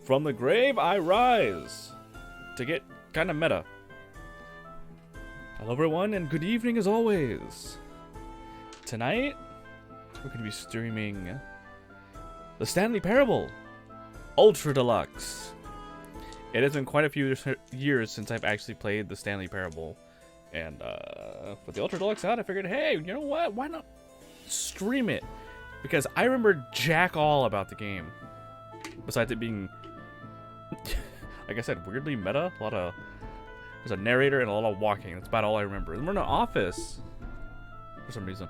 From the grave I rise to get kind of meta. Hello everyone and good evening as always. Tonight we're going to be streaming the Stanley Parable Ultra Deluxe. It has been quite a few years since I've actually played the Stanley Parable, and with the Ultra Deluxe out I figured, hey, you know what, why not stream it? Because I remember jack all about the game, besides it being like I said, weirdly meta. There's a narrator and a lot of walking. That's about all I remember. And we're in an office for some reason.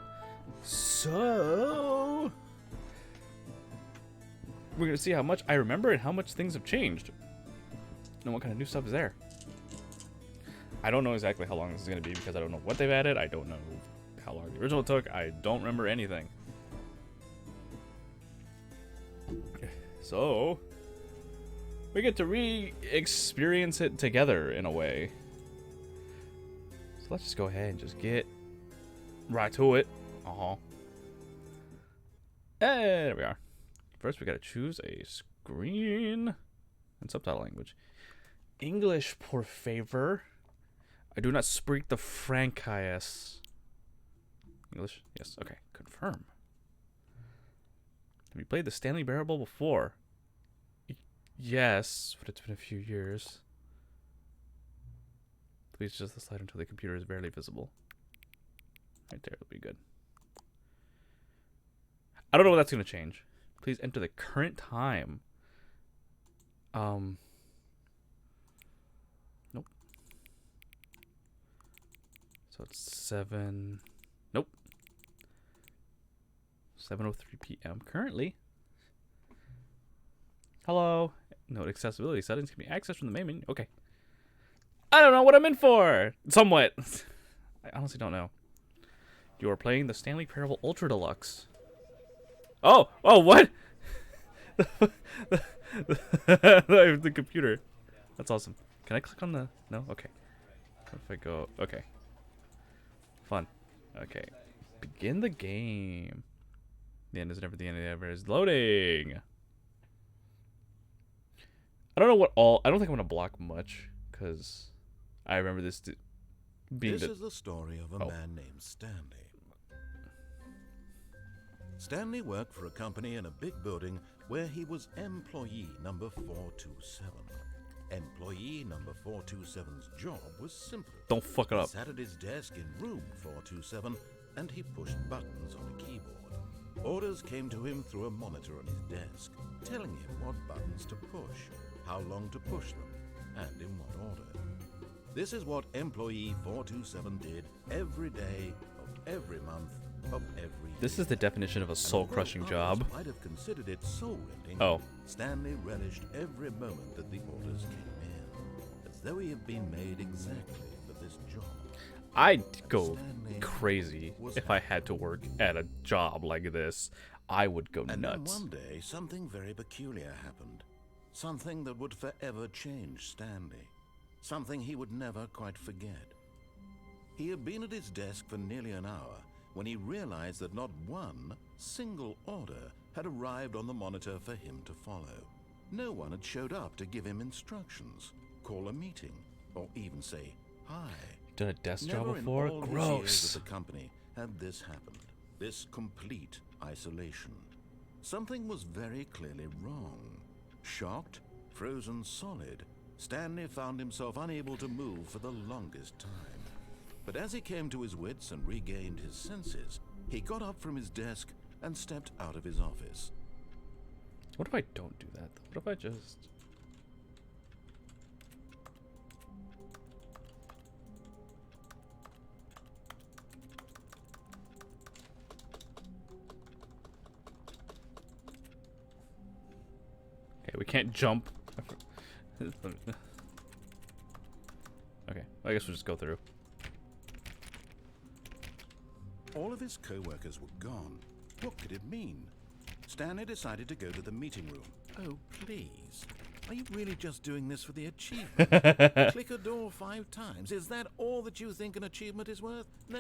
So we're gonna see how much I remember and how much things have changed, and what kind of new stuff is there. I don't know exactly how long this is gonna be because I don't know what they've added. I don't know how long the original took. I don't remember anything. So we get to re-experience it together in a way. So let's just go ahead and just get right to it. There we are. First we gotta choose a screen and subtitle language. English, por favor. I do not speak the Francais. English? Yes. Okay. Confirm. Have you played the Stanley Parable before? Yes, but it's been a few years. Please just slide until the computer is barely visible. Right there, it'll be good. I don't know what that's going to change. Please enter the current time. Nope. So it's 7. Nope. 7:03 p.m. currently. Hello. Note accessibility settings can be accessed from the main menu. Okay. I don't know what I'm in for. Somewhat. I honestly don't know. You are playing the Stanley Parable Ultra Deluxe. Oh, what? The computer. That's awesome. Can I click on the? No. Okay. What if I go? Okay. Fun. Okay. Begin the game. The end is never the end. The ever is loading. I don't know what all. I don't think I'm gonna block much because I remember this being. This is the story of a man named Stanley. Stanley worked for a company in a big building where he was employee number 427. Employee number 427's job was simple. Don't fuck it up. He sat at his desk in room 427 and he pushed buttons on a keyboard. Orders came to him through a monitor on his desk, telling him what buttons to push, how long to push them, and in what order. This is what employee 427 did every day of every month of every year. This is the definition of a soul-crushing job. Might have considered it soul-rending. Oh. Stanley relished every moment that the orders came in, as though he had been made exactly for this job. I'd go crazy if I had to work at a job like this. I would go nuts. And then one day, something very peculiar happened. Something that would forever change Stanley. Something he would never quite forget. He had been at his desk for nearly an hour when he realized that not one single order had arrived on the monitor for him to follow. No one had showed up to give him instructions, call a meeting, or even say hi. Done a desk job Never before? in all his Gross. years at the company had this happened. This complete isolation. Something was very clearly wrong. Shocked, frozen solid, Stanley found himself unable to move for the longest time. But as he came to his wits and regained his senses, he got up from his desk and stepped out of his office. What if I don't do that? What if I just... Okay, we can't jump. Okay, I guess we'll just go through. All of his co-workers were gone. What could it mean? Stanley decided to go to the meeting room. Oh, please. Are you really just doing this for the achievement? Click a door 5 times. Is that all that you think an achievement is worth? No.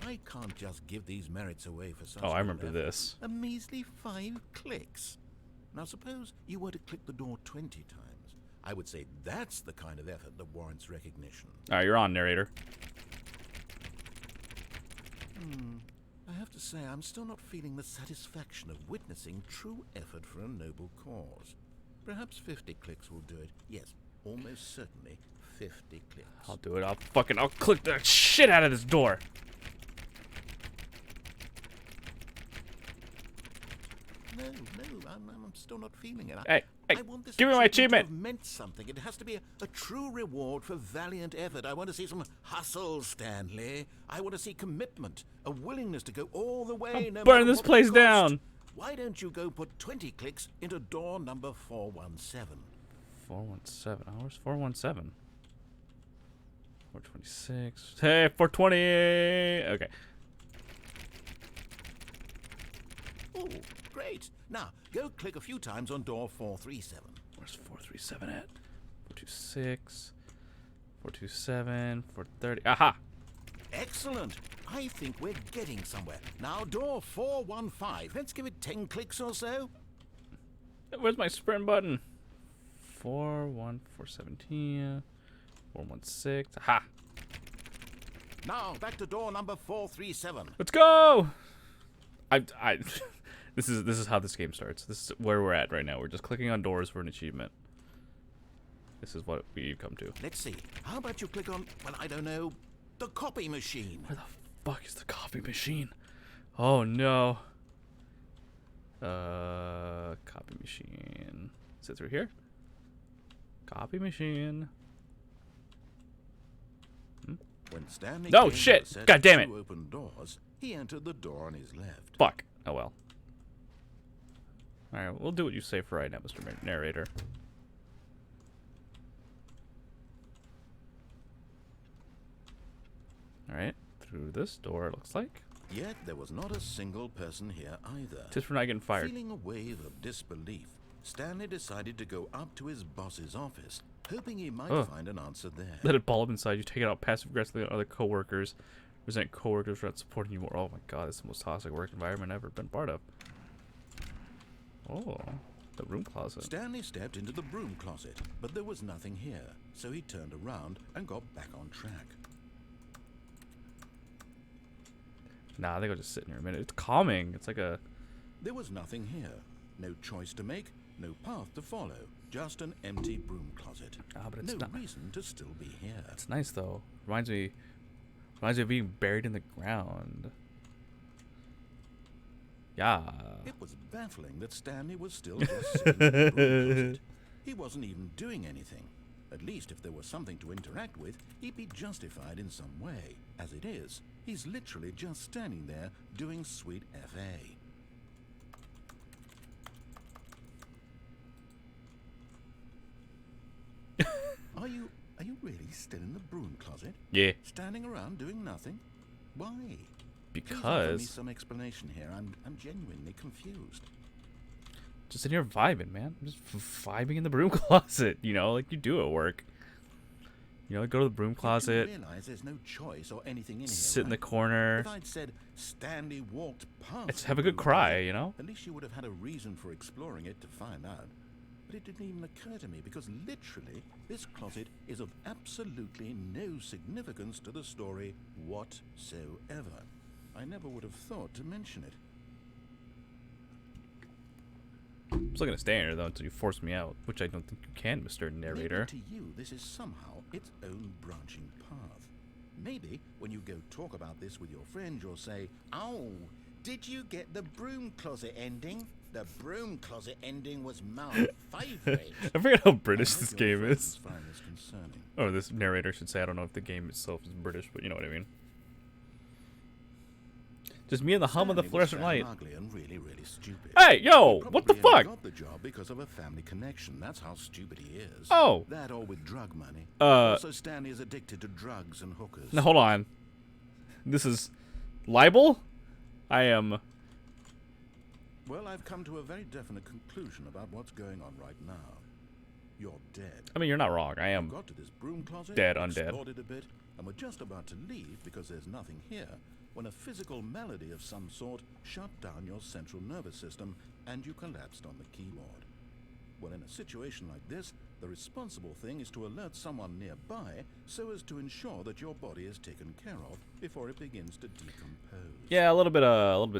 I can't just give these merits away for such. Oh, I remember effort. this. A measly 5 clicks. Now suppose you were to click the door 20 times. I would say that's the kind of effort that warrants recognition. Alright, you're on, narrator. I have to say, I'm still not feeling the satisfaction of witnessing true effort for a noble cause. Perhaps 50 clicks will do it. Yes, almost certainly 50 clicks. I'll do it. I'll click the shit out of this door. No, I'm still not feeling it. Hey, I want this give me my achievement achievement. to have meant something. It has to be a true reward for valiant effort. I want to see some hustle, Stanley. I want to see commitment, a willingness to go all the way. No Burn matter this what place the cost. down. Why don't you go put 20 clicks into door number 417? 417. Oh, where's 417? 426. Hey, 420. Okay. Oh, great. Now, go click a few times on door 437. Where's 437 at? 426. 427. 430. Aha! Excellent. I think we're getting somewhere. Now, door 415. Let's give it 10 clicks or so. Where's my sprint button? 417. 416. Aha! Now, back to door number 437. Let's go! This is how this game starts. This is where we're at right now. We're just clicking on doors for an achievement. This is what we come to. Let's see. How about you click on, well, I don't know, the copy machine? Where the fuck is the copy machine? Oh no. Copy machine. Is it through here? Copy machine. When Stanley No, came shit. to a set God of damn it. 2 open doors, he entered the door on his left. Fuck. Oh well. Alright, we'll do what you say for right now, Mr. Narrator. Alright, through this door, it looks like. Yet there was not a single person here either. Just for not getting fired. Feeling a wave of disbelief, Stanley decided to go up to his boss's office, hoping he might find an answer there. Let it ball up inside you, take it out passive aggressively on other coworkers. Resent coworkers for not supporting you more. Oh my god, this is the most toxic work environment I've ever been part of. Oh, the broom closet. Stanley stepped into the broom closet, but there was nothing here, so he turned around and got back on track. Nah, I think I'll just sit in here a minute. It's calming. It's like a... There was nothing here. No choice to make, no path to follow. Just an empty broom closet. Ah, but it's no not... reason to still be here. It's nice, though. Reminds me of being buried in the ground. Yeah. It was baffling that Stanley was still just sitting in the broom closet. He wasn't even doing anything. At least if there was something to interact with, he'd be justified in some way. As it is, he's literally just standing there doing sweet FA. Are you really still in the broom closet? Yeah. Standing around doing nothing? Why? Please offer me Because... some explanation here. I'm genuinely confused. Just in here vibing, man. I'm just vibing in the broom closet, you know, like you do at work. You know, go to the broom closet. You realize there's no choice or anything in here, Sit in the right? corner. If I'd said Stanley walked past, Just have a the good broom cry, closet, you know? At least you would have had a reason for exploring it to find out. But it didn't even occur to me because literally this closet is of absolutely no significance to the story whatsoever. I never would have thought to mention it. I'm still gonna stay in here though until you force me out, which I don't think you can, Mr. Narrator. Maybe to you, this is somehow its own branching path. Maybe when you go talk about this with your friend, you'll say, "Oh, did you get the broom closet ending? The broom closet ending was my favorite." I forget how British this game is. Find this concerning. Or this narrator should say. I don't know if the game itself is British, but you know what I mean. Just me and the hum of the Stanley was fluorescent fat light. and ugly and really, really stupid. Hey, yo, He what the probably only fuck? got the job because of a family connection. That's how stupid he is. Oh. That or with drug money. Uh. Also, Stanley is addicted to drugs and hookers. Now hold on. This is libel? I am. Well, I've come to a very definite conclusion about what's going on right now. You're dead. I mean, you're not wrong. I You am. got to this broom closet, dead, undead. explored it a bit, and we're just about to leave because there's nothing here. when a physical malady of some sort shut down your central nervous system and you collapsed on the keyboard. Well, in a situation like this, the responsible thing is to alert someone nearby so as to ensure that your body is taken care of before it begins to decompose. Yeah, a little bit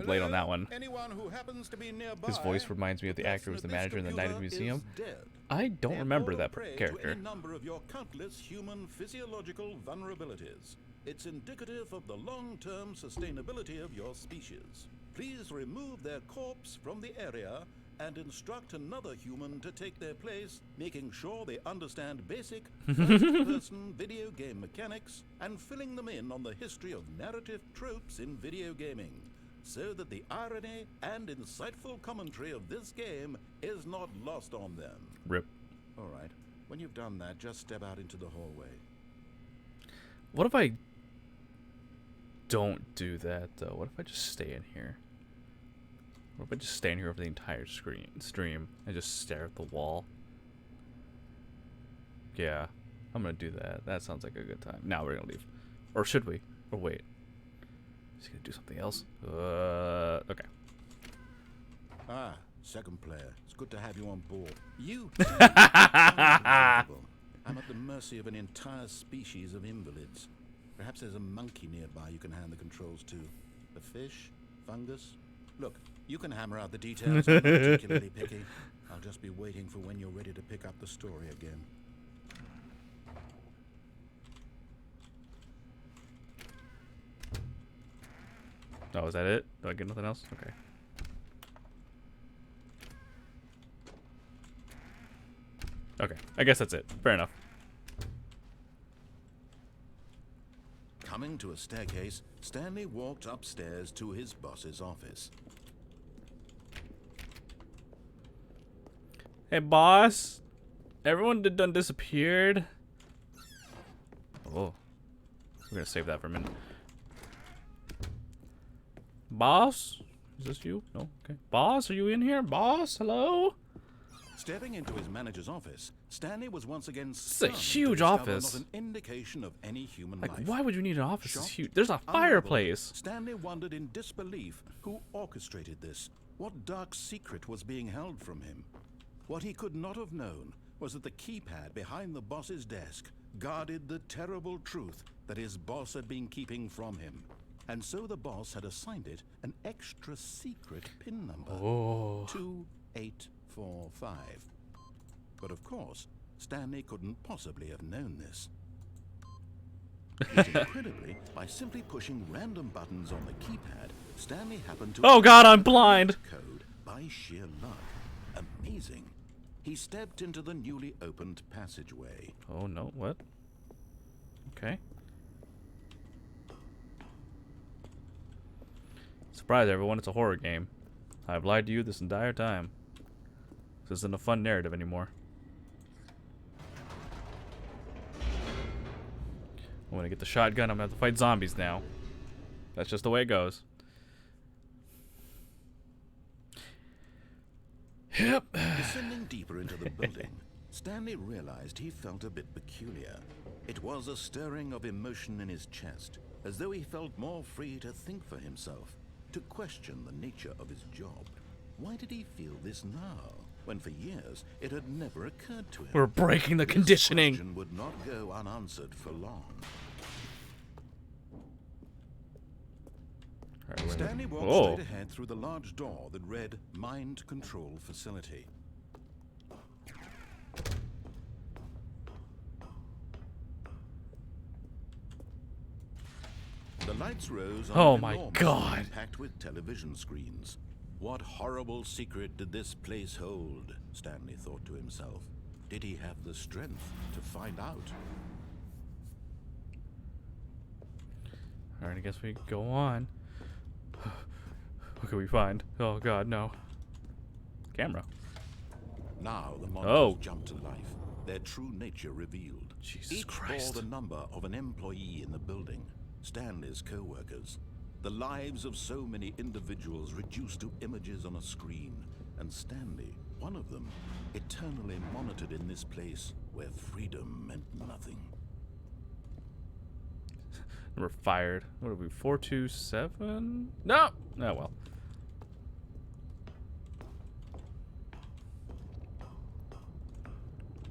late on that one. Anyone who happens to be nearby, His voice reminds me of the actor who was the manager in the Night at the Museum. Dead. I don't remember that character. To any number of your countless human physiological vulnerabilities. It's indicative of the long-term sustainability of your species. Please remove their corpse from the area and instruct another human to take their place, making sure they understand basic first-person video game mechanics and filling them in on the history of narrative tropes in video gaming, so that the irony and insightful commentary of this game is not lost on them. Rip. All right. When you've done that, just step out into the hallway. What if I don't do that, though? What if I just stay in here? What if I just stand here over the entire stream and just stare at the wall? Yeah, I'm gonna do that. That sounds like a good time. Now we're gonna leave. Or should we? Or wait. Is he gonna do something else? Okay. Ah, second player. It's good to have you on board. You I'm at the mercy of an entire species of invalids. Perhaps there's a monkey nearby you can hand the controls to. A fish? Fungus? Look, you can hammer out the details. I'm not particularly picky. I'll just be waiting for when you're ready to pick up the story again. Oh, is that it? Do I get nothing else? Okay. Okay, I guess that's it. Fair enough. Coming to a staircase, Stanley walked upstairs to his boss's office. Hey, boss. Everyone done disappeared. Oh. We're gonna save that for a minute. Boss? Is this you? No? Okay. Boss, are you in here? Boss? Hello? Stepping into his manager's office, Stanley was once again This is a stunned huge to discover office. Not an indication of any human Like, life. why would you need an office? It's Shocked, huge. There's a unraveled, fireplace. Stanley wondered in disbelief who orchestrated this. What dark secret was being held from him? What he could not have known was that the keypad behind the boss's desk guarded the terrible truth that his boss had been keeping from him. And so the boss had assigned it an extra secret PIN number. Oh. 2845. But of course, Stanley couldn't possibly have known this. Yet incredibly, by simply pushing random buttons on the keypad, Stanley happened to Oh god, I'm blind. code by sheer luck. Amazing. He stepped into the newly opened passageway. Oh no, what? Okay. Surprise everyone, it's a horror game. I've lied to you this entire time. This isn't a fun narrative anymore. I'm gonna get the shotgun, I'm gonna have to fight zombies now. That's just the way it goes. Yep. Descending deeper into the building, Stanley realized he felt a bit peculiar. It was a stirring of emotion in his chest, as though he felt more free to think for himself, to question the nature of his job. Why did he feel this now, when for years it had never occurred to him? We're breaking the This conditioning. question would not go unanswered for long. Alright, Stanley walked oh. straight ahead through the large door that read Mind Control Facility. The lights rose on Oh an my enormous God. room packed with television screens. What horrible secret did this place hold? Stanley thought to himself. Did he have the strength to find out? Alright, I guess we go on. What can we find? Oh god, no. Camera. Now the monsters Oh. jumped to life, their true nature revealed. Jesus Each Christ. bore the number of an employee in the building, Stanley's co-workers. The lives of so many individuals reduced to images on a screen, and Stanley, one of them, eternally monitored in this place where freedom meant nothing. We're fired. What are we? 427? No! Oh, well.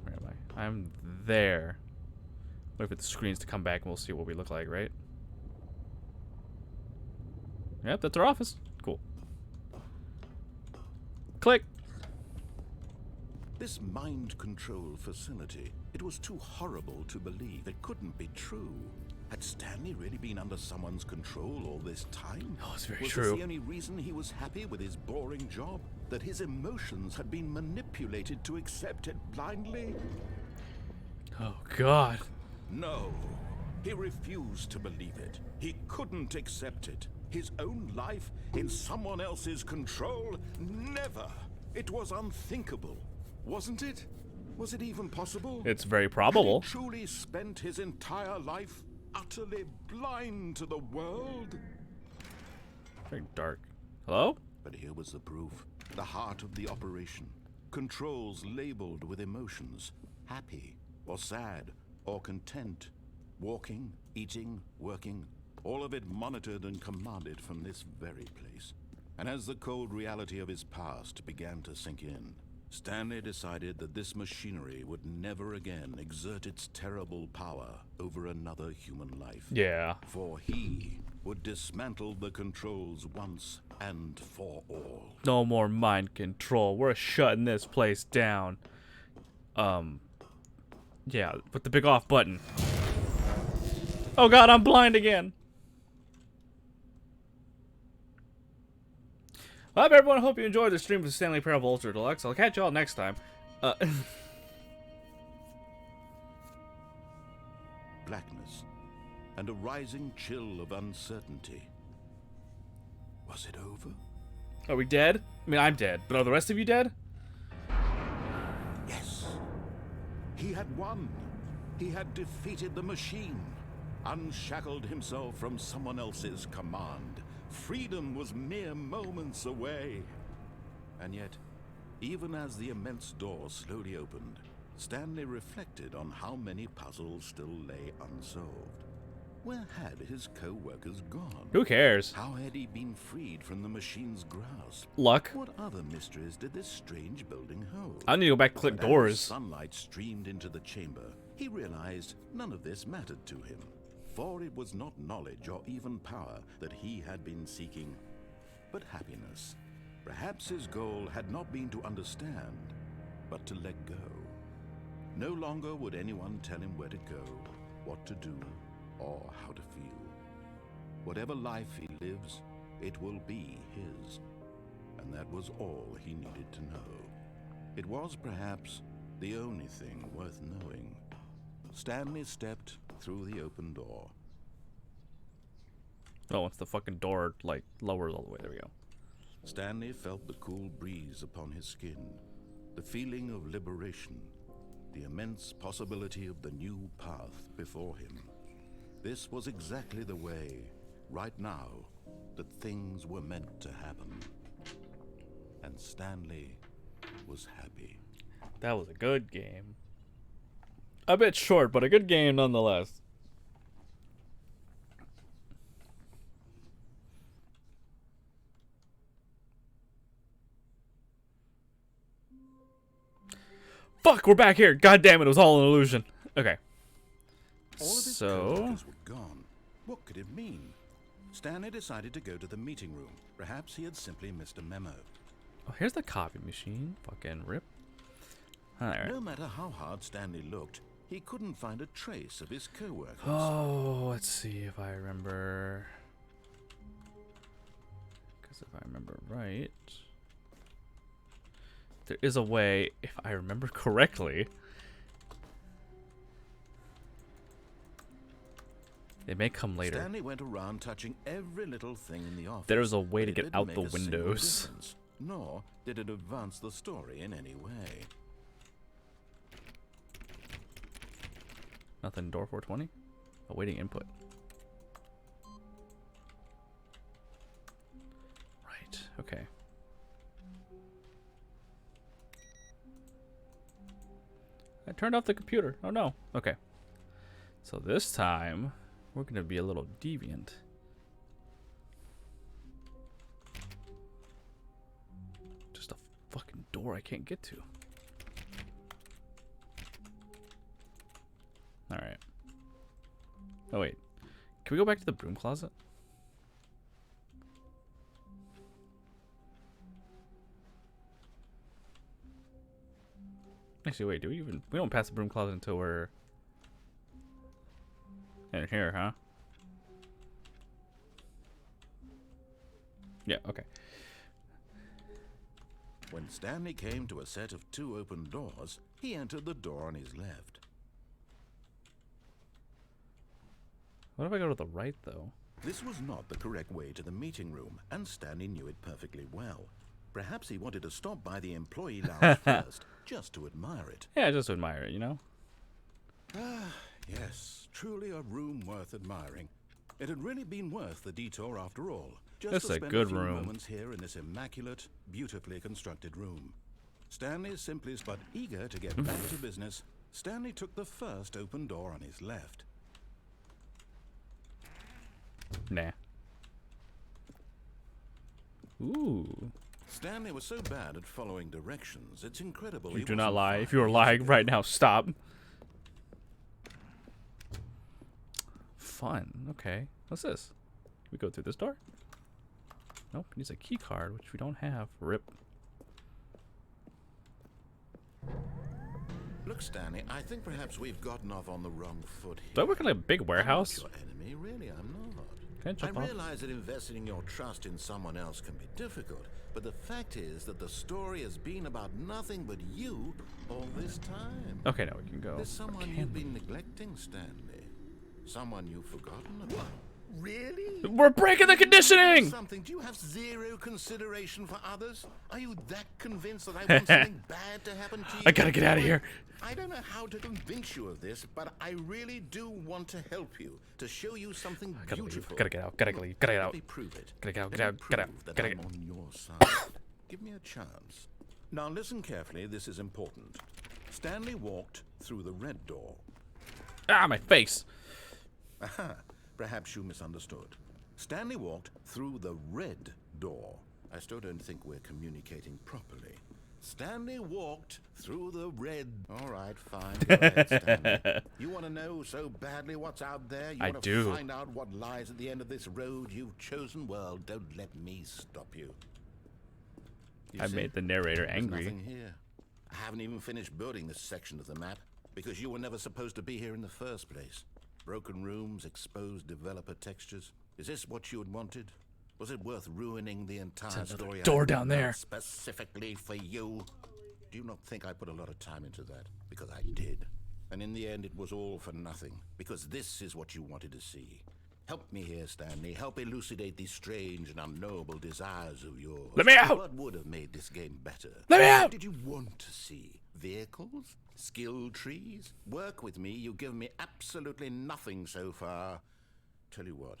Where am I? I'm there. Wait for the screens to come back and we'll see what we look like, right? Yep, that's our office. Cool. Click. This mind control facility, it was too horrible to believe. It couldn't be true. Had Stanley really been under someone's control all this time? Oh, it's very Was true. this the only reason he was happy with his boring job? That his emotions had been manipulated to accept it blindly? Oh, God. No. He refused to believe it. He couldn't accept it. His own life in someone else's control? Never. It was unthinkable. Wasn't it? Was it even possible? It's very probable. Had he truly spent his entire life utterly blind to the world? Very dark. Hello? But here was the proof. The heart of the operation. Controls labeled with emotions. Happy, or sad, or content. Walking, eating, working. All of it monitored and commanded from this very place. And as the cold reality of his past began to sink in, Stanley decided that this machinery would never again exert its terrible power over another human life. Yeah. For he would dismantle the controls once and for all. No more mind control. We're shutting this place down. Yeah, with the big off button. Oh God, I'm blind again. Well, everyone, I hope you enjoyed the stream of the Stanley Parable Ultra Deluxe. I'll catch y'all next time. Blackness and a rising chill of uncertainty. Was it over? Are we dead? I mean, I'm dead, but are the rest of you dead? Yes. He had won. He had defeated the machine, unshackled himself from someone else's command. Freedom was mere moments away. And yet, even as the immense door slowly opened, Stanley reflected on how many puzzles still lay unsolved. Where had his co-workers gone? Who cares? How had he been freed from the machine's grasp? Luck. What other mysteries did this strange building hold? I need to go back and click But as doors. sunlight streamed into the chamber, he realized none of this mattered to him. For it was not knowledge or even power that he had been seeking, but happiness. Perhaps his goal had not been to understand, but to let go. No longer would anyone tell him where to go, what to do, or how to feel. Whatever life he lives, it will be his. And that was all he needed to know. It was perhaps the only thing worth knowing. Stanley stepped through the open door. Oh, once the fucking door, like, lowers all the way. There we go. Stanley felt the cool breeze upon his skin, the feeling of liberation, the immense possibility of the new path before him. This was exactly the way, right now, that things were meant to happen. And Stanley was happy. That was a good game. A bit short, but a good game nonetheless. Fuck, we're back here. God damn it, it was all an illusion. Okay. All of his coworkers were gone. What could it mean? Stanley decided to go to the meeting room. Perhaps he had simply missed a memo. Oh, here's the copy machine. Fucking rip. Alright. No matter how hard Stanley looked, he couldn't find a trace of his co-workers. Oh, let's see if I remember. Because if I remember right, there is a way, if I remember correctly. It may come later. Stanley went around touching every little thing in the office. There is a way to but it get didn't out make the a single windows. difference, nor did it advance the story in any way. Nothing. Door 420. Awaiting input. Right. Okay. I turned off the computer. Oh no. Okay. So this time We're gonna be a little deviant. Just a fucking door I can't get to. Alright. Oh wait. Can we go back to the broom closet? Actually, wait, we don't pass the broom closet until we're in here, huh? Yeah, okay. When Stanley came to a set of 2 open doors, he entered the door on his left. What if I go to the right, though? This was not the correct way to the meeting room, and Stanley knew it perfectly well. Perhaps he wanted to stop by the employee lounge first, just to admire it. Yeah, just to admire it, you know? Ah, yes, truly a room worth admiring. It had really been worth the detour after all. Just This is to a spend good few room. moments here in this immaculate, beautifully constructed room. Stanley, simply but eager to get back to business, Stanley took the first open door on his left. Nah. Ooh. Stanley was so bad at following directions, it's incredible You he do not wasn't lie. 5 If you are years lying ago. right now, stop. Fun. Okay. What's this? Can we go through this door? Nope. It needs a key card, which we don't have. Rip. Look, Stanley, I think perhaps we've gotten off on the wrong foot here. Do I work in a big warehouse? I'm not your enemy, really, I'm not. Can I jump off? realize that investing your trust in someone else can be difficult, but the fact is that the story has been about nothing but you all this time. Okay, now we can go. There's someone Can you've we? been neglecting, Stanley. Someone you've forgotten about. Really? We're breaking the conditioning! Something. Do you have zero consideration for others? Are you that convinced that I want something bad to happen to you? I gotta get out of here. I don't know how to convince you of this, but I really do want to help you, to show you something Gotta leave. beautiful. Gotta get out. Gotta leave. Gotta get Let out. me prove it. Gotta get out. Let Get me out. Get out. prove that Gotta I'm get. on your side. Give me a chance. Now listen carefully. This is important. Stanley walked through the red door. Ah, my face. Aha. Perhaps you misunderstood. Stanley walked through the red door. I still don't think we're communicating properly. Stanley walked through the red... All right, fine. Go ahead, Stanley. You want to know so badly what's out there? You I want to do. find out what lies at the end of this road you've chosen? Well, don't let me stop you. I made the narrator There's angry. nothing here. I haven't even finished building this section of the map because you were never supposed to be here in the first place. Broken rooms, exposed developer textures. Is this what you had wanted? Was it worth ruining the entire story? door I down wrote there. specifically for you? Do you not think I put a lot of time into that? Because I did. And in the end, it was all for nothing. Because this is what you wanted to see. Help me here, Stanley. Help elucidate these strange and unknowable desires of yours. Let me out! What would have made this game better? Let me out! What did you want to see? Vehicles? Skill trees? Work with me. You've given me absolutely nothing so far. Tell you what.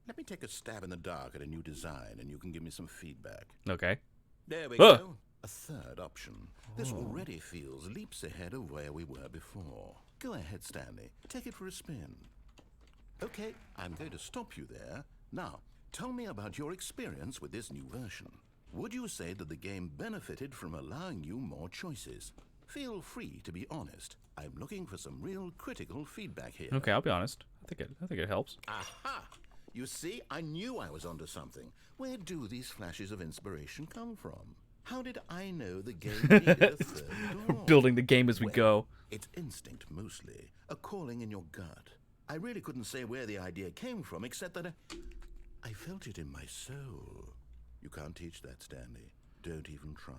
Let me take a stab in the dark at a new design, and you can give me some feedback. Okay. There we Ugh. go. A third option. This already feels leaps ahead of where we were before. Go ahead, Stanley. Take it for a spin. Okay, I'm going to stop you there. Now, tell me about your experience with this new version. Would you say that the game benefited from allowing you more choices? Feel free to be honest. I'm looking for some real critical feedback here. Okay, I'll be honest. I think it helps. Aha! You see, I knew I was onto something. Where do these flashes of inspiration come from? How did I know the game needed a third door? Building the game as we Well, go. It's instinct mostly, a calling in your gut. I really couldn't say where the idea came from, except that I felt it in my soul. You can't teach that, Stanley. Don't even try.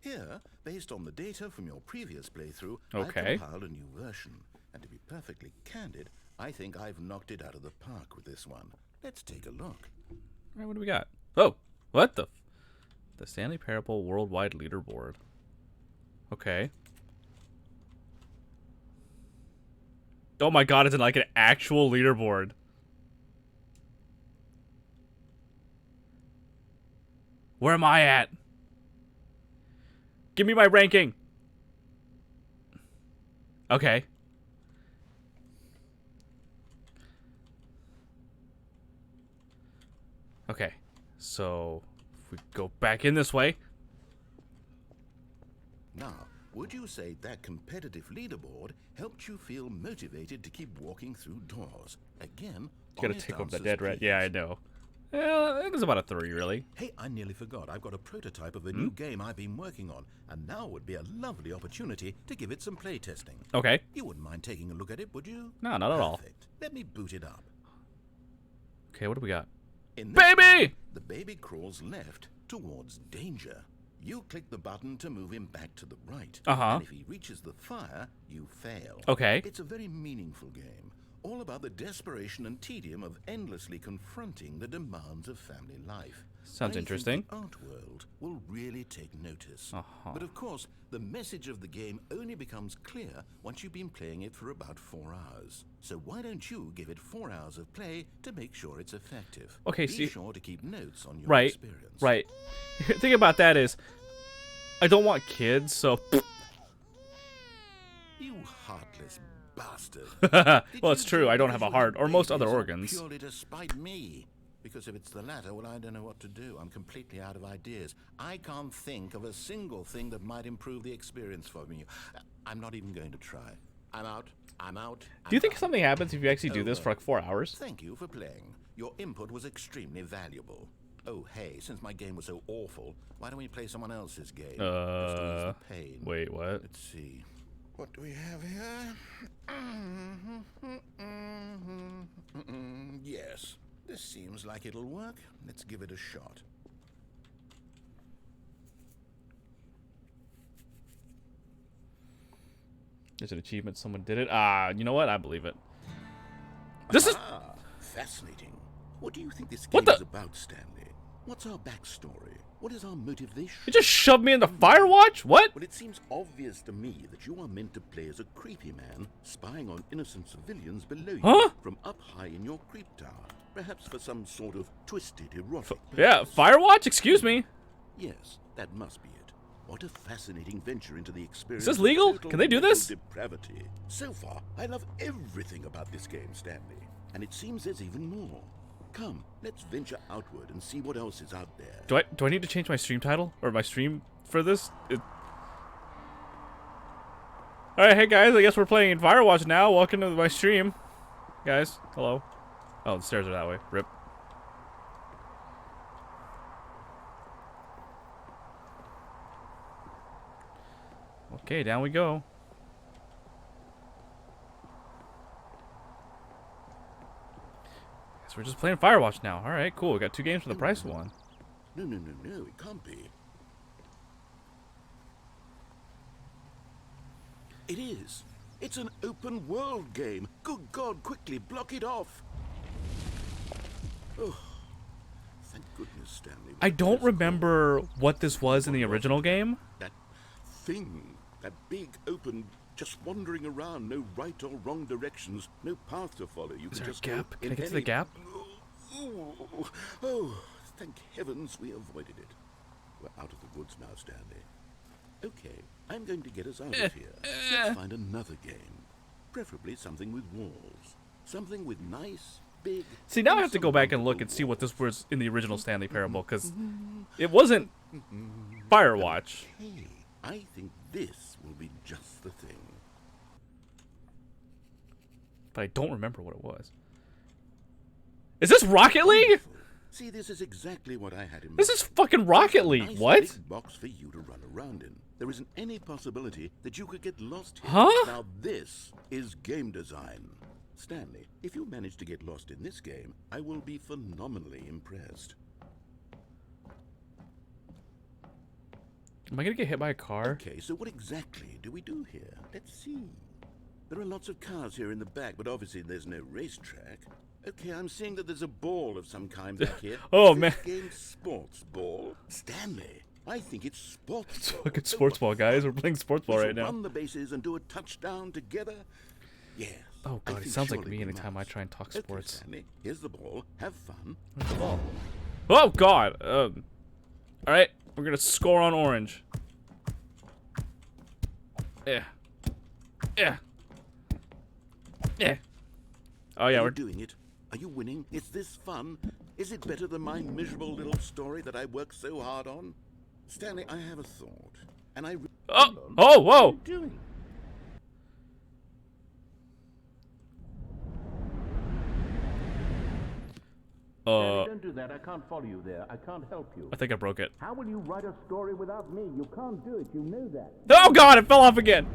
Here, based on the data from your previous playthrough, Okay. I've compiled a new version. And to be perfectly candid, I think I've knocked it out of the park with this one. Let's take a look. All right, what do we got? Oh, what the? The Stanley Parable Worldwide Leaderboard. Okay. Oh my god, it's in like an actual leaderboard. Where am I at? Give me my ranking. Okay, so if we go back in this way. Now, would you say that competitive leaderboard helped you feel motivated to keep walking through doors? Again, You gotta honest take over the answers, dead rat. please. Yeah, I know. I think it's about a 3, really. Hey, I nearly forgot. I've got a prototype of a new game I've been working on, and now would be a lovely opportunity to give it some playtesting. Okay. You wouldn't mind taking a look at it, would you? No, not at all. Perfect. Let me boot it up. Okay, what do we got? In this Baby! the baby crawls left towards danger. You click the button to move him back to the right. Uh-huh. And if he reaches the fire, you fail. Okay. It's a very meaningful game, all about the desperation and tedium of endlessly confronting the demands of family life. Sounds I interesting. think the art world will really take notice. Uh-huh. But of course, the message of the game only becomes clear once you've been playing it for about 4 hours. So why don't you give it 4 hours of play to make sure it's effective? Okay, Be see- sure to keep notes on your Right, experience. right. The thing about that is, I don't want kids, so... You heartless bastard. Well, it's true, I don't have a heart, or most other organs. Purely to spite me. Because if it's the latter, well, I don't know what to do. I'm completely out of ideas. I can't think of a single thing that might improve the experience for me. I'm not even going to try. I'm out. I'm out. Do you think I'm out. something happens if you actually do this for like 4 hours? Thank you for playing. Your input was extremely valuable. Oh, hey, since my game was so awful, why don't we play someone else's game? Just to ease the pain. Wait, what? Let's see. What do we have here? Yes, this seems like it'll work. Let's give it a shot. There's an achievement, someone did it. Ah, you know what? I believe it. This is... Ah, fascinating. What do you think this What game the- is about, Stanley? What's our backstory? What is our motivation? You just shoved me in the Firewatch? What? Well, it seems obvious to me that you are meant to play as a creepy man spying on innocent civilians below you Huh? from up high in your creep tower, perhaps for some sort of twisted erotic Yeah, purpose. Firewatch? Excuse me. Yes, that must be it. What a fascinating venture into the experience. this of legal? total Can they do mental this? Depravity. So far, I love everything about this game, Stanley, and it seems there's even more. Come, let's venture outward and see what else is out there. Do I need to change my stream title? Or my stream for this? Alright, hey guys, I guess we're playing in Firewatch now. Welcome to my stream. Guys, hello. Oh, the stairs are that way. Rip. Okay, down we go. Guess we're just playing Firewatch now. Alright, cool. We got 2 games for the price of 1. No, it can't be. It is. It's an open world game. Good God, quickly block it off. Oh, thank goodness, Stanley. I don't remember what this was in the original game. That thing, that big open, just wandering around, no right or wrong directions, no path to follow. You Is can there a just gap? go Can I in get to the any- gap? Oh, thank heavens we avoided it. We're out of the woods now, Stanley. Okay, I'm going to get us out of here. Let's find another game. Preferably something with walls. Something with nice, big... See, now I have to go back and look and see what this was in the original Stanley Parable, because it wasn't Firewatch. Hey, I think this will be just the thing. But I don't remember what it was. Is this Rocket League? Wonderful. See, this is exactly what I had in mind. This is fucking Rocket League. Nice What? big box for you to run around in. There isn't any possibility that you could get lost here. Huh? Now this is game design. Stanley, if you manage to get lost in this game, I will be phenomenally impressed. Am I gonna get hit by a car? Okay, so what exactly do we do here? Let's see. There are lots of cars here in the back, but obviously there's no racetrack. Okay, I'm seeing that there's a ball of some kind back here. Oh, Is man. this game sports ball? Stanley, I think it's sports ball. Fucking sports ball, guys. We're playing sports ball We right shall now. run the bases and do a touchdown together. Yes. Oh I god, he think sounds like surely me we anytime I must. try and talk Okay, sports. Stanley, here's the ball. Have fun. Where's the ball? Oh god. Alright, we're gonna score on orange. Yeah. Yeah. Yeah. Oh yeah, Are we're you doing it? Are you winning? Is this fun? Is it better than my miserable little story that I worked so hard on? Stanley, I have a thought, and I... Oh, whoa! What are you doing? Stanley, don't do that. I can't follow you there. I can't help you. I think I broke it. How will you write a story without me? You can't do it. You know that. Oh god, it fell off again!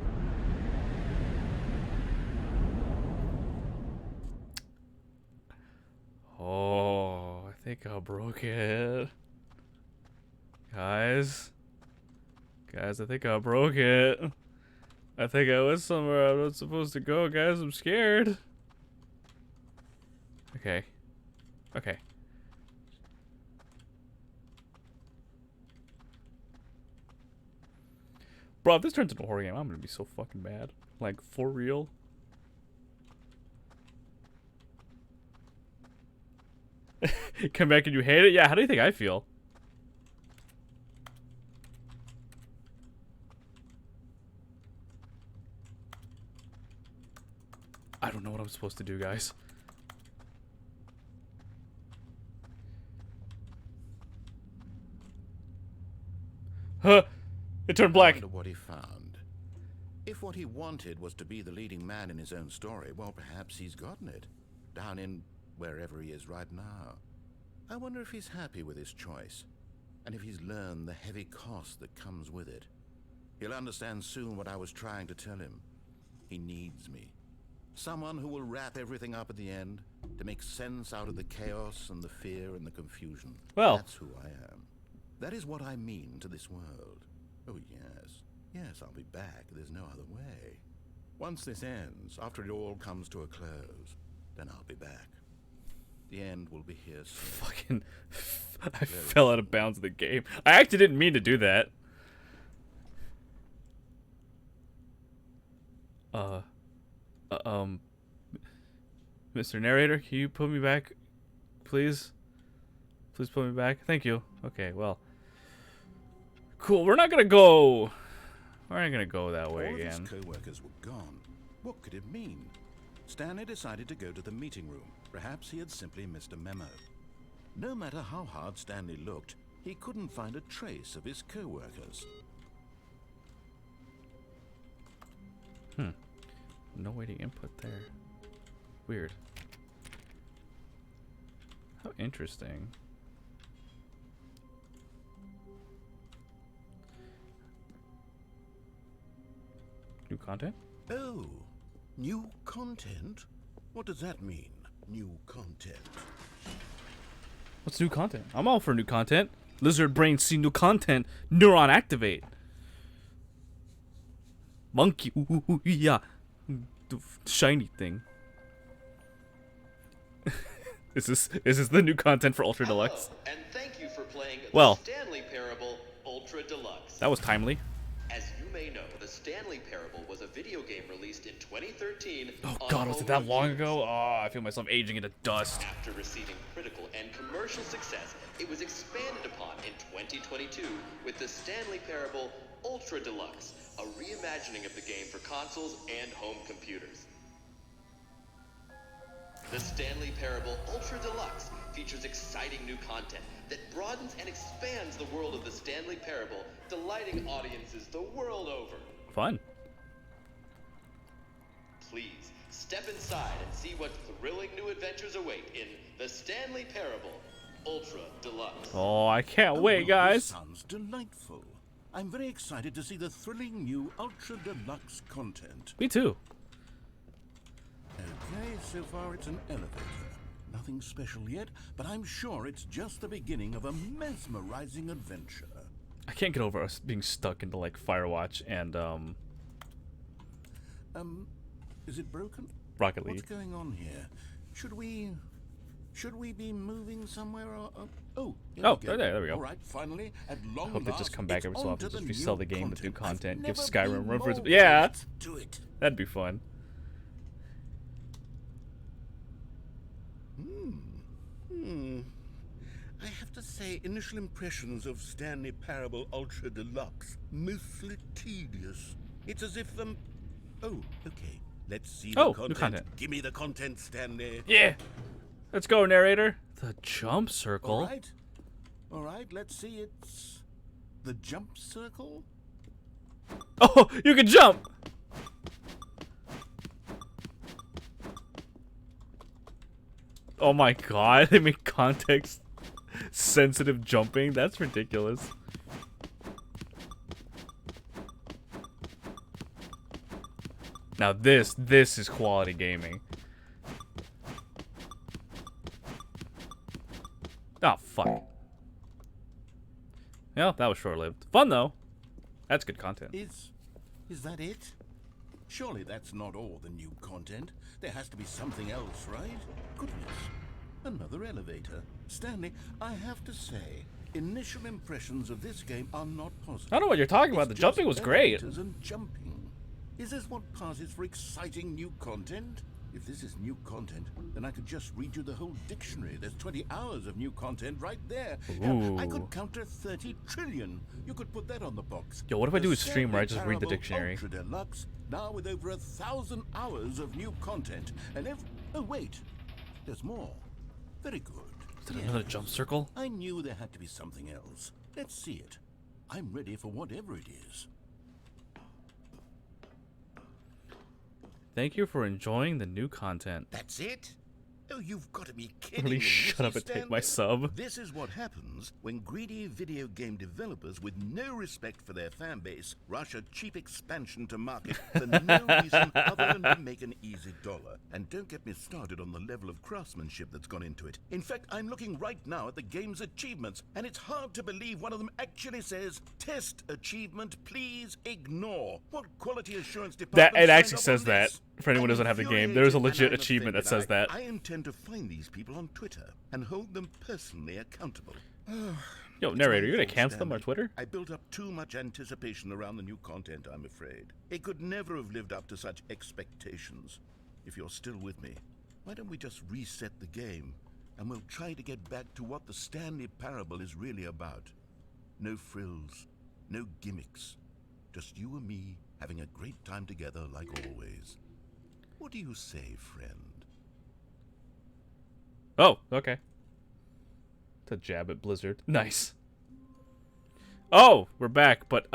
Oh, I think I broke it. Guys, I think I broke it. I think I was somewhere I'm not supposed to go, guys. I'm scared. Okay. Okay. Bro, if this turns into a horror game, I'm gonna be so fucking bad. Like, for real. Come back and you hate it? Yeah, how do you think I feel? I don't know what I'm supposed to do, guys. Huh! It turned black. I wonder what he found. If what he wanted was to be the leading man in his own story, well, perhaps he's gotten it. Down in wherever he is right now. I wonder if he's happy with his choice. And if he's learned the heavy cost that comes with it. He'll understand soon what I was trying to tell him. He needs me. Someone who will wrap everything up at the end, to make sense out of the chaos and the fear and the confusion. Well, that's who I am. That is what I mean to this world. Oh, yes. Yes, I'll be back. There's no other way. Once this ends, after it all comes to a close, then I'll be back. The end will be here soon. Fucking... I fell out of bounds of the game. I actually didn't mean to do that. Mr. Narrator, can you put me back, please? Please put me back. Thank you. Okay, well. Cool, we're not gonna go... We're not gonna go that way again. All of his co-workers were gone. What could it mean? Stanley decided to go to the meeting room. Perhaps he had simply missed a memo. No matter how hard Stanley looked, he couldn't find a trace of his co-workers. No way to input there. Weird. How interesting. New content? Oh, new content? What does that mean, new content? What's new content? I'm all for new content. Lizard brain see new content. Neuron activate. Monkey. Ooh, yeah. The shiny thing. Is this the new content for Ultra Deluxe? Hello, and thank you for playing well, the Stanley Parable Ultra Deluxe. That was timely. As you may know, the Stanley Parable was a video game released in 2013. Oh god, was it that long ago? Oh, I feel myself aging into dust. After receiving critical and commercial success, it was expanded upon in 2022 with the Stanley Parable Ultra Deluxe, a reimagining of the game for consoles and home computers. The Stanley Parable Ultra Deluxe features exciting new content that broadens and expands the world of the Stanley Parable, delighting audiences the world over. Fun. Please, step inside and see what thrilling new adventures await in the Stanley Parable Ultra Deluxe. Oh, I can't wait, guys. This sounds delightful. I'm very excited to see the thrilling new Ultra Deluxe content. Me too. Okay, so far it's an elevator. Nothing special yet, but I'm sure it's just the beginning of a mesmerizing adventure. I can't get over us being stuck into like Firewatch and is it broken? Rocket League. What's going on here? Should we be moving somewhere? Or, oh, there we go. All right, finally, at long I hope they last, just come back every so often, just resell the game with new content, give I've Skyrim never room for its... been Yeah, more to it. That'd be fun. I have to say, initial impressions of Stanley Parable Ultra Deluxe, mostly tedious. It's as if, oh, okay. Let's see the content. New content. Give me the content, Stanley. Yeah! Let's go, narrator. The jump circle. All right, let's see. It's the jump circle. Oh, you can jump. Oh my god, they make context sensitive jumping. That's ridiculous. Now this is quality gaming. Oh, fuck. Well, that was short-lived. Fun, though. That's good content. Is that it? Surely that's not all the new content. There has to be something else, right? Goodness. Another elevator. Stanley, I have to say, initial impressions of this game are not positive. I don't know what you're talking about. The jumping was great. And jumping. Is this what passes for exciting new content? If this is new content, then I could just read you the whole dictionary. There's 20 hours of new content right there. Hell, I could counter 30 trillion. You could put that on the box. Yo, what if I do a stream where I just read the Parable dictionary? Ultra Deluxe, now with over 1,000 hours of new content. And oh wait, there's more. Very good. Is that another jump circle? I knew there had to be something else. Let's see it. I'm ready for whatever it is. Thank you for enjoying the new content. That's it? Oh, you've got to be kidding Really me. shut up and take my sub. This is what happens when greedy video game developers with no respect for their fan base rush a cheap expansion to market for no reason other than to make an easy dollar. And don't get me started on the level of craftsmanship that's gone into it. In fact, I'm looking right now at the game's achievements, and it's hard to believe one of them actually says, "Test achievement, please ignore." What quality assurance department It signed actually up says on that. this? For anyone who doesn't have the game, there's a legit achievement that says that. I intend to find these people on Twitter and hold them personally accountable. Yo, narrator, you're gonna cancel them on Twitter? I built up too much anticipation around the new content, I'm afraid. It could never have lived up to such expectations. If you're still with me, why don't we just reset the game and we'll try to get back to what the Stanley Parable is really about. No frills, no gimmicks. Just you and me having a great time together like always. What do you say, friend? Oh, okay. To jab at Blizzard. Nice. Oh, we're back, but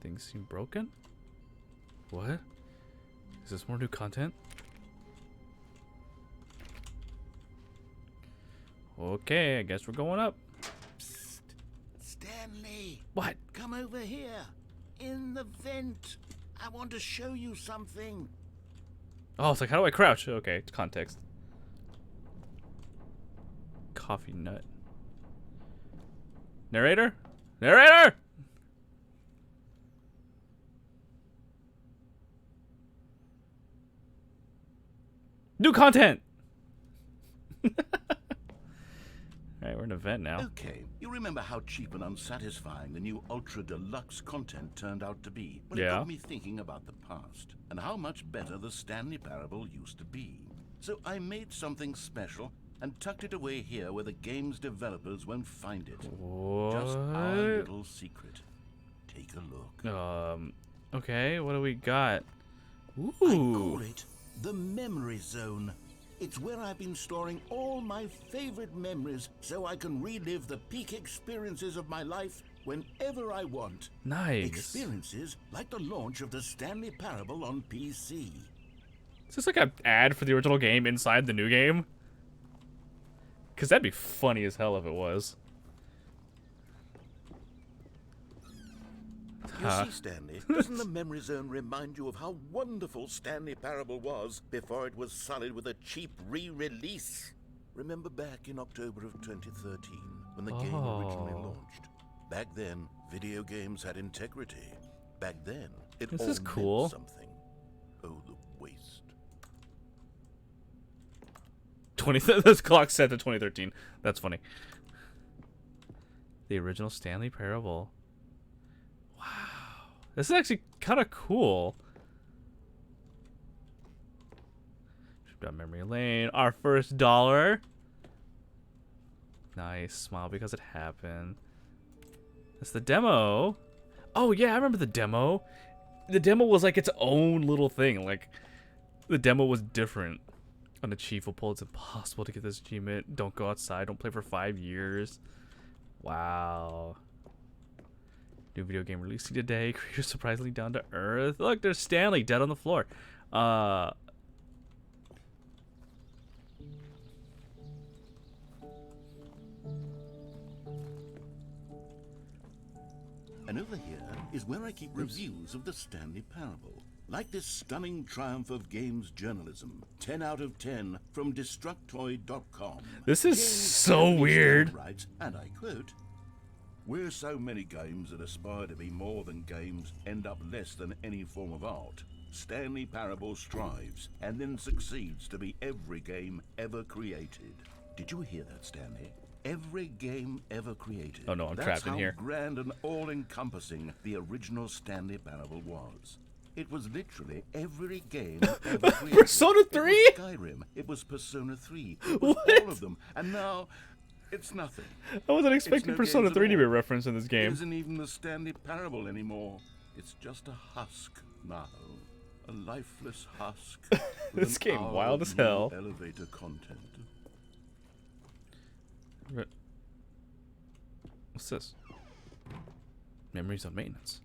things seem broken? What? Is this more new content? Okay, I guess we're going up. Psst. Stanley! What? Come over here. In the vent. I want to show you something. Oh, it's like, how do I crouch? Okay, it's context. Coffee nut. Narrator? Narrator! New content! Alright, we're in an event now. Okay, you remember how cheap and unsatisfying the new Ultra Deluxe content turned out to be? Well, Yeah. it got me thinking about the past and how much better the Stanley Parable used to be. So I made something special and tucked it away here where the game's developers won't find it. Just our What? little secret. Take a look. Okay, what do we got? I Ooh. call it the Memory Zone. It's where I've been storing all my favorite memories so I can relive the peak experiences of my life whenever I want. Nice. Experiences like the launch of the Stanley Parable on PC. Is this like an ad for the original game inside the new game? Because that'd be funny as hell if it was. You see, Stanley, doesn't the Memory Zone remind you of how wonderful Stanley Parable was before it was sullied with a cheap re-release? Remember back in October of 2013 when the game originally launched? Back then, video games had integrity. Back then, it This all is cool. meant something. Oh, the waste. This clock set to 2013. That's funny. The original Stanley Parable. Wow. This is actually kind of cool. Got memory lane. Our first dollar. Nice. Smile because it happened. That's the demo. Oh, yeah, I remember the demo. The demo was like its own little thing. Like, the demo was different. unachievable. It's impossible to get this achievement. Don't go outside. Don't play for 5 years. Wow. New video game releasing today. Creator surprisingly down to earth. Look, there's Stanley dead on the floor. And over here is where I keep reviews of the Stanley Parable. Like this stunning triumph of games journalism. 10 out of 10 from Destructoid.com. This is Games so Stanley weird. Writes, and I quote, "Where so many games that aspire to be more than games end up less than any form of art, Stanley Parable strives and then succeeds to be every game ever created." Did you hear that, Stanley? Every game ever created. Oh no, I'm That's trapped in how here. grand and all-encompassing the original Stanley Parable was. It was literally every game ever created. Persona 3? It was Skyrim. It was Persona 3. It was What? all of them. And now, it's nothing. I wasn't expecting no Persona games at 3 to be all. referenced in this It game. isn't even the Stanley Parable anymore. It's just a husk now. A lifeless husk. with This an game hour wild of as new hell. Elevator content. What's this? Memories of maintenance.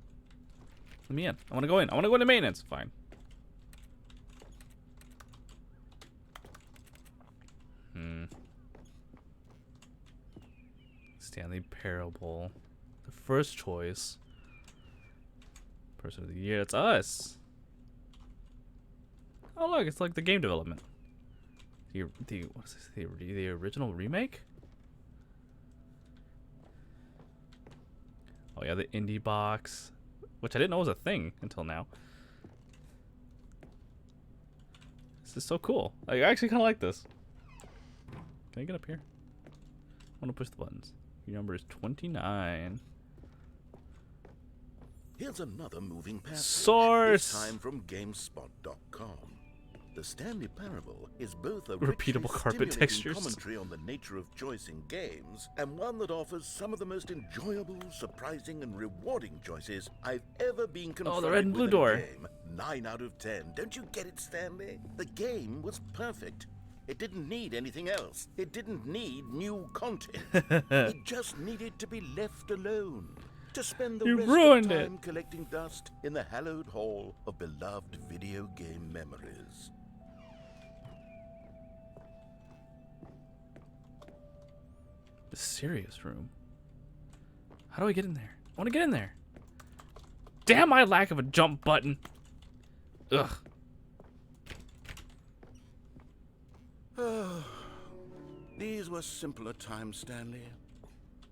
Let me in. I want to go in. I want to go into maintenance. Fine. Stanley Parable. The first choice. Person of the year. It's us. Oh look, it's like the game development. What's this? The original remake? Oh yeah, the indie box, which I didn't know was a thing until now. This is so cool. I actually kind of like this. Can I get up here? I want to push the buttons. Your number is 29. Here's another moving passage. Source. This time from GameSpot.com. The Stanley Parable is both a Repeatable richly carpet stimulating textures. commentary on the nature of choice in games, and one that offers some of the most enjoyable, surprising, and rewarding choices I've ever been confronted the red and blue with in a door. game. 9 out of 10. Don't you get it, Stanley? The game was perfect. It didn't need anything else. It didn't need new content. It just needed to be left alone. To spend the You rest ruined of it. time collecting dust in the hallowed hall of beloved video game memories. The serious room. How do I get in there? I want to get in there. Damn my lack of a jump button. Ugh. These were simpler times, Stanley.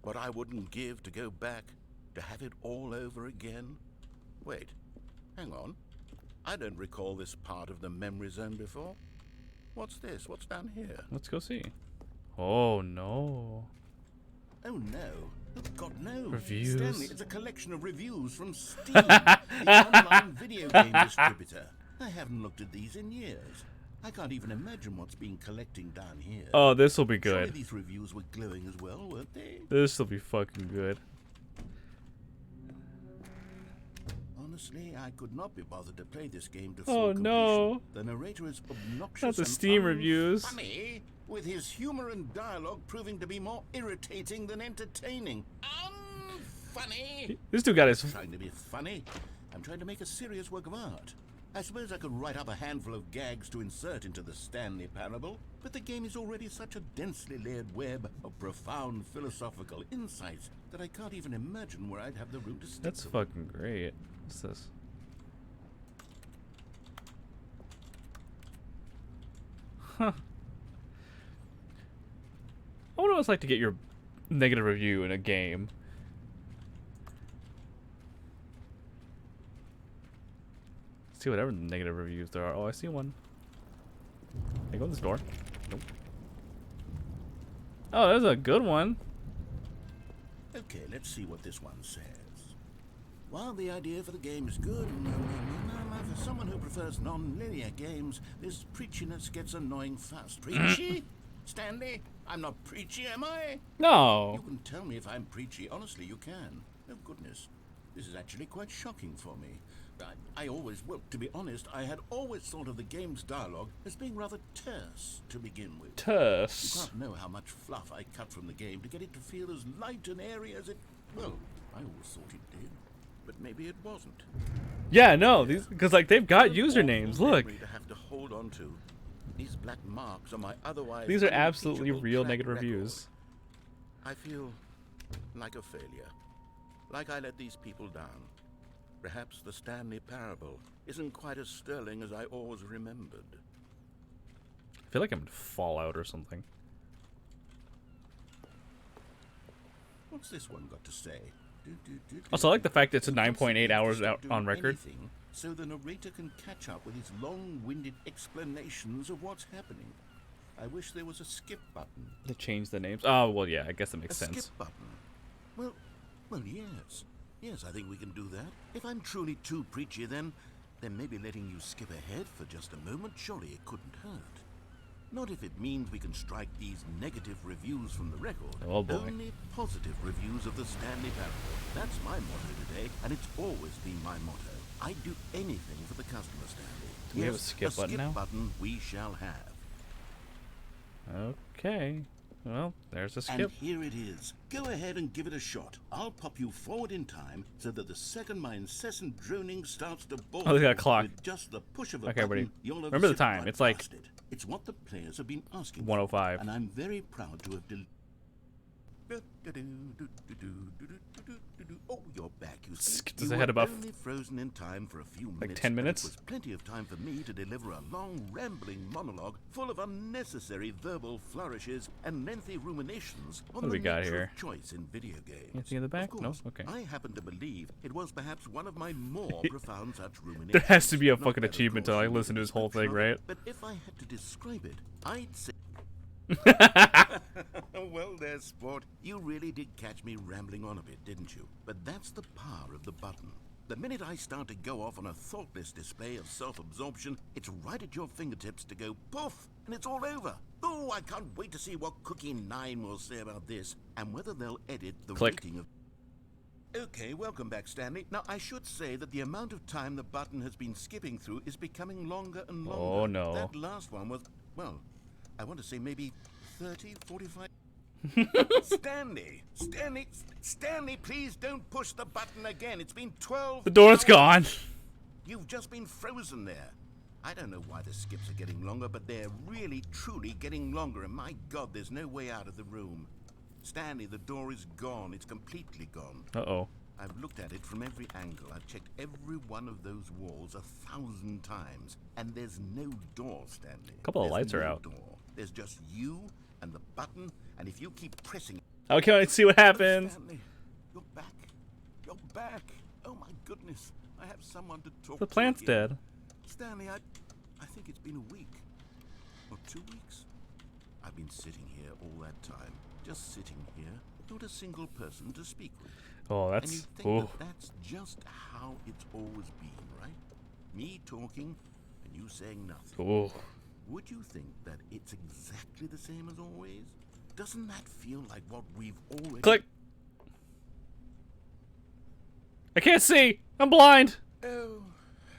What I wouldn't give to go back, to have it all over again. Wait, hang on. I don't recall this part of the memory zone before. What's this? What's down here? Let's go see. Oh no. Oh no. Oh, God, no. Reviews. Stanley, it's a collection of reviews from Steam, the online video game distributor. I haven't looked at these in years. I can't even imagine what's been collecting down here. Oh, this will be Surely good. these reviews were glowing as well, weren't they? This will be fucking good. Honestly, I could not be bothered to play this game to Oh, full completion. no. The narrator is obnoxious Not the and Steam reviews. funny, with his humor and dialogue proving to be more irritating than entertaining. Unfunny! This dude got his. Trying to be funny. I'm trying to make a serious work of art. I suppose I could write up a handful of gags to insert into the Stanley Parable, but the game is already such a densely layered web of profound philosophical insights that I can't even imagine where I'd have the room to stick That's them. fucking great. What's this? Huh. I wonder what it's like to get your negative review in a game. See whatever negative reviews there are. Oh, I see one. Can I go in this door? Nope. Oh, there's a good one. Okay, let's see what this one says. While the idea for the game is good, for someone who prefers non-linear games, this preachiness gets annoying fast. Preachy? Stanley, I'm not preachy, am I? No. You can tell me if I'm preachy. Honestly, you can. Oh, goodness. This is actually quite shocking for me. I always, well, to be honest, I had always thought of the game's dialogue as being rather terse to begin with. You Terse. can't know how much fluff I cut from the game to get it to feel as light and airy as it... Well, I always thought it did, but maybe it wasn't. Yeah, no, these because like they've got An usernames. awful Look, memory to have to hold on to. These black marks on my otherwise these are absolutely unimpeachable real track negative record. reviews. I feel like a failure. Like I let these people down. Perhaps the Stanley Parable isn't quite as sterling as I always remembered. I feel like I'm in Fallout or something. What's this one got to say? Also, I like the fact that it's a It doesn't 9.8 hours seem to out do on record. anything, so the narrator can catch up with his long-winded explanations of what's happening. I wish there was a skip button. To change the names. Oh well, yeah, I guess that makes A sense. skip button. Well, yes. Yes, I think we can do that. If I'm truly too preachy, then maybe letting you skip ahead for just a moment, surely it couldn't hurt. Not if it means we can strike these negative reviews from the record. Oh, boy. Only positive reviews of the Stanley Parable. That's my motto today, and it's always been my motto. I'd do anything for the customer, Stanley. Do we have a skip button now? button we shall have. Okay. Well, there's a skip. And here it is. Go ahead and give it a shot. I'll pop you forward in time so that the second my incessant droning starts to bore Oh, they got a you clock. with just the push of a Okay, button, buddy. you'll have Remember the zipped time. right It's like past it. It's what the players have been asking 1:05. for, and I'm very proud to have Oh, you're back, you see. Skipped You us ahead were about only frozen in time for a few minutes. 10 but minutes? It was plenty of time for me to deliver a long, rambling monologue full of unnecessary verbal flourishes and lengthy ruminations on What do the we got nature here? of choice in video games. Anything in the back? Of No? course, Okay. I happen to believe it was perhaps one of my more profound such ruminations. There has to be a Not fucking that, of achievement to course, like you need listen a to his whole description thing, of it, right? But if I had to describe it, I'd say... Well there, sport. You really did catch me rambling on a bit, didn't you? But that's the power of the button. The minute I start to go off on a thoughtless display of self-absorption, it's right at your fingertips to go poof, and it's all over. Oh, I can't wait to see what Cookie 9 will say about this, and whether they'll edit the Click. rating of... Okay, welcome back, Stanley. Now, I should say that the amount of time the button has been skipping through is becoming longer and longer. Oh, no. That last one was, well, I want to say maybe 30, 45... Stanley, please don't push the button again. It's been 12 The door's hours. gone. You've just been frozen there. I don't know why the skips are getting longer, but they're really, truly getting longer, and my God, there's no way out of the room. Stanley, the door is gone. It's completely gone. Uh-oh. I've looked at it from every angle. I've checked every one of those walls 1,000 times, and there's no door, Stanley. Couple of There's lights are no out. Door. There's just you and the button, and if you keep pressing... Okay, let's see what happens. Stanley, you're back. You're back. Oh my goodness. I have someone to talk The to plant's again. dead. Stanley, I think it's been a week. Or 2 weeks. I've been sitting here all that time. Just sitting here. Not a single person to speak with. Oh, And you that's... think Ooh. that that's just how it's always been, right? Me talking and you saying nothing. Ooh. Would you think that it's exactly the same as always? Doesn't that feel like what we've already... Click. I can't see. I'm blind. Oh,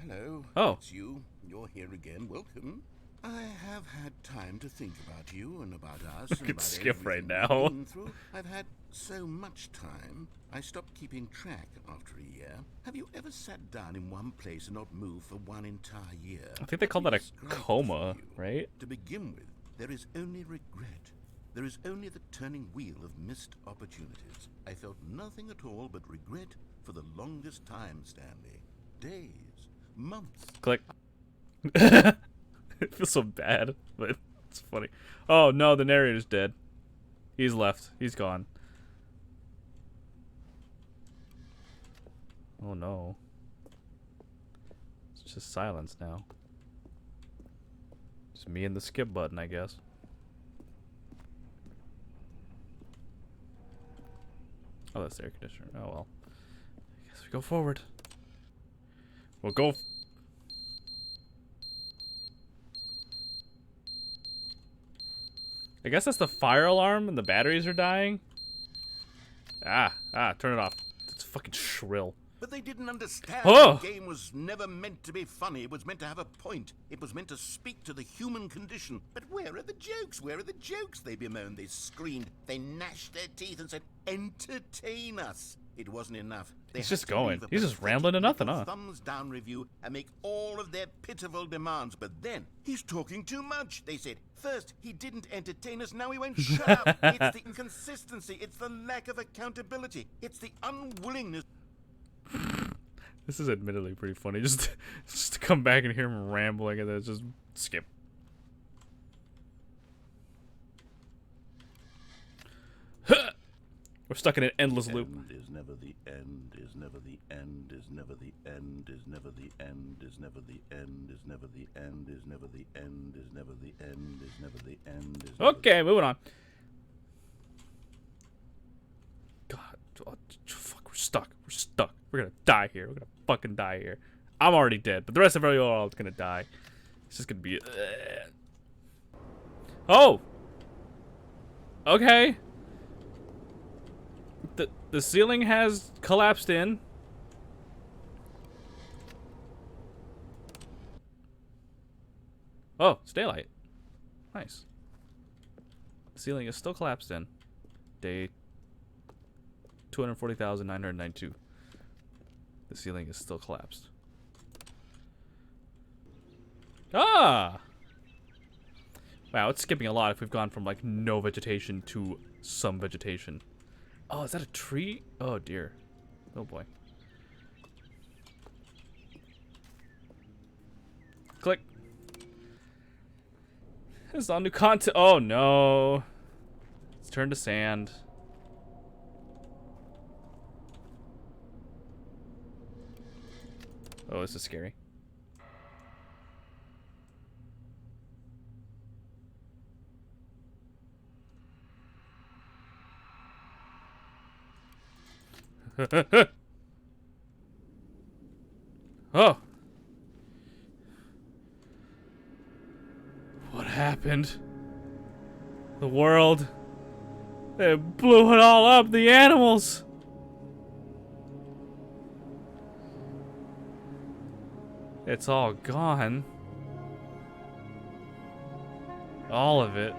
hello. Oh. It's you. You're here again. Welcome. I have had time to think about you and about us. and could about skip right everything now. we've been through. I've had so much time. I stopped keeping track after a year. Have you ever sat down in one place and not moved for one entire year? I think they call Let that me a describe it coma, for you. right? To begin with, there is only regret. There is only the turning wheel of missed opportunities. I felt nothing at all but regret for the longest time, Stanley. Days, months. Click. It feels so bad, but it's funny. Oh no, the narrator's dead. He's left. He's gone. Oh no. It's just silence now. Just me and the skip button, I guess. Oh, that's the air conditioner. Oh well. I guess we go forward. We'll go. I guess that's the fire alarm and the batteries are dying. Turn it off. It's fucking shrill. But they didn't understand Oh. the game was never meant to be funny. It was meant to have a point. It was meant to speak to the human condition. But where are the jokes? Where are the jokes? They bemoaned, they screamed, they gnashed their teeth and said, entertain us. It wasn't enough. They He's had just to going. leave a He's just pathetic rambling to nothing, little huh? thumbs down review and make all of their pitiful demands. But then, he's talking too much. They said, first, he didn't entertain us, now he won't shut up. It's the inconsistency. It's the lack of accountability. It's the unwillingness. This is admittedly pretty funny. Just to come back and hear him rambling and then just skip. We're stuck in an endless loop. End is never the end, is never the end, is never the end, is never the end, is never the end, is never the end, is never the end, is never the end, is never the end, is never Okay, moving on. God, oh, fuck, we're stuck. We're stuck. We're gonna die here. We're gonna fucking die here. I'm already dead, but the rest of everyone all is gonna die. It's just gonna be. Oh. Okay. The ceiling has collapsed in. Oh, daylight. Nice. The ceiling is still collapsed in. Day 240,992. The ceiling is still collapsed. Ah! Wow, it's skipping a lot if we've gone from like no vegetation to some vegetation. Oh, is that a tree? Oh dear. Oh boy. Click. This is all new content. Oh no. It's turned to sand. Oh, this is scary. Oh. What happened? The world. They blew it all up. The animals. It's all gone. All of it.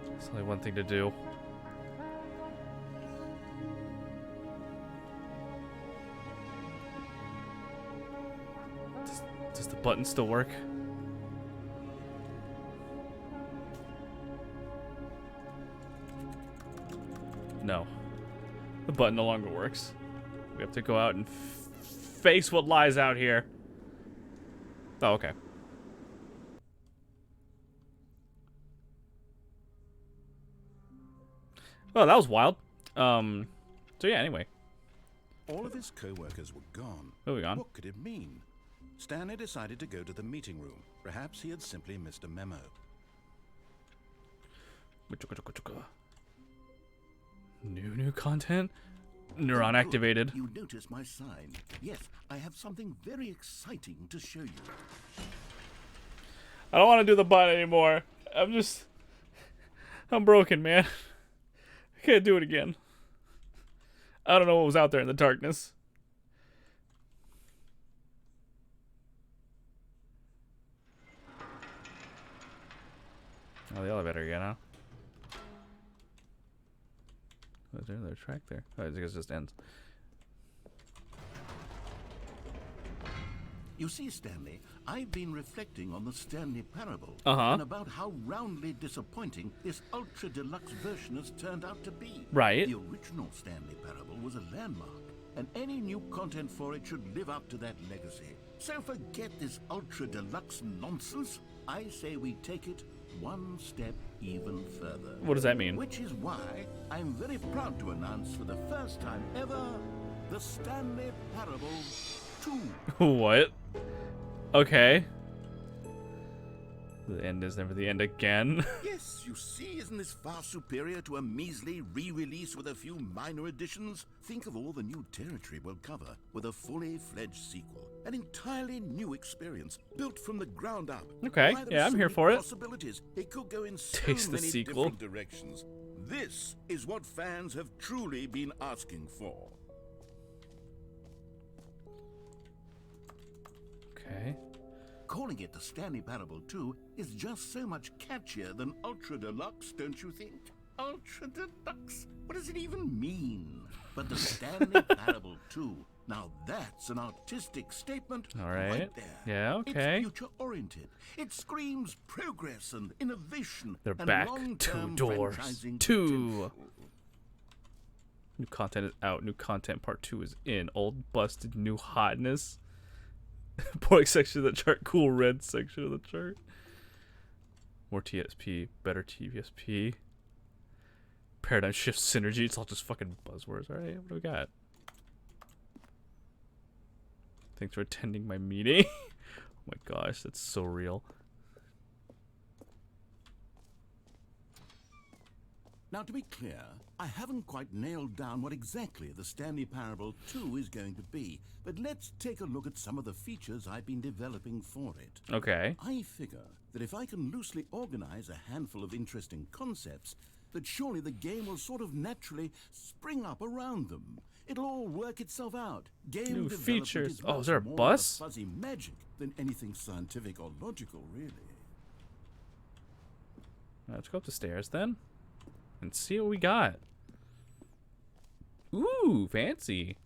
There's only one thing to do. Does the button still work? No. The button no longer works. We have to go out and face what lies out here. Oh, okay. Oh, that was wild. So yeah, anyway. All of his co-workers were gone. Moving on. What could it mean? Stanley decided to go to the meeting room. Perhaps he had simply missed a memo. New content? Neuron activated. You notice my sign. Yes, I have something very exciting to show you. I don't want to do the button anymore. I'm broken, man. I can't do it again. I don't know what was out there in the darkness. Oh, the elevator again, huh? Oh, is there another track there? Oh, I guess it just ends. You see, Stanley, I've been reflecting on the Stanley parable Uh-huh. and about how roundly disappointing this ultra deluxe version has turned out to be. Right. The original Stanley parable was a landmark, and any new content for it should live up to that legacy. So forget this ultra deluxe nonsense. I say we take it one step even further. What does that mean? Which is why I'm very proud to announce for the first time ever the Stanley Parable 2. What? Okay. The end is never the end again. Yes, you see, isn't this far superior to a measly re-release with a few minor additions? Think of all the new territory we'll cover with a fully fledged sequel. An entirely new experience, built from the ground up. Okay, Why, there yeah, are I'm so here many for it. possibilities. It could go in so Taste the many sequel. different directions. This is what fans have truly been asking for. Okay. Calling it the Stanley Parable 2 is just so much catchier than Ultra Deluxe, don't you think? Ultra Deluxe? What does it even mean? But the Stanley Parable 2, now that's an artistic statement. All right. There. Yeah, okay. It's future-oriented. It screams progress and innovation. They're and back. long-term 2 doors. franchising 2. New content is out. New content part 2 is in. Old busted new hotness. Boy section of the chart. Cool red section of the chart. More TSP. Better TVSP. Paradigm shift synergy. It's all just fucking buzzwords. Alright, what do we got? Thanks for attending my meeting. Oh my gosh, that's so real. Now, to be clear, I haven't quite nailed down what exactly the Stanley Parable 2 is going to be, but let's take a look at some of the features I've been developing for it. Okay. I figure that if I can loosely organize a handful of interesting concepts, that surely the game will sort of naturally spring up around them. It'll all work itself out. Game New development features. Oh, is much there a more bus? fuzzy magic than anything scientific or logical, really. Let's go up the stairs then and see what we got. Ooh, fancy.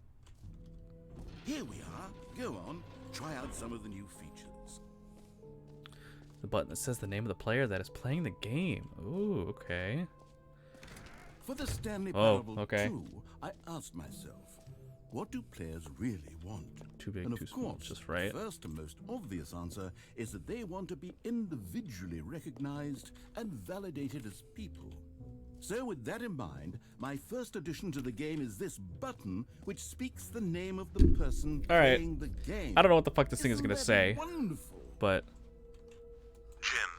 Here we are. Go on, try out some of the new features. The button that says the name of the player that is playing the game. Ooh, okay. For the Stanley Oh, Parable okay. 2, I asked myself, what do players really want? Too big, And too of small, course, just right. the first and most obvious answer is that they want to be individually recognized and validated as people. So with that in mind, my first addition to the game is this button, which speaks the name of the person All right. playing the game. I don't know what the fuck this thing is Isn't gonna that say, wonderful? but Jim.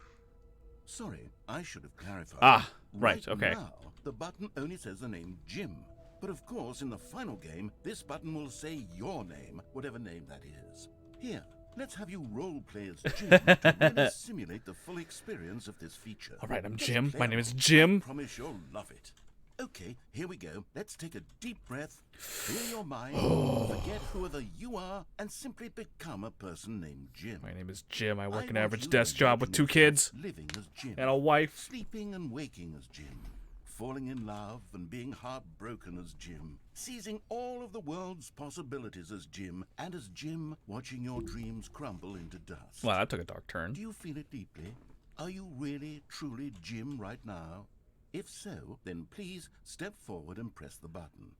Sorry, I should have clarified. Ah, right, okay. Now, the button only says the name Jim. But of course, in the final game, this button will say your name, whatever name that is. Here, let's have you role-play as Jim to really simulate the full experience of this feature. all right, I'm Just Jim. play My name along. is Jim. I promise you'll love it. Okay, here we go. Let's take a deep breath, clear your mind, forget whoever you are, and simply become a person named Jim. My name is Jim. I work I an want average you desk job with 2 imagining kids yourself living as Jim. and a wife. Sleeping and waking as Jim, falling in love and being heartbroken as Jim, seizing all of the world's possibilities as Jim, and as Jim watching your dreams crumble into dust. Wow, that took a dark turn. Do you feel it deeply? Are you really, truly Jim right now? If so, then please step forward and press the button.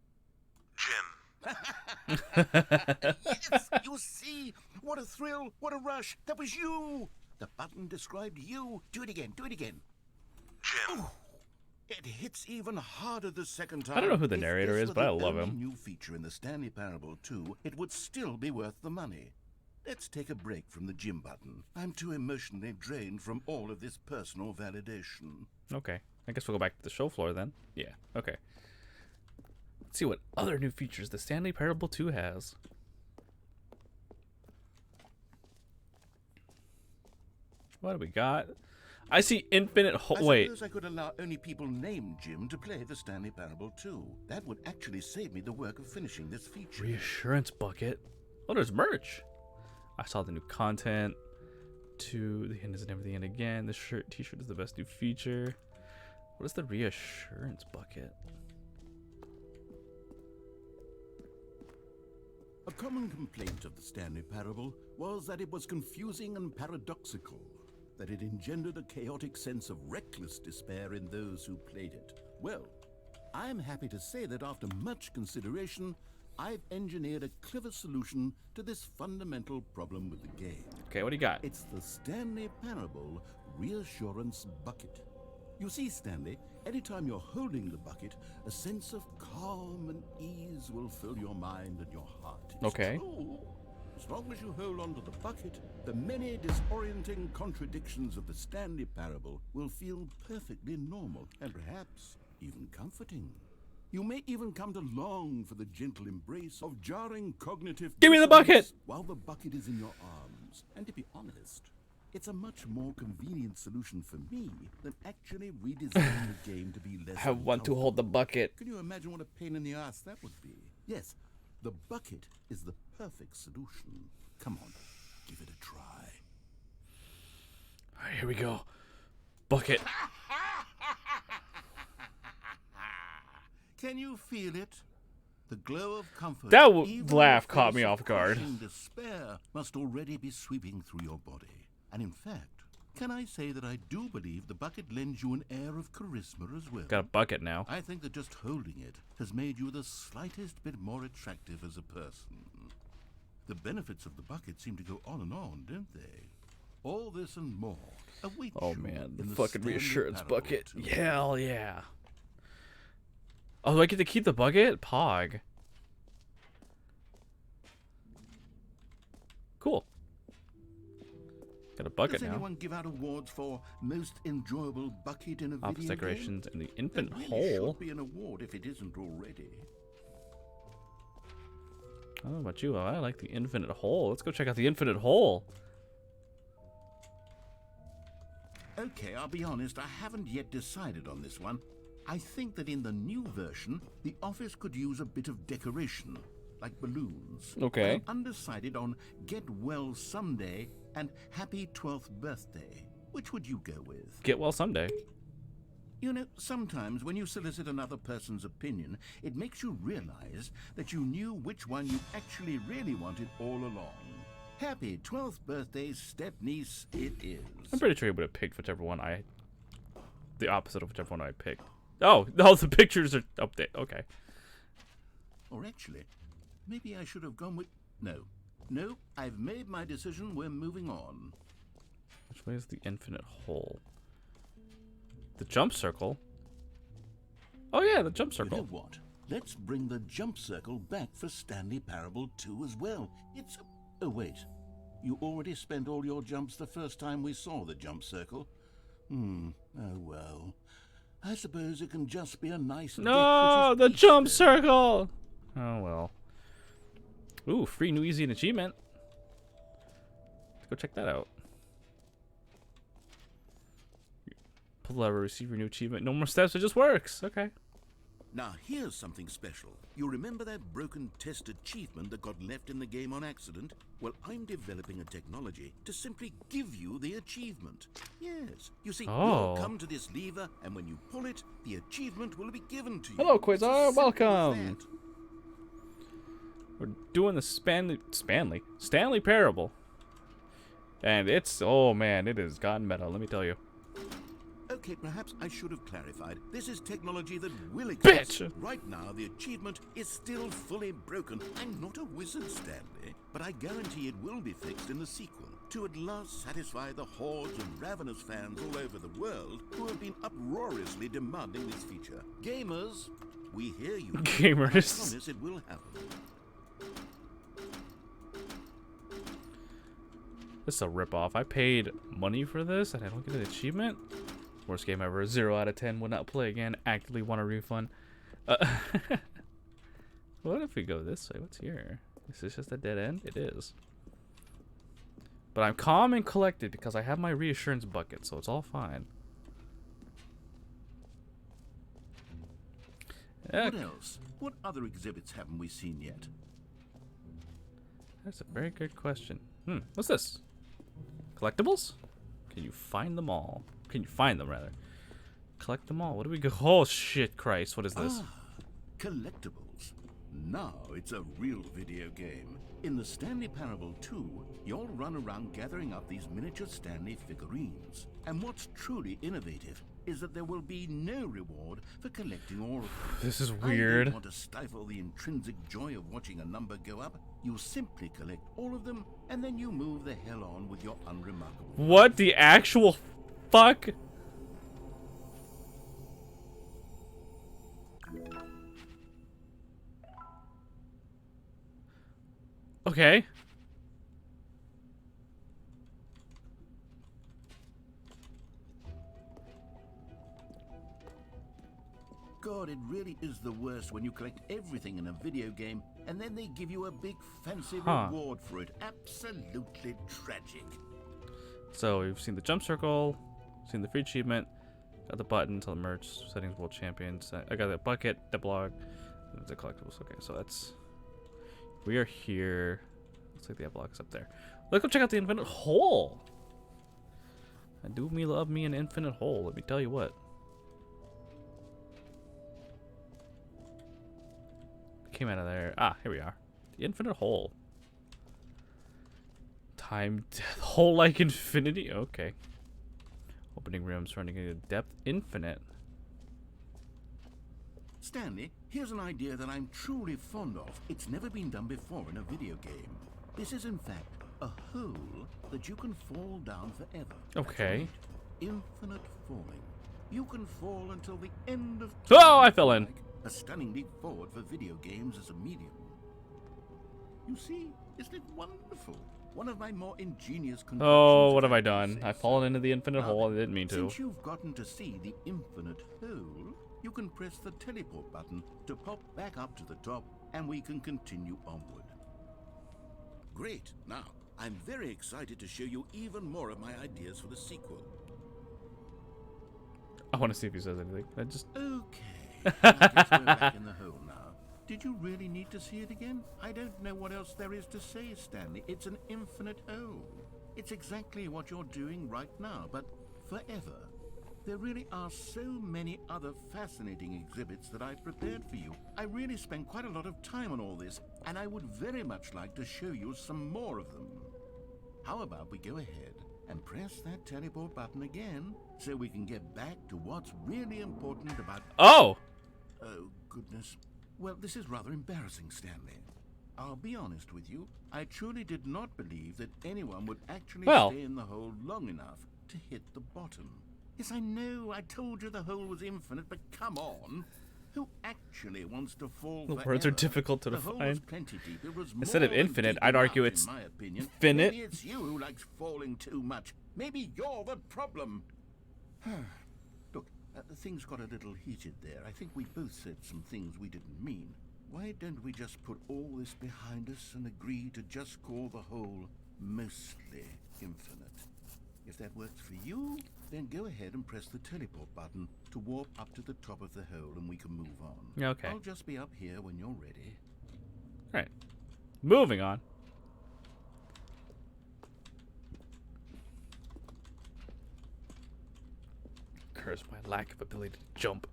Jim. Yes, you see? What a thrill, what a rush. That was you. The button described you. Do it again, do it again. Jim. It hits even harder the second time. I don't know who the If narrator this is, were but I the love only him. New feature in the Stanley Parable 2, it would still be worth the money. Let's take a break from the Jim button. I'm too emotionally drained from all of this personal validation. Okay, I guess we'll go back to the show floor then. Yeah, okay. Let's see what other new features the Stanley Parable 2 has. What do we got? I see infinite wait. I suppose I could allow only people named Jim to play the Stanley Parable 2. That would actually save me the work of finishing this feature. Reassurance bucket. Oh, there's merch. I saw the new content. To the end is never the end again. This t-shirt is the best new feature. What is the reassurance bucket? A common complaint of the Stanley Parable was that it was confusing and paradoxical, that it engendered a chaotic sense of reckless despair in those who played it. Well, I'm happy to say that after much consideration, I've engineered a clever solution to this fundamental problem with the game. Okay, what do you got? It's the Stanley Parable Reassurance Bucket. You see, Stanley, anytime you're holding the bucket, a sense of calm and ease will fill your mind and your heart. It's Okay. true. As long as you hold on to the bucket, the many disorienting contradictions of the Stanley Parable will feel perfectly normal and perhaps even comforting. You may even come to long for the gentle embrace of jarring cognitive Give me the dissonance bucket! while the bucket is in your arms. And to be honest, It's a much more convenient solution for me than actually redesigning the game to be less. I want to hold the bucket. Can you imagine what a pain in the ass that would be? Yes, the bucket is the perfect solution. Come on, give it a try. All right, here we go. Bucket. Can you feel it? The glow of comfort. That even laugh in the caught face me of off guard. crushing despair must already be sweeping through your body. And in fact, can I say that I do believe the bucket lends you an air of charisma as well? Got a bucket now. I think that just holding it has made you the slightest bit more attractive as a person. The benefits of the bucket seem to go on, don't they? All this and more await Oh you man, the in fucking Stanley reassurance Parable bucket. 2. Hell yeah. Oh, do I get to keep the bucket? Pog. Cool. Got a bucket Does now. anyone give out awards for most enjoyable bucket in a Office video decorations and the game? infant There really hole. should be an award if it isn't already. I don't know about you. I like the infinite hole. Let's go check out the infinite hole. Okay, I'll be honest, I haven't yet decided on this one. I think that in the new version, the office could use a bit of decoration, like balloons. Okay. I'm undecided on Get Well Someday and Happy 12th Birthday. Which would you go with? Get well someday. You know, sometimes when you solicit another person's opinion, it makes you realize that you knew which one you actually really wanted all along. Happy 12th birthday, step-niece, it is. I'm pretty sure he would have picked whichever one the opposite of whichever one I picked. Oh, no, the pictures are up there. Okay. Or actually, maybe I should have gone with... No, I've made my decision. We're moving on. Which way is the infinite hole? The jump circle? Oh yeah, the jump You know circle. what? Let's bring the jump circle back for Stanley Parable 2 as well. It's... Oh, wait. You already spent all your jumps the first time we saw the jump circle. Oh, well. I suppose it can just be a nice... No, decorative the piece jump then. circle! Oh well. Ooh, free new easy and achievement. Let's go check that out. Pull the lever, receive your new achievement. No more steps, it just works. Okay. Now, here's something special. You remember that broken test achievement that got left in the game on accident? Well, I'm developing a technology to simply give you the achievement. Yes. You see, Oh. you'll come to this lever, and when you pull it, the achievement will be given to you. Hello, It's as Quasar. simple as Welcome. that. We're doing the Stanley Parable. And it's, oh man, it has gotten meta, let me tell you. Okay, perhaps I should have clarified. This is technology that will exist. Bitch! Right now, the achievement is still fully broken. I'm not a wizard, Stanley, but I guarantee it will be fixed in the sequel to at last satisfy the hordes of ravenous fans all over the world who have been uproariously demanding this feature. Gamers, we hear you. Gamers. I promise it will happen. This is a ripoff. I paid money for this and I don't get an achievement? Worst game ever. 0 out of 10. Will not play again. Actively want a refund. What if we go this way? What's here? Is this just a dead end? It is. But I'm calm and collected because I have my reassurance bucket, so it's all fine. What else? What other exhibits haven't we seen yet? That's a very good question. What's this? Collectibles? Can you find them all? Can you find them, rather? Collect them all. What do we go? Oh, shit, Christ. What is this? Collectibles. Now it's a real video game. In the Stanley Parable 2, you'll run around gathering up these miniature Stanley figurines. And what's truly innovative is that there will be no reward for collecting all of them. This is I weird. don't want to stifle the intrinsic joy of watching a number go up. You simply collect all of them, and then you move the hell on with your unremarkable. What the actual fuck? Okay. God, it really is the worst when you collect everything in a video game and then they give you a big fancy Huh. reward for it. Absolutely tragic. So we've seen the jump circle, seen the free achievement, got the button to the merch, settings, world champions. I got the bucket, the blog, the collectibles. Okay, so that's, we are here. Looks like the blog is up there. Let's go check out the infinite hole. I do me love me an infinite hole. Let me tell you what. Came out of there. Ah, here we are. The infinite hole. Time, death, hole like infinity. Okay. Opening rooms, running into depth, infinite. Stanley, here's an idea that I'm truly fond of. It's never been done before in a video game. This is, in fact, a hole that you can fall down forever. Okay. Right. Infinite falling. You can fall until the end of time. Oh, I fell in. Like a stunning leap forward for video games as a medium. You see, isn't it wonderful? One of my more ingenious conclusions. Oh, what have I done? I've fallen into the infinite hole. I didn't mean to. Since you've gotten to see the infinite hole, you can press the teleport button to pop back up to the top, and we can continue onward. Great. Now, I'm very excited to show you even more of my ideas for the sequel. I want to see if he says anything. I just... Okay. I guess we're back in the hole now. Did you really need to see it again? I don't know what else there is to say, Stanley. It's an infinite hole. It's exactly what you're doing right now, but forever. There really are so many other fascinating exhibits that I've prepared for you. I really spent quite a lot of time on all this, and I would very much like to show you some more of them. How about we go ahead and press that teleport button again, so we can get back to what's really important about... Oh! Oh, goodness. Well, this is rather embarrassing, Stanley. I'll be honest with you. I truly did not believe that anyone would actually stay in the hole long enough to hit the bottom. Yes, I know. I told you the hole was infinite, but come on. Who actually wants to fall The forever? words are difficult to The hole was define. plenty deep. It was Instead of more than infinite, deep I'd argue enough, it's in my opinion. finite. Maybe it's you who likes falling too much. Maybe you're the problem. Look, things got a little heated there. I think we both said some things we didn't mean. Why don't we just put all this behind us and agree to just call the hole mostly infinite? If that works for you, then go ahead and press the teleport button to warp up to the top of the hole and we can move on. Okay. I'll just be up here when you're ready. Alright. Moving on. Curse my lack of ability to jump.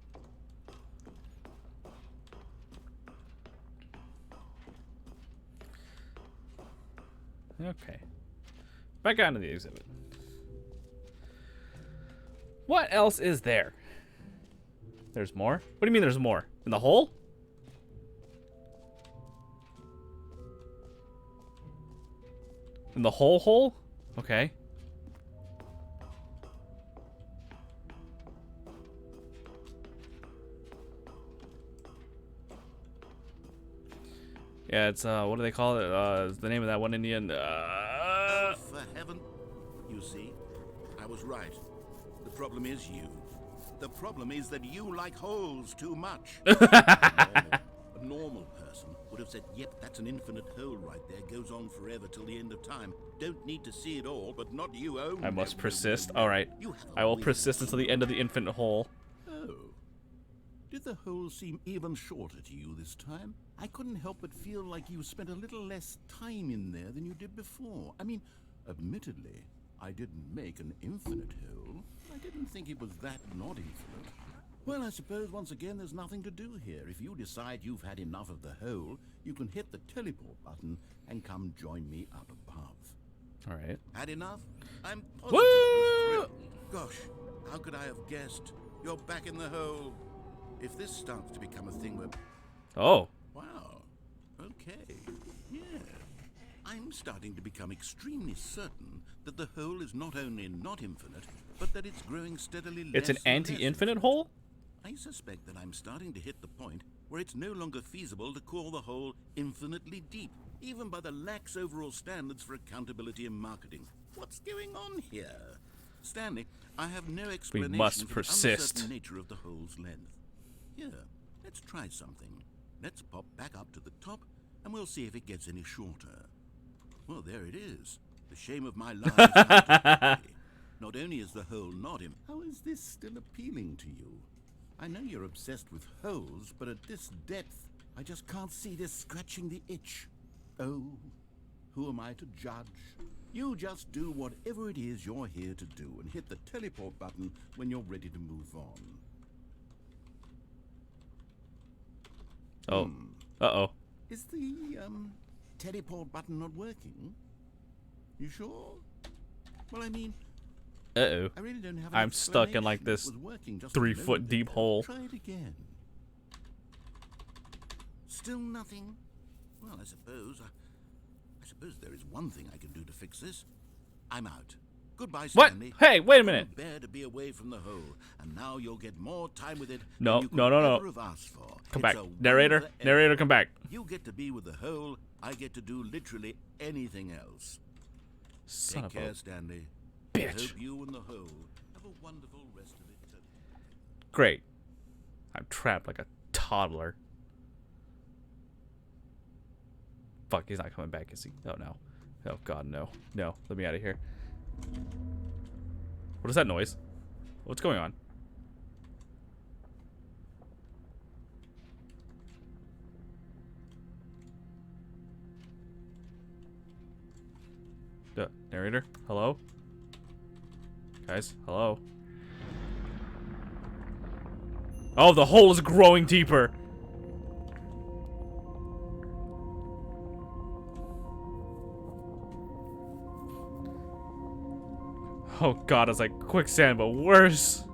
Okay. Back out into the exhibit. What else is there? There's more? What do you mean there's more? In the hole? In the hole? Okay. Yeah, it's what do they call it? It's the name of that one Indian. Oh, for heaven. You see, I was right. The problem is you. The problem is that you like holes too much. A normal person would have said, yep, that's an infinite hole right there. Goes on forever till the end of time. Don't need to see it all, but not you. Oh, I must no, persist. no, no. Alright. You have a I will weird persist until the end of the infinite hole. Oh. Did the hole seem even shorter to you this time? I couldn't help but feel like you spent a little less time in there than you did before. I mean, admittedly, I didn't make an infinite hole. I didn't think it was that not infinite. Well, I suppose once again there's nothing to do here. If you decide you've had enough of the hole, you can hit the teleport button and come join me up above. Alright. Had enough? I'm positively thrilled. Gosh, how could I have guessed? You're back in the hole. If this starts to become a thing where... Oh. Wow. Okay. Yeah. I'm starting to become extremely certain that the hole is not only not infinite, but that it's growing steadily less It's an and less anti-infinite infinite. hole? I suspect that I'm starting to hit the point where it's no longer feasible to call the hole infinitely deep, even by the lax overall standards for accountability in marketing. What's going on here? Stanley, I have no explanation must for persist. the uncertain nature of the hole's length. Here, let's try something. Let's pop back up to the top, and we'll see if it gets any shorter. Well, there it is. The shame of my life. Not only is the hole not him. How is this still appealing to you? I know you're obsessed with holes, but at this depth, I just can't see this scratching the itch. Oh, who am I to judge? You just do whatever it is you're here to do and hit the teleport button when you're ready to move on. Oh. Uh-oh. Is the, teleport button not working? You sure? Well, I mean, Uh-oh. I really don't have an I'm stuck in, like, explanation. this It was working just a 3-foot moment deep ago. hole. Try it again. Still nothing? Well, I suppose there is one thing I can do to fix this. I'm out. Goodbye, What? Stanley. Hey, wait a I minute. couldn't bear to be away from the hole, and now you'll get more time with it No, than you could no, no, no. ever have asked for. Come It's back. a Narrator, wonderful narrator, come back. You get to be with the hole. I get to do literally anything else. Son Take of care, a Stanley. I bitch. hope you and the hole have a wonderful rest of it. Great. I'm trapped like a toddler. Fuck, he's not coming back, is he? Oh, no. Oh, God, no. No, let me out of here. What is that noise? What's going on? Narrator? Hello? Guys, hello? Oh, the hole is growing deeper! Oh god, it's like quicksand, but worse!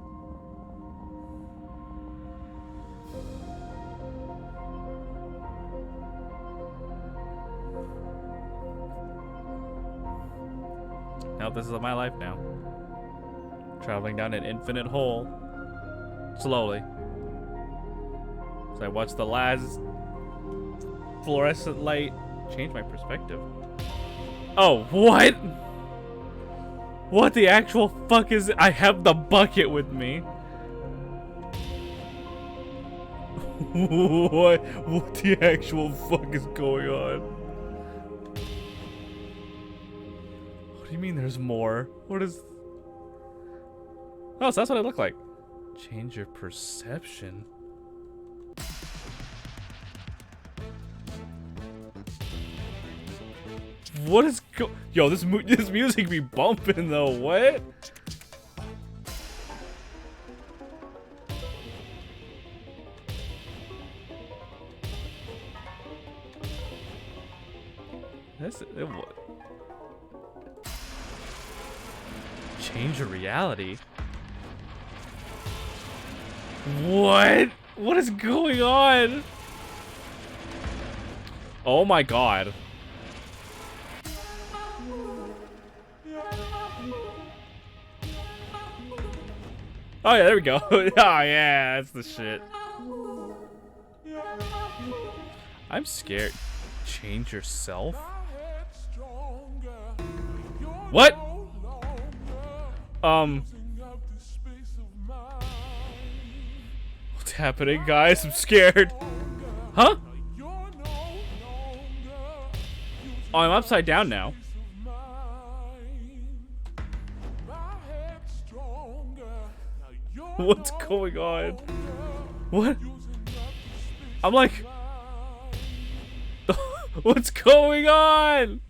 Now this is my life now. Traveling down an infinite hole. Slowly. So I watch the last fluorescent light change my perspective. Oh, what? What the actual fuck is it? I have the bucket with me. What the actual fuck is going on? What do you mean there's more? What is... Oh, so that's what I look like. Change your perception. What is Yo, this music be bumping though. What? That's what? Change your reality. What? What is going on? Oh my god. Oh yeah, there we go. Oh yeah, that's the shit. I'm scared. Change yourself? What? What's happening, guys? I'm scared. Huh? Oh, I'm upside down now. What's going on? What? I'm like... What's going on?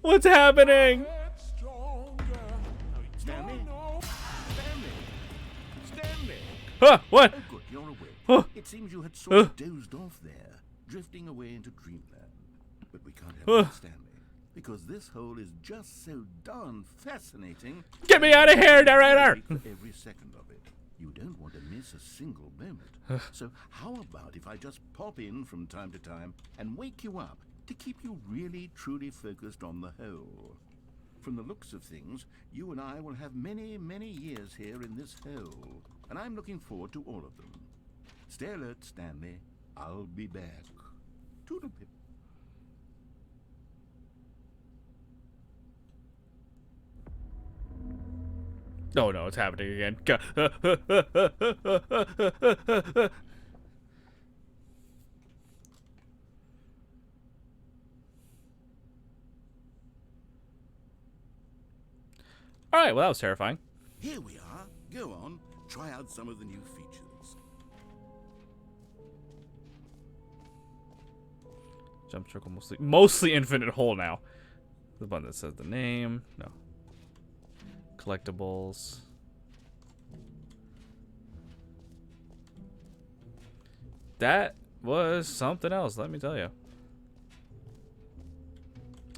What's happening? Stanley? Stanley! Huh? What? Oh, good, you're awake. Huh? It seems you had sort of dozed off there, drifting away into dreamland. But we can't help it, Stanley, because this hole is just so darn fascinating. Get me out of here, narrator! For every second of it. You don't want to miss a single moment. So how about if I just pop in from time to time and wake you up to keep you really, truly focused on the hole? From the looks of things, you and I will have many, many years here in this hole, and I'm looking forward to all of them. Stay alert, Stanley. I'll be back. Toodle-pip. Oh no, it's happening again. Alright, well that was terrifying. Here we are. Go on, try out some of the new features. Jump circle mostly infinite hole now. The button that says the name. No. Collectibles. That was something else, let me tell you.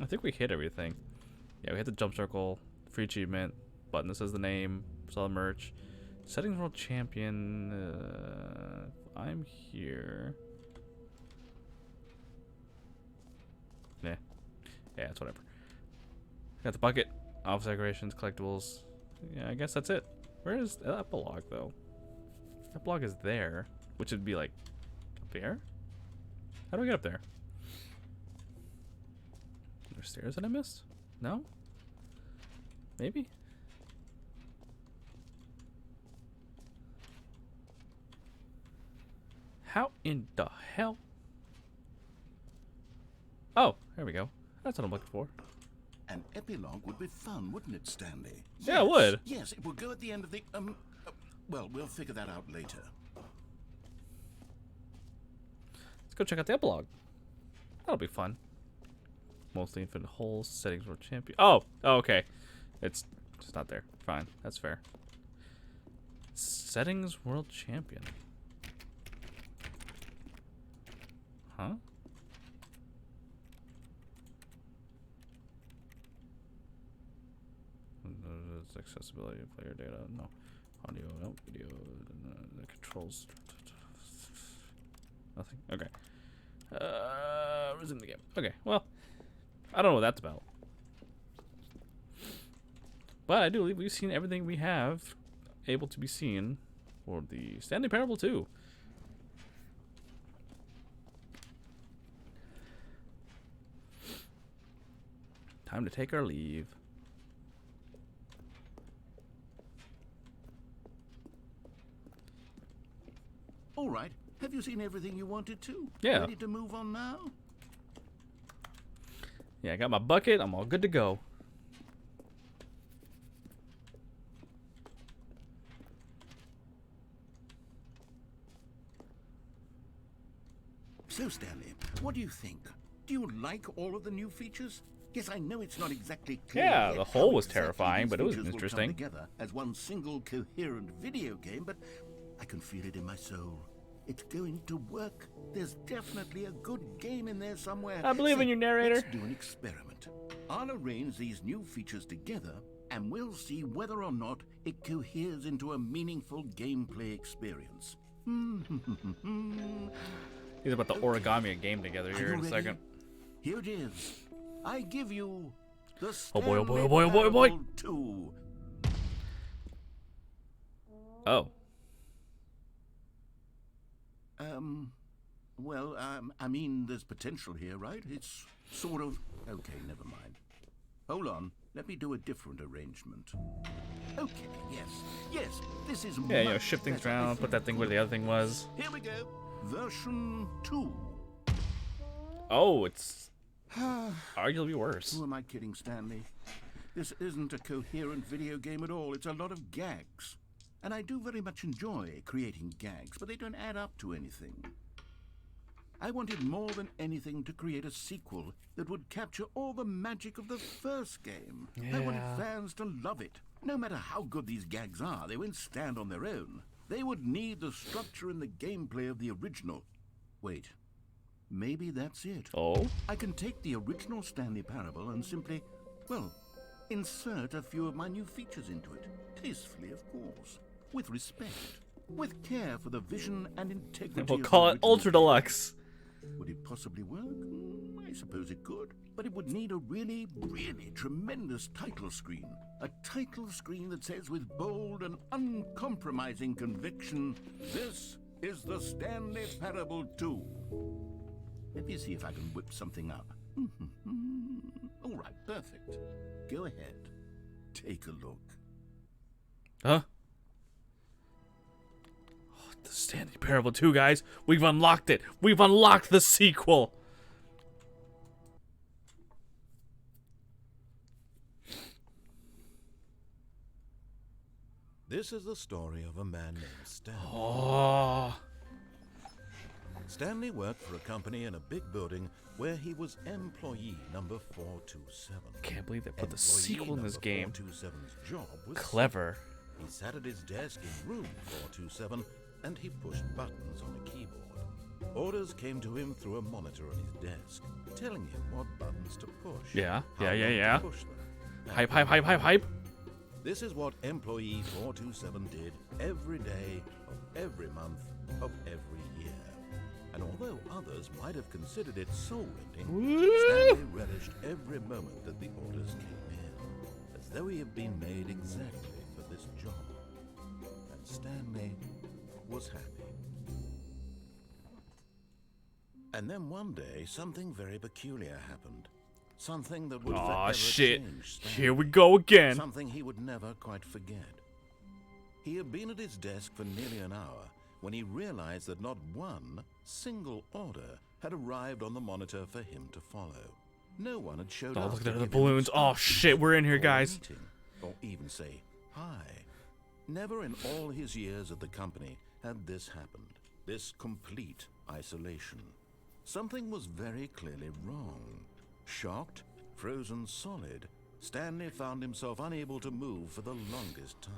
I think we hit everything. Yeah, we hit the jump circle, free achievement, button that says the name, sell merch, settings world champion. I'm here. Yeah, it's whatever. Got the bucket, office decorations, collectibles. Yeah, I guess that's it. Where is the epilogue though? Epilogue is there, which would be like up here. How do I get up there? Are there stairs that I missed? No? Maybe? How in the hell? Oh, there we go. That's what I'm looking for. An epilogue would be fun, wouldn't it, Stanley? Yeah, it would. Yes, it would go at the end of the, well, we'll figure that out later. Let's go check out the epilogue. That'll be fun. Mostly infinite holes, settings world champion. Oh, okay. It's not there. Fine, that's fair. Settings world champion. Huh? Accessibility of player data. No. Audio, no. Video. The controls. Nothing. Okay. Resume the game. Okay, well. I don't know what that's about. But I do believe we've seen everything we have able to be seen for the Stanley Parable 2. Time to take our leave. All right. Have you seen everything you wanted to? Yeah. Ready to move on now? Yeah, I got my bucket. I'm all good to go. So, Stanley, what do you think? Do you like all of the new features? Yes, I know it's not exactly clear. Yeah, yet the hole how was exactly terrifying, these but it was features will come interesting. together as one single coherent video game, but I can feel it in my soul. It's going to work. There's definitely a good game in there somewhere. I believe in you, narrator. Let's do an experiment. I'll arrange these new features together, and we'll see whether or not it coheres into a meaningful gameplay experience. He's about to origami a game together here in a second. Here it is. I give you the Oh boy, oh boy, oh Stanley boy, oh boy, oh boy. Parable 2. Oh. Well, I mean, there's potential here, right? It's sort of... Okay, never mind. Hold on. Let me do a different arrangement. Okay, yes, this is Yeah, much shift things better. around, put that thing where the other thing was. Here we go. Version 2. Oh, it's arguably worse. Who am I kidding, Stanley? This isn't a coherent video game at all. It's a lot of gags. And I do very much enjoy creating gags, but they don't add up to anything. I wanted more than anything to create a sequel that would capture all the magic of the first game. I wanted Yeah. fans to love it. No matter how good these gags are, they won't stand on their own. They would need the structure and the gameplay of the original. Wait, maybe that's it. Oh? I can take the original Stanley Parable and simply, well, insert a few of my new features into it. Tastefully, of course. With respect. With care for the vision and integrity We'll of call the it original Ultra Deluxe. Would it possibly work? I suppose it could. But it would need a really, really tremendous title screen. A title screen that says with bold and uncompromising conviction, "This is the Stanley Parable 2." Let me see if I can whip something up. All right, perfect. Go ahead. Take a look. Huh? Oh, the Stanley Parable 2, guys. We've unlocked it. We've unlocked the sequel. This is the story of a man named Stanley. Oh. Stanley worked for a company in a big building where he was employee number 427. Can't believe they put the Employee sequel in this number game. 427's job was Clever. He sat at his desk in room 427 and he pushed buttons on a keyboard. Orders came to him through a monitor on his desk, telling him what buttons to push. Yeah. how long to push them, and Hype. This is what employee 427 did every day of every month of every year. And although others might have considered it soul-rending, Stanley relished every moment that the orders came in, as though he had been made exactly for this job. And Stanley was happy. And then one day, something very peculiar happened. Something that would Aw, forever shit. change Stanley. Here we go again. Something he would never quite forget. He had been at his desk for nearly an hour when he realized that not one single order had arrived on the monitor for him to follow. No one had showed Oh, up look to at the give him balloons. Oh, instructions shit, we're in here, or a guys. meeting, or even say hi. Never in all his years at the company had this happened. This complete isolation. Something was very clearly wrong. Shocked, frozen solid, Stanley found himself unable to move for the longest time.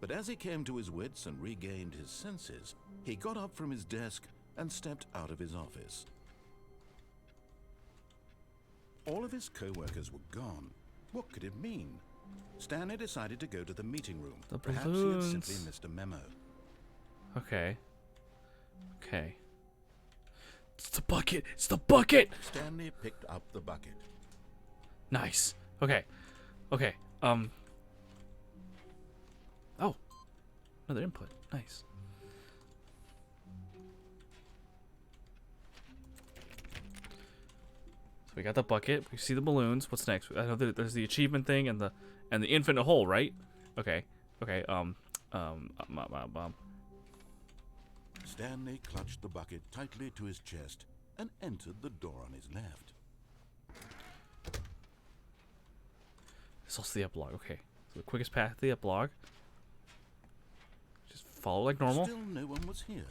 But as he came to his wits and regained his senses, he got up from his desk and stepped out of his office. All of his co-workers were gone. What could it mean? Stanley decided to go to the meeting room. The Perhaps he had balloons. simply missed a memo. Okay. It's the bucket. It's the bucket. Stanley picked up the bucket. Nice. Okay. Oh. Another input. Nice. So we got the bucket. We see the balloons. What's next? I know there's the achievement thing and the infinite hole, right? Okay. Stanley clutched the bucket tightly to his chest and entered the door on his left. It's also the epilogue. Okay. So the quickest path to the epilogue. Just follow like normal. Still no one was here.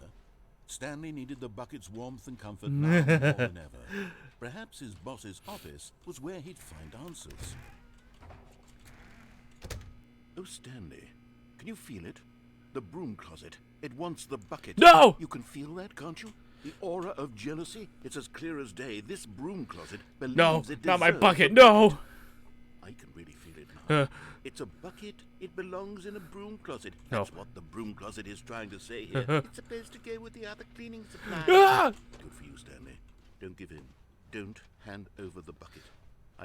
Stanley needed the bucket's warmth and comfort now more than ever. Perhaps his boss's office was where he'd find answers. Oh, Stanley, can you feel it? The broom closet. It wants the bucket. No! You can feel that, can't you? The aura of jealousy. It's as clear as day. This broom closet believes No, it not my deserves bucket. the No. I can really feel it now. It's a bucket. It belongs in a broom closet. No. That's what the broom closet is trying to say here. It's supposed to go with the other cleaning supplies. Ah! Good for you, Stanley. Don't give in. Don't hand over the bucket.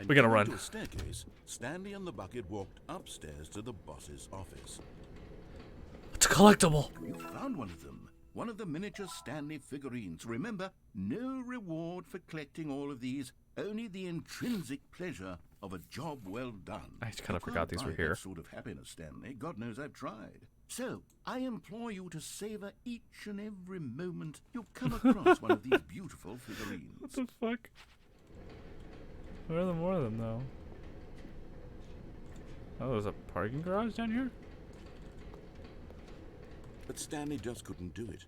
We gotta run. To a staircase. Stanley and the bucket walked upstairs to the boss's office. It's a collectible. You found one of them. One of the miniature Stanley figurines. Remember, no reward for collecting all of these. Only the intrinsic pleasure of a job well done. I just kind of You forgot can't these were buy here. that sort of happiness, Stanley. God knows I've tried. So, I implore you to savor each and every moment you come across one of these beautiful figurines. What the fuck? Where are the more of them though? Oh, there's a parking garage down here? But Stanley just couldn't do it.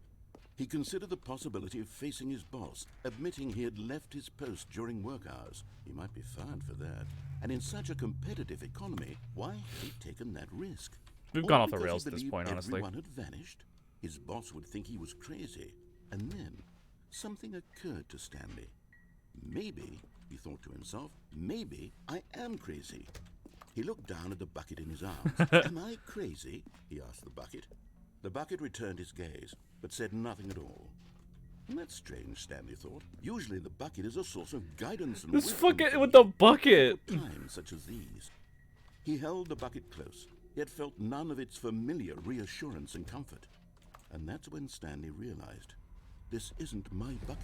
He considered the possibility of facing his boss, admitting he had left his post during work hours. He might be fired for that. And in such a competitive economy, why had he taken that risk? We've All gone off the because he rails at this believed point, honestly. Everyone had vanished. His boss would think he was crazy. And then something occurred to Stanley. Maybe, he thought to himself, maybe I am crazy. He looked down at the bucket in his arms. Am I crazy? He asked the bucket. The bucket returned his gaze, but said nothing at all. That's strange, Stanley thought. Usually the bucket is a source of guidance and This wisdom fucking for with me. the bucket. For times such as these. He held the bucket close, yet felt none of its familiar reassurance and comfort. And that's when Stanley realized, this isn't my bucket.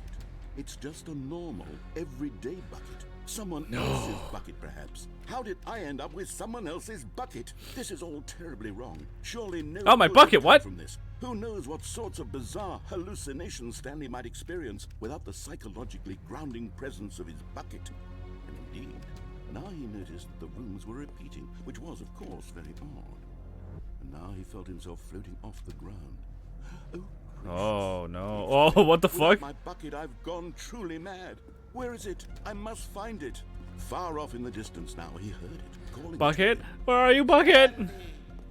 It's just a normal, everyday bucket. Someone else's bucket, perhaps. How did I end up with someone else's bucket? This is all terribly wrong. Surely no Oh, my good bucket, will come what? from this. Who knows what sorts of bizarre hallucinations Stanley might experience without the psychologically grounding presence of his bucket. And indeed, now he noticed the rooms were repeating, which was, of course, very odd. Now he felt himself floating off the ground. Oh, Oh no. Oh, what the fuck? my bucket, I've gone truly mad. Where is it? I must find it. Far off in the distance now, he heard it calling. Bucket? Where are you, Bucket?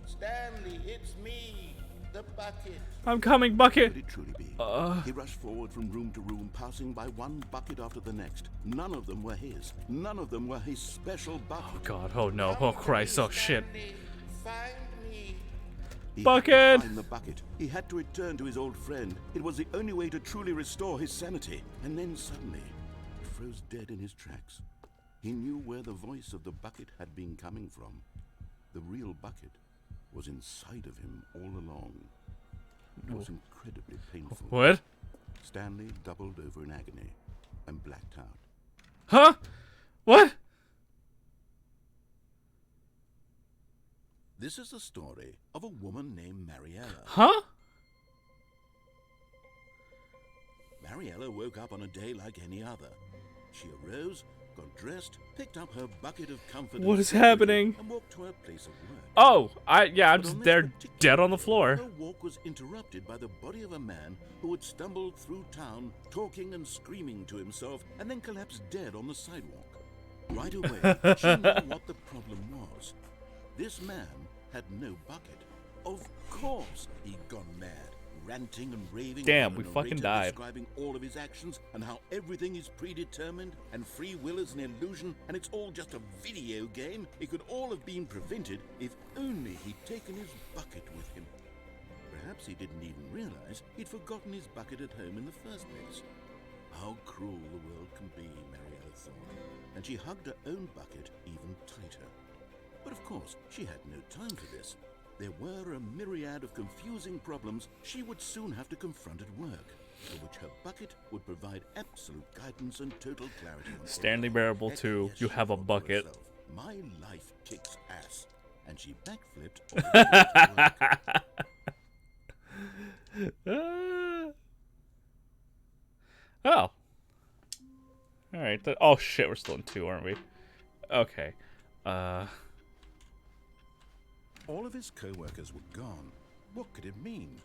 Stanley, it's me, the bucket. I'm coming, Bucket. Could it truly be? He rushed forward from room to room, passing by one bucket after the next. None of them were his. None of them were his special bucket. Oh god, oh no, oh Christ, oh shit. Find me. He Bucket! had to find the bucket. He had to return to his old friend. It was the only way to truly restore his sanity. And then suddenly, he froze dead in his tracks. He knew where the voice of the bucket had been coming from. The real bucket was inside of him all along. It was incredibly painful. What? Stanley doubled over in agony and blacked out. Huh? What? This is the story of a woman named Mariella. Huh? Mariella woke up on a day like any other. She arose, got dressed, picked up her bucket of comfort. What is happening? And walked to her place of work. Oh, I'm But on just this there particular dead on the day, floor. Her walk was interrupted by the body of a man who had stumbled through town, talking and screaming to himself, and then collapsed dead on the sidewalk. Right away, she knew what the problem was. This man had no bucket. Of course, he'd gone mad, ranting and raving. Damn, about we a fucking narrator died. Describing all of his actions and how everything is predetermined and free will is an illusion and it's all just a video game. It could all have been prevented if only he'd taken his bucket with him. Perhaps he didn't even realize he'd forgotten his bucket at home in the first place. How cruel the world can be, Mariella thought, and she hugged her own bucket even tighter. But of course, she had no time for this. There were a myriad of confusing problems she would soon have to confront at work, for which her bucket would provide absolute guidance and total clarity. On Stanley everything. Bearable Heck, 2, yes, you she have a thought to bucket. herself, my life kicks ass. And she backflipped all the way to work. Oh. Alright. Oh shit, we're still in 2, aren't we? Okay. All of his co-workers were gone. What could it mean?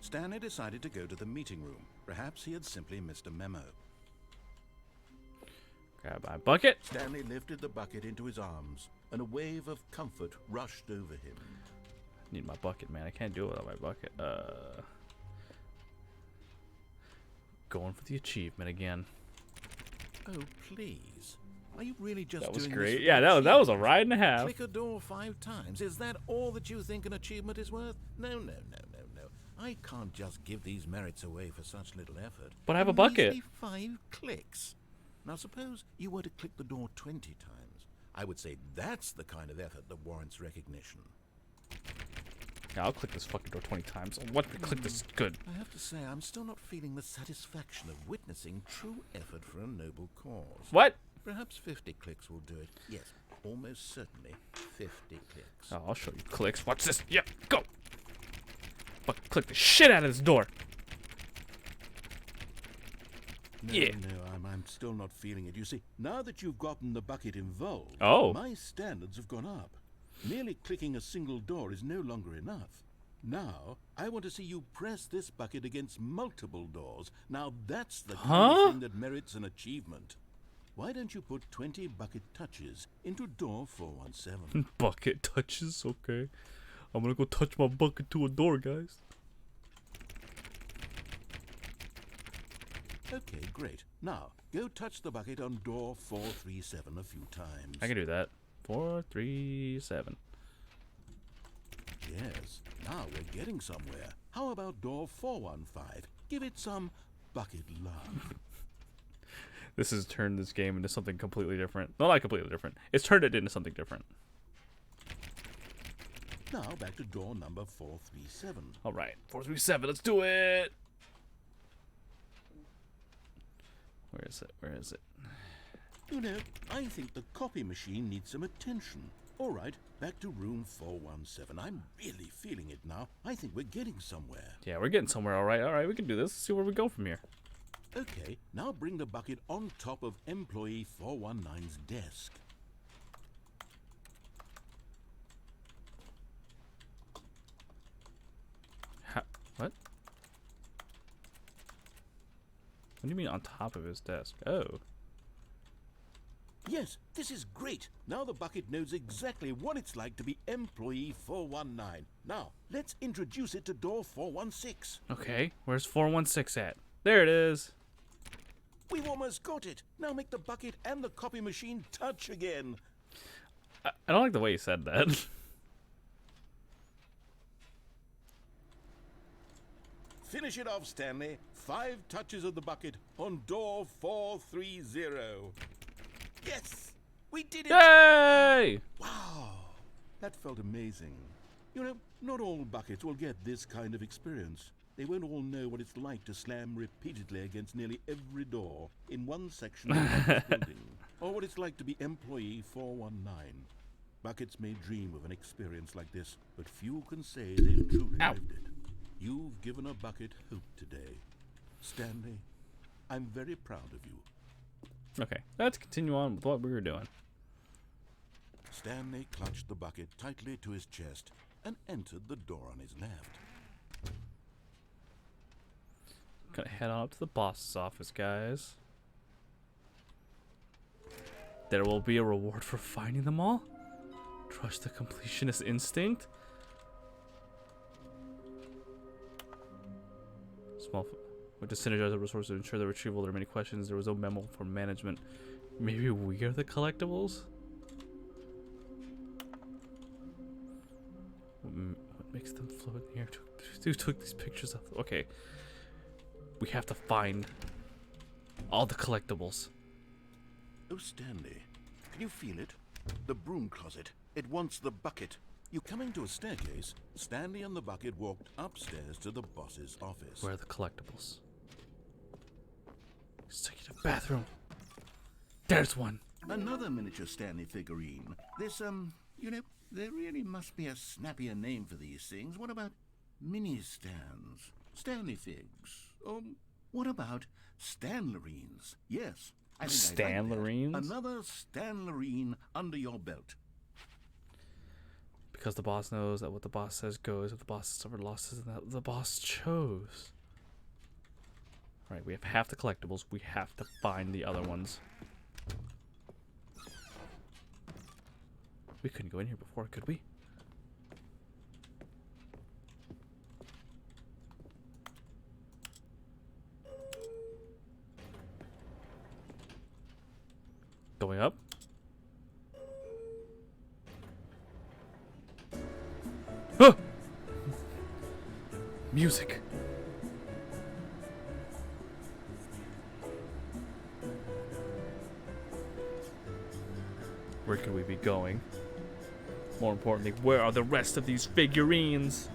Stanley decided to go to the meeting room. Perhaps he had simply missed a memo. Grab my bucket. Stanley lifted the bucket into his arms, and a wave of comfort rushed over him. Need my bucket, man. I can't do it without my bucket. Going for the achievement again. Oh, please. Are you really just That was doing great. this for Yeah, the that was a achievement? ride and a half. Click a door 5 times. Is that all that you think an achievement is worth? No. I can't just give these merits away for such little effort. But I have a bucket. Measly 5 clicks. Now suppose you were to click the door 20 times. I would say that's the kind of effort that warrants recognition. Yeah, I'll click this fucking door 20 times. I want to click this good. I have to say, I'm still not feeling the satisfaction of witnessing true effort for a noble cause. What? Perhaps 50 clicks will do it. Yes, almost certainly 50 clicks. Oh, I'll show you clicks. Watch this. Yeah, go. Fucking click the shit out of this door. No, Yeah. I'm still not feeling it. You see, now that you've gotten the bucket involved, Oh. my standards have gone up. Merely clicking a single door is no longer enough. Now, I want to see you press this bucket against multiple doors. Now that's the kind of thing that merits an achievement. Why don't you put 20 bucket touches into door 417? Bucket touches. Okay. I'm gonna go touch my bucket to a door, guys. Okay, great. Now, go touch the bucket on door 437 a few times. I can do that. 4, 3, 7. Yes, now we're getting somewhere. How about door 415? Give it some bucket love. This has turned this game into something completely different. Well, not completely different. It's turned it into something different. Now back to door number 437. All right, 4, 3, 7. Let's do it. Where is it? Where is it? You know, I think the copy machine needs some attention. All right, back to room 417. I'm really feeling it now. I think we're getting somewhere. Yeah, we're getting somewhere. All right, we can do this. Let's see where we go from here. Okay, now bring the bucket on top of employee 419's desk. What do you mean on top of his desk? Oh. Yes, this is great. Now the bucket knows exactly what it's like to be employee 419. Now, let's introduce it to door 416. Okay, where's 416 at? There it is. We've almost got it. Now make the bucket and the copy machine touch again. I don't like the way you said that. Finish it off, Stanley. 5 touches of the bucket on door 430. Yes! We did it! Yay! Wow! That felt amazing. You know, not all buckets will get this kind of experience. They won't all know what it's like to slam repeatedly against nearly every door in one section of the building, or what it's like to be employee 419. Buckets may dream of an experience like this, but few can say they've truly lived it. You've given a bucket hope today. Stanley, I'm very proud of you. Okay, let's continue on with what we were doing. Stanley clutched the bucket tightly to his chest and entered the door on his left. Gonna head on up to the boss's office, guys. There will be a reward for finding them all. Trust the completionist instinct. Small. With to synergize the resources to ensure the retrieval of the remaining questions, there was no memo for management. Maybe we are the collectibles? What makes them float in here? Who took these pictures of? Okay. We have to find all the collectibles. Oh, Stanley, can you feel it? The broom closet. It wants the bucket. You coming to a staircase, Stanley and the bucket walked upstairs to the boss's office. Where are the collectibles? Executive bathroom. There's one. Another miniature Stanley figurine. This, you know, there really must be a snappier name for these things. What about mini stands? Stanley figs? What about Stanlerines? Yes. I think I like that. Stanlerines? Another Stanlerine under your belt. Because the boss knows that what the boss says goes. If the boss has suffered losses, then that the boss chose. Alright, we have half the collectibles. We have to find the other ones. We couldn't go in here before, could we? Going up. Ah! Music. Where could we be going? More importantly, where are the rest of these figurines?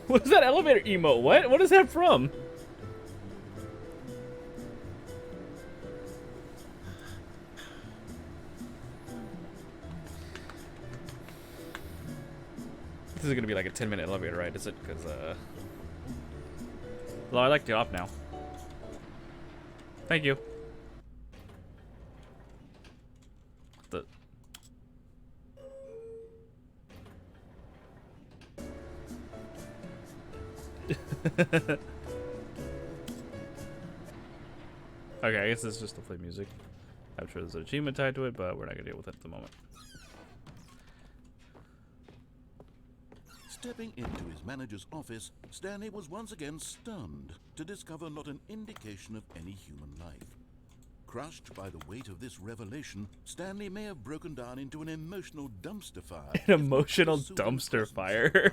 What is that elevator emote? What is that from? This is gonna be like a 10-minute elevator ride, is it? Because, well, I like to get off now. Thank you. The... Okay, I guess this is just to play music. I'm sure there's an achievement tied to it, but we're not gonna deal with it at the moment. Stepping into his manager's office, Stanley was once again stunned to discover not an indication of any human life. Crushed by the weight of this revelation, Stanley may have broken down into an emotional dumpster fire. An emotional dumpster fire.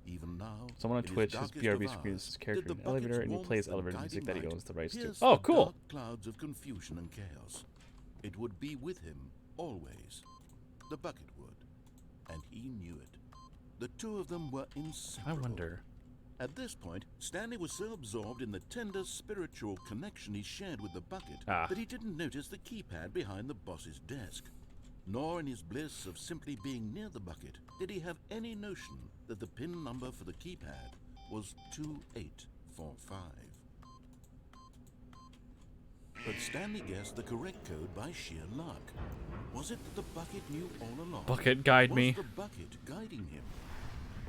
Even now, someone on in Twitch, his darkest BRB of screens hours, his character did in the an elevator, bucket's and he warmth plays and elevator music that he guiding owns the rights to. pierce Oh, the cool. dark clouds of confusion and chaos. It would be with him always. The bucket would, and he knew it. The two of them were I inseparable. wonder. At this point, Stanley was so absorbed in the tender spiritual connection he shared with the bucket that he didn't notice the keypad behind the boss's desk. Nor in his bliss of simply being near the bucket did he have any notion that the PIN number for the keypad was 2845. But Stanley guessed the correct code by sheer luck. Was it that the bucket knew all along? Bucket, guide Was me. the bucket guiding him?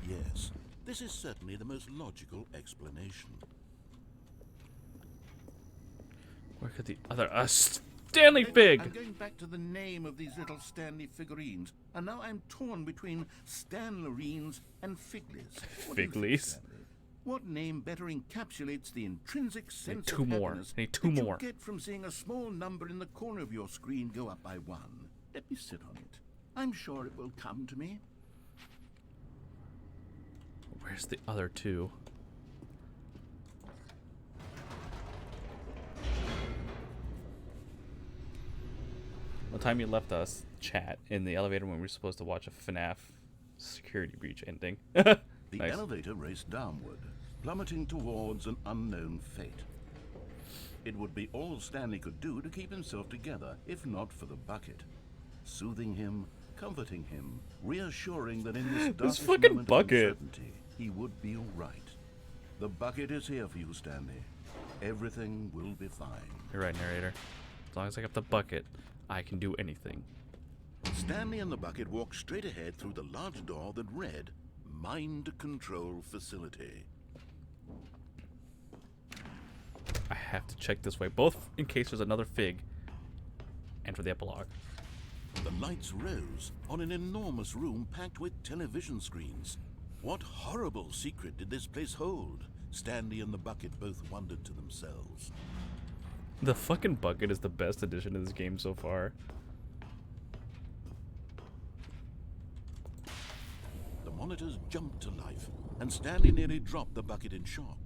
Yes, this is certainly the most logical explanation. Where could the other Stanley Fig? I'm going back to the name of these little Stanley figurines, and now I'm torn between Stanlerines and Figlies. What do you think, Figlies? Stanley? What name better encapsulates the intrinsic sense two of more. happiness Need two that more. you get from seeing a small number in the corner of your screen go up by 1? Let me sit on it. I'm sure it will come to me. Where's the other 2? The time you left us, chat, in the elevator when we were supposed to watch a FNAF security breach ending. The Nice. elevator raced downward, plummeting towards an unknown fate. It would be all Stanley could do to keep himself together, if not for the bucket. Soothing him, comforting him, reassuring that in this darkest fucking moment bucket. of uncertainty, he would be all right. The bucket is here for you, Stanley. Everything will be fine. You're right, narrator. As long as I got the bucket, I can do anything. Stanley and the bucket walked straight ahead through the large door that read, Mind Control Facility. I have to check this way, both in case there's another Fig, and for the epilogue. The lights rose on an enormous room packed with television screens. What horrible secret did this place hold? Stanley and the bucket both wondered to themselves. The fucking bucket is the best addition to this game so far. The monitors jumped to life, and Stanley nearly dropped the bucket in shock.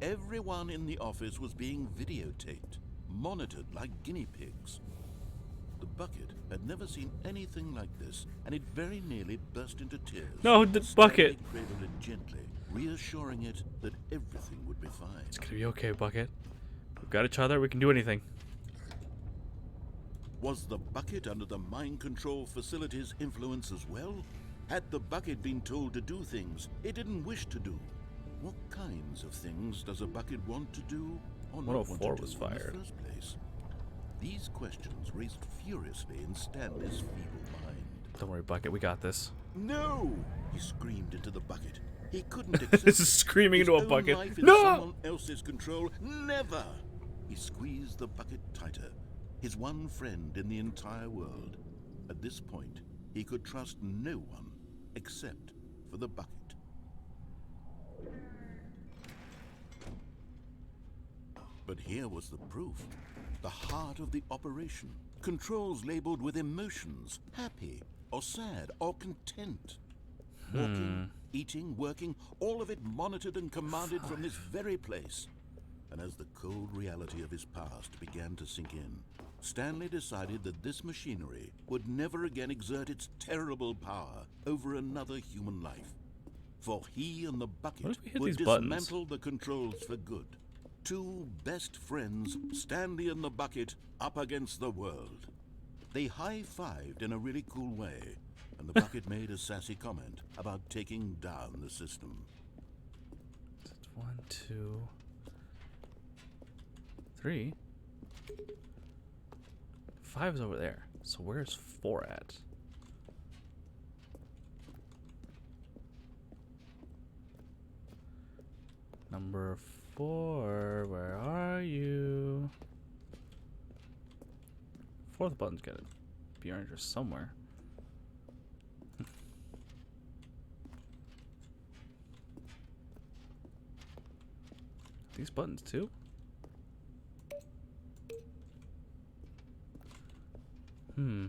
Everyone in the office was being videotaped, monitored like guinea pigs. The bucket had never seen anything like this, and it very nearly burst into tears. No, the Stanley bucket. cradled it gently, reassuring it that everything would be fine. It's gonna be okay, bucket. We've got each other, we can do anything. Was the bucket under the mind control facility's influence as well? Had the bucket been told to do things it didn't wish to do? What kinds of things does a bucket want to do or not want to 104 do was in fired. the first place? These questions raced furiously in Stanley's feeble mind. Don't worry, bucket, we got this. No! He screamed into the bucket. He couldn't accept This is screaming his into a own bucket. life in No! someone else's control. Never! He squeezed the bucket tighter. His one friend in the entire world. At this point, he could trust no one except for the bucket. But here was the proof. The heart of the operation. Controls labeled with emotions. Happy, or sad, or content. Walking, eating, working, all of it monitored and commanded from this very place. And as the cold reality of his past began to sink in, Stanley decided that this machinery would never again exert its terrible power over another human life. For he and the What bucket if we hit would these buttons? dismantle the controls for good. Two best friends, Stanley and the bucket, up against the world. They high-fived in a really cool way, and the bucket made a sassy comment about taking down the system. 1, 2, 3. 5 is over there. So where's 4 at? Number 4, where are you? 4th button's gotta be around here somewhere. These buttons too? Hmm.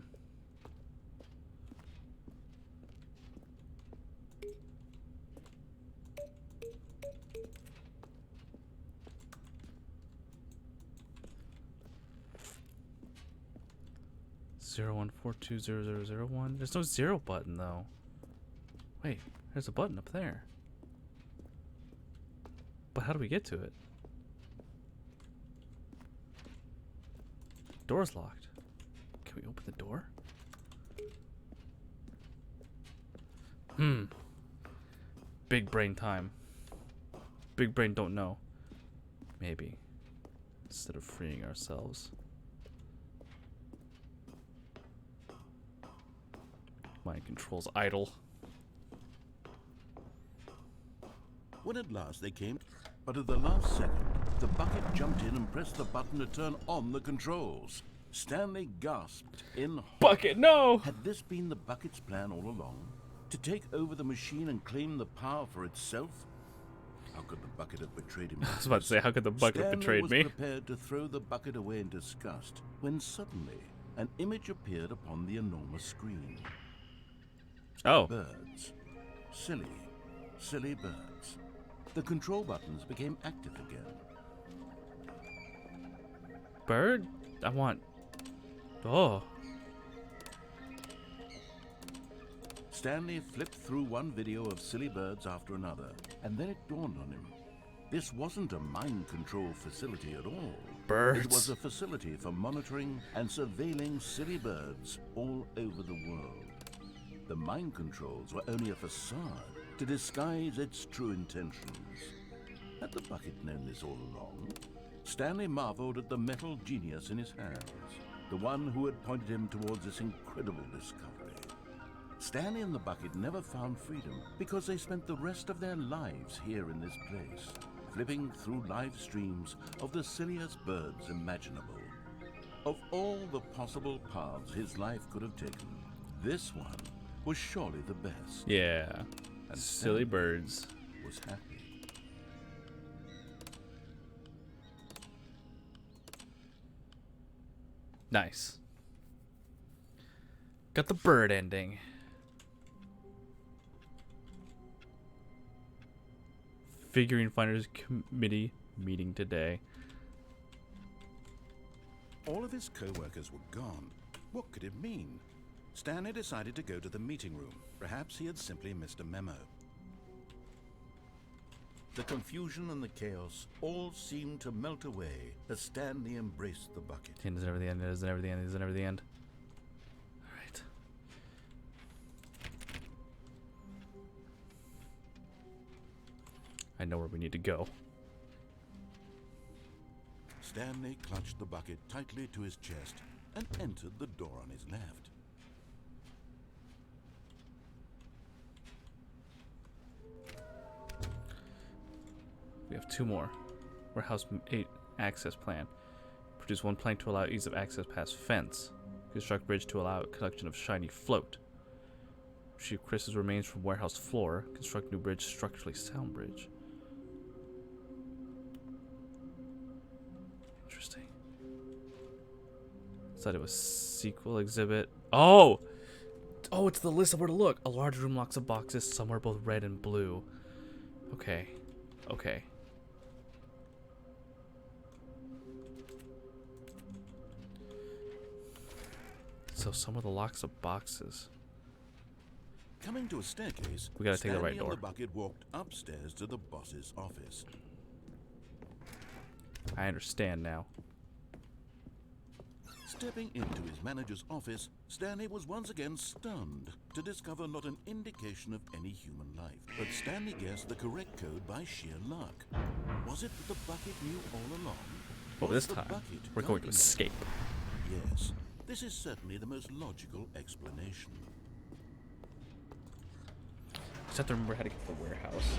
Zero 1420001. There's no 0 button though. Wait, there's a button up there. But how do we get to it? Door's locked. Can we open the door? Big brain time. Big brain don't know. Maybe. instead of freeing ourselves. Mind control's idle. When at last they came, but at the last second, the bucket jumped in and pressed the button to turn on the controls. Stanley gasped in horror. Bucket, no! Had this been the bucket's plan all along? To take over the machine and claim the power for itself? How could the bucket have betrayed him? I was about to say, how could the bucket have betrayed me? Stanley was prepared to throw the bucket away in disgust when suddenly an image appeared upon the enormous screen. Oh. Birds. Silly, silly birds. The control buttons became active again. Bird? I want... Oh. Stanley flipped through one video of silly birds after another, and then it dawned on him. This wasn't a mind control facility at all. Birds. It was a facility for monitoring and surveilling silly birds all over the world. The mind controls were only a facade to disguise its true intentions. Had the bucket known this all along? Stanley marveled at the metal genius in his hands, the one who had pointed him towards this incredible discovery. Stanley and the bucket never found freedom because they spent the rest of their lives here in this place, flipping through live streams of the silliest birds imaginable. Of all the possible paths his life could have taken, this one was surely the best. Yeah. And Silly Stanley birds. was happy. Nice. Got the bird ending. Figurine Finders Committee meeting today. All of his co-workers were gone. What could it mean? Stanley decided to go to the meeting room. Perhaps he had simply missed a memo. The confusion and the chaos all seemed to melt away as Stanley embraced the bucket. It is never the end, it is never the end, it is never the end. Alright. I know where we need to go. Stanley clutched the bucket tightly to his chest and entered the door on his left. We have two more. Warehouse 8 access plan. Produce one plank to allow ease of access past fence. Construct bridge to allow a collection of shiny float. Retrieve Chris's remains from warehouse floor. Construct new bridge, structurally sound bridge. Interesting. Said it was sequel exhibit. Oh! Oh, it's the list of where to look. A large room, locks of boxes, somewhere both red and blue. Okay. Okay. So some of the locks of boxes. Coming to a staircase, We gotta take the Stanley right and door. the bucket walked upstairs to the boss's office. I understand now. Stepping into his manager's office, Stanley was once again stunned to discover not an indication of any human life. But Stanley guessed the correct code by sheer luck. Was it that the bucket knew all along? But Was this the time, bucket we're going to guiding escape. him? Yes, this is certainly the most logical explanation. Just have to remember how to get to the warehouse.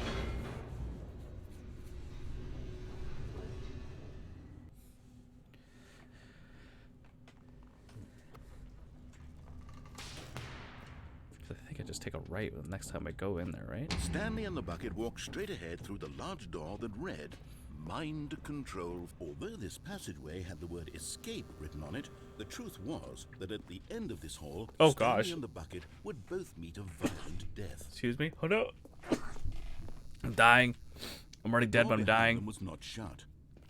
I think I just take a right the next time I go in there, right? Stanley and the bucket walked straight ahead through the large door that read, Mind Control. Although this passageway had the word escape written on it, the truth was that at the end of this hall, Oh, Stanley gosh. and the bucket would both meet a violent death. Excuse me? Oh no! I'm dying. I'm already dead, door but I'm behind dying. them was not shut.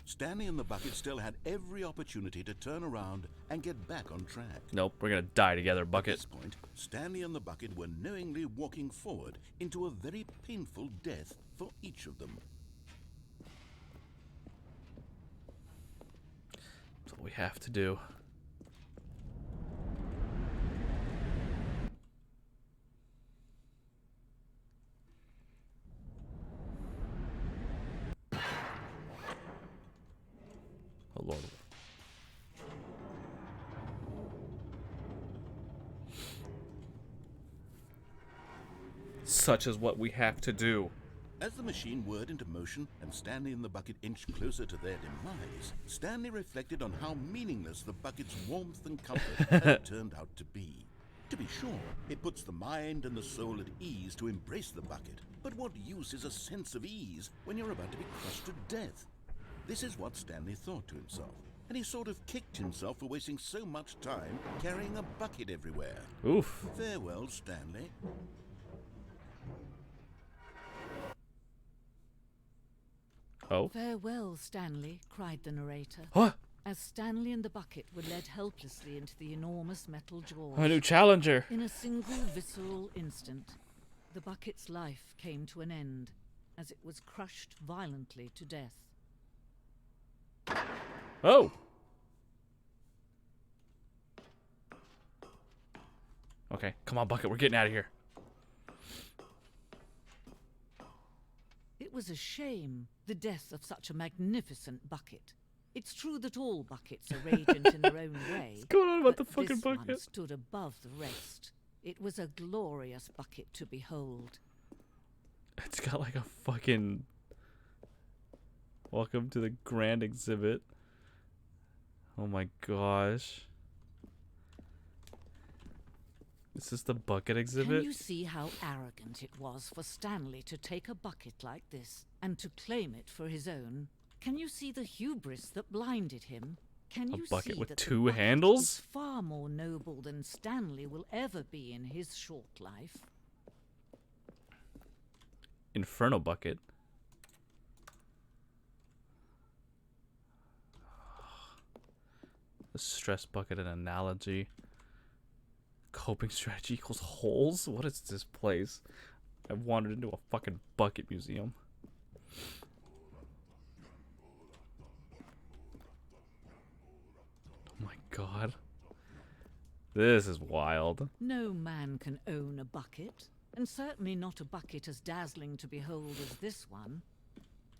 Stanley and the bucket still had every opportunity to turn around and get back on track. Nope, we're gonna die together, At bucket. this point, Stanley and the bucket were knowingly walking forward into a very painful death for each of them. That's what we have to do. Oh Lord. Such is what we have to do. As the machine whirred into motion and Stanley and the bucket inched closer to their demise, Stanley reflected on how meaningless the bucket's warmth and comfort had turned out to be. To be sure, it puts the mind and the soul at ease to embrace the bucket, but what use is a sense of ease when you're about to be crushed to death? This is what Stanley thought to himself, and he sort of kicked himself for wasting so much time carrying a bucket everywhere. Oof. Farewell, Stanley. Oh. Farewell, Stanley, cried the narrator, What? as Stanley and the bucket were led helplessly into the enormous metal jaws. A new challenger. In a single visceral instant, the bucket's life came to an end as it was crushed violently to death. Oh. Okay, come on, bucket. We're getting out of here. It was a shame, the death of such a magnificent bucket. It's true that all buckets are radiant in their own way. What's going on about the but fucking this one bucket? stood above the rest. It was a glorious bucket to behold. It's got like a fucking welcome to the grand exhibit. Oh my gosh. Is this the bucket exhibit? Can you see how arrogant it was for Stanley to take a bucket like this and to claim it for his own? Can you see the hubris that blinded him? Can you bucket see with that two the bucket handles? is far more noble than Stanley will ever be in his short life? Inferno bucket. The stress bucket, an analogy. Coping strategy equals holes? What is this place? I've wandered into a fucking bucket museum. Oh my god. This is wild. No man can own a bucket, and certainly not a bucket as dazzling to behold as this one.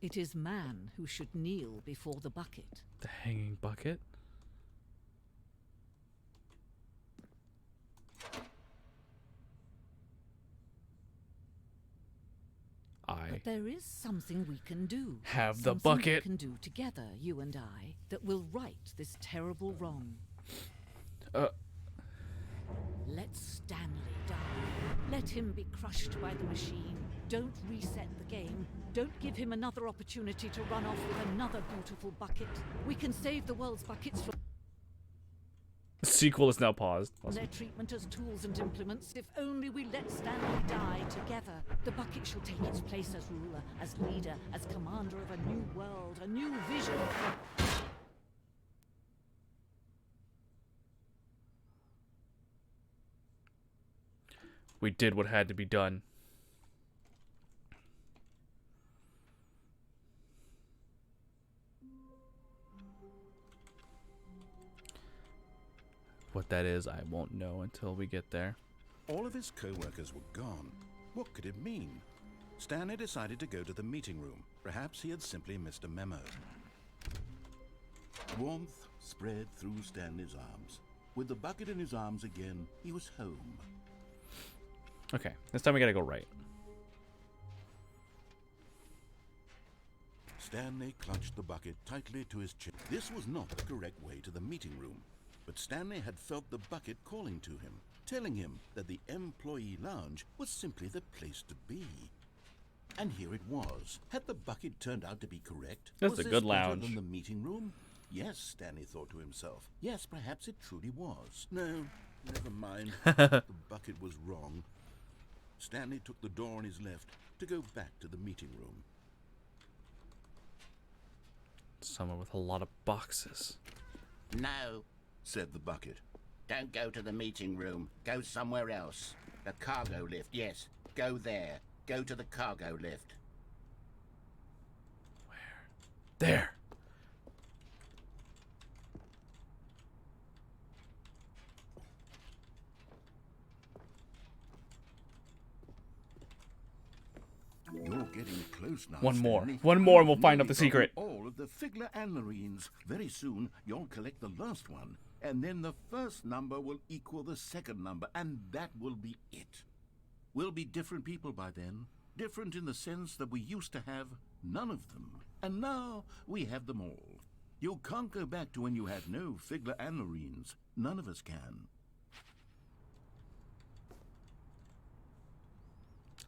It is man who should kneel before the bucket. The hanging bucket? But there is something we can do. Have the Something bucket. we can do together, you and I, that will right this terrible wrong. Let Stanley die. Let him be crushed by the machine. Don't reset the game. Don't give him another opportunity to run off with another beautiful bucket. We can save the world's buckets from The sequel is now paused. Awesome. their treatment as tools and implements. If only we let Stanley die together, the bucket shall take its place as ruler, as leader, as commander of a new world, a new vision. We did what had to be done. What that is, I won't know until we get there. All of his co-workers were gone. What could it mean? Stanley decided to go to the meeting room. Perhaps he had simply missed a memo. Warmth spread through Stanley's arms. With the bucket in his arms again, he was home. Okay, this time we gotta go right. Stanley clutched the bucket tightly to his chest. This was not the correct way to the meeting room, but Stanley had felt the bucket calling to him, telling him that the employee lounge was simply the place to be. And here it was. Had the bucket turned out to be correct? That's Was a this good better lounge. than the meeting room? Yes, Stanley thought to himself. Yes, perhaps it truly was. No, never mind. The bucket was wrong. Stanley took the door on his left to go back to the meeting room. Somewhere with a lot of boxes. No, Said the bucket. don't go to the meeting room. Go somewhere else. The cargo lift, yes. Go there. Go to the cargo lift. There. You're getting close now. One more. Stanley. One more and we'll You've find out nearly the secret. gotten all of the Figler and Marines. Very soon, you'll collect the last one. And then the first number will equal the second number, and that will be it. We'll be different people by then. Different in the sense that we used to have none of them. And now we have them all. You can't go back to when you had no Figler and Marines. None of us can.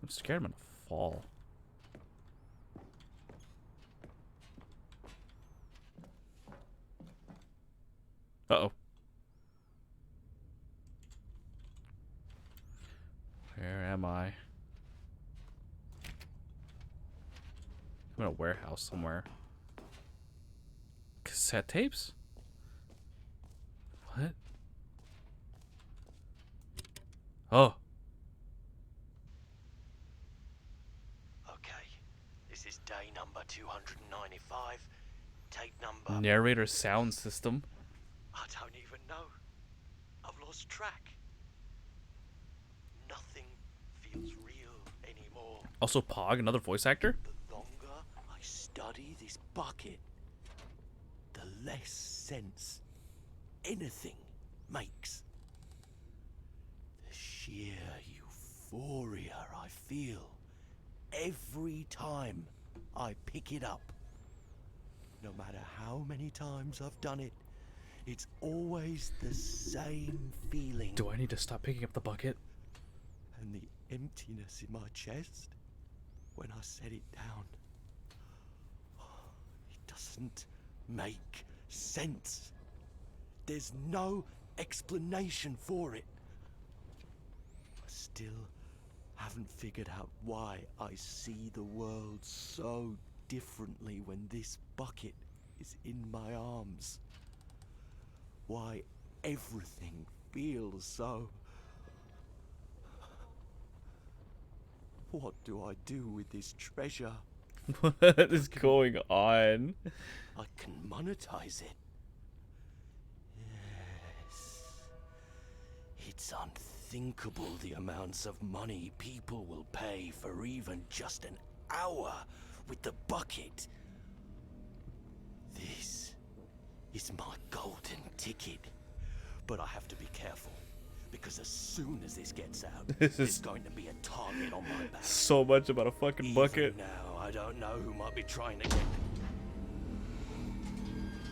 I'm scared I'm gonna fall. Uh-oh. Where am I? I'm in a warehouse somewhere. Cassette tapes? What? Oh. Okay, this is day number 295. Tape number... Narrator sound system. I don't even know. I've lost track. Nothing feels real anymore. Also Pog, another voice actor? The longer I study this bucket, the less sense anything makes. The sheer euphoria I feel every time I pick it up. No matter how many times I've done it, it's always the same feeling. Do I need to stop picking up the bucket? And the emptiness in my chest when I set it down. It doesn't make sense. There's no explanation for it. I still haven't figured out why I see the world so differently when this bucket is in my arms. Why everything feels so... What do I do with this treasure? What is going on? I can monetize it. Yes. It's unthinkable the amounts of money people will pay for even just an hour with the bucket. This is my golden ticket. But I have to be careful, because as soon as this gets out, there's going to be a target on my back. So much about a fucking Even bucket. now, I don't know who might be trying to get...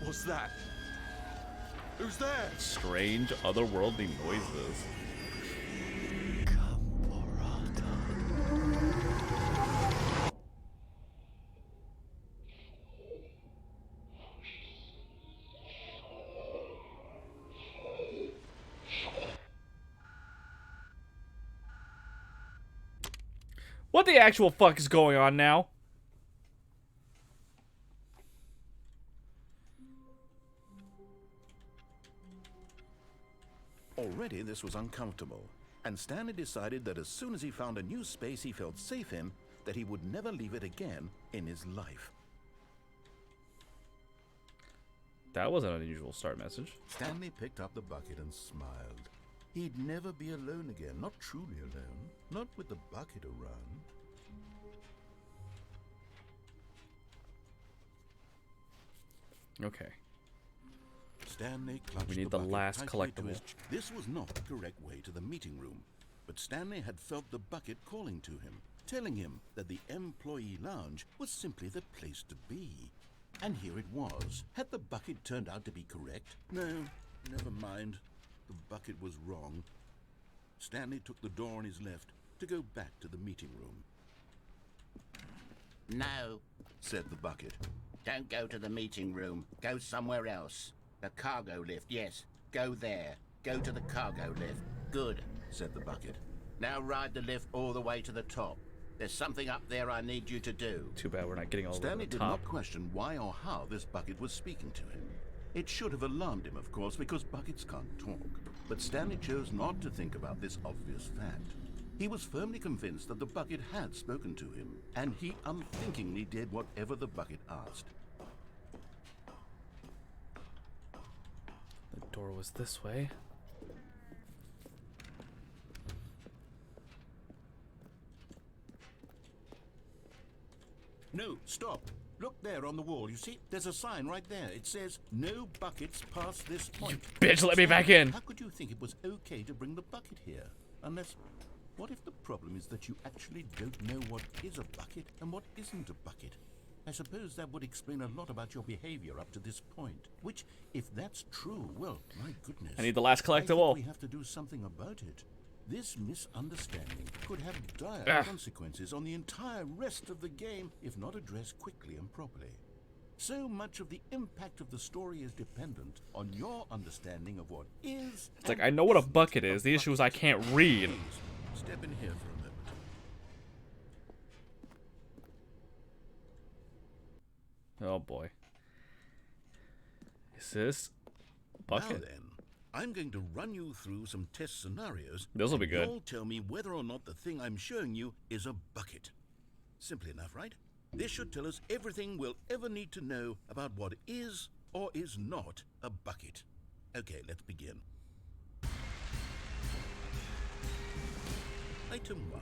What's that? Who's there? Strange, otherworldly noises. What the actual fuck is going on now? Already this was uncomfortable, and Stanley decided that as soon as he found a new space he felt safe in, that he would never leave it again in his life. That was an unusual start message. Stanley picked up the bucket and smiled. He'd never be alone again, not truly alone, not with the bucket around. Okay. Stanley clutched We need the the bucket last tightly to collectible. his This was not the correct way to the meeting room, but Stanley had felt the bucket calling to him, telling him that the employee lounge was simply the place to be. And here it was. Had the bucket turned out to be correct? No, never mind. The bucket was wrong. Stanley took the door on his left to go back to the meeting room. No, Said the bucket. don't go to the meeting room. Go somewhere else. The cargo lift, yes. Go there. Go to the cargo lift. Good, Said the bucket. now ride the lift all the way to the top. There's something up there I need you to do. Too bad we're not getting all the way Stanley to the did top. not question why or how this bucket was speaking to him. It should have alarmed him, of course, because buckets can't talk. But Stanley chose not to think about this obvious fact. He was firmly convinced that the bucket had spoken to him, and he unthinkingly did whatever the bucket asked. The door was this way. No, stop. Look there on the wall. You see, there's a sign right there. It says, "No buckets past this point." Bitch, let me back in. How could you think it was okay to bring the bucket here? Unless... What if the problem is that you actually don't know what is a bucket and what isn't a bucket? I suppose that would explain a lot about your behavior up to this point. Which, if that's true, well, my goodness. I need the last I think collectible. we have to do something about it. This misunderstanding could have dire consequences on the entire rest of the game if not addressed quickly and properly. So much of the impact of the story is dependent on your understanding of what is. It's like, I know what a bucket is. The issue is I can't read. Please, step in here for a moment. Oh boy. Is this a bucket? Now then, I'm going to run you through some test scenarios. This will be good. You'll tell me whether or not the thing I'm showing you is a bucket. Simple enough, right? This should tell us everything we'll ever need to know about what is or is not a bucket. Okay, let's begin. Item 1.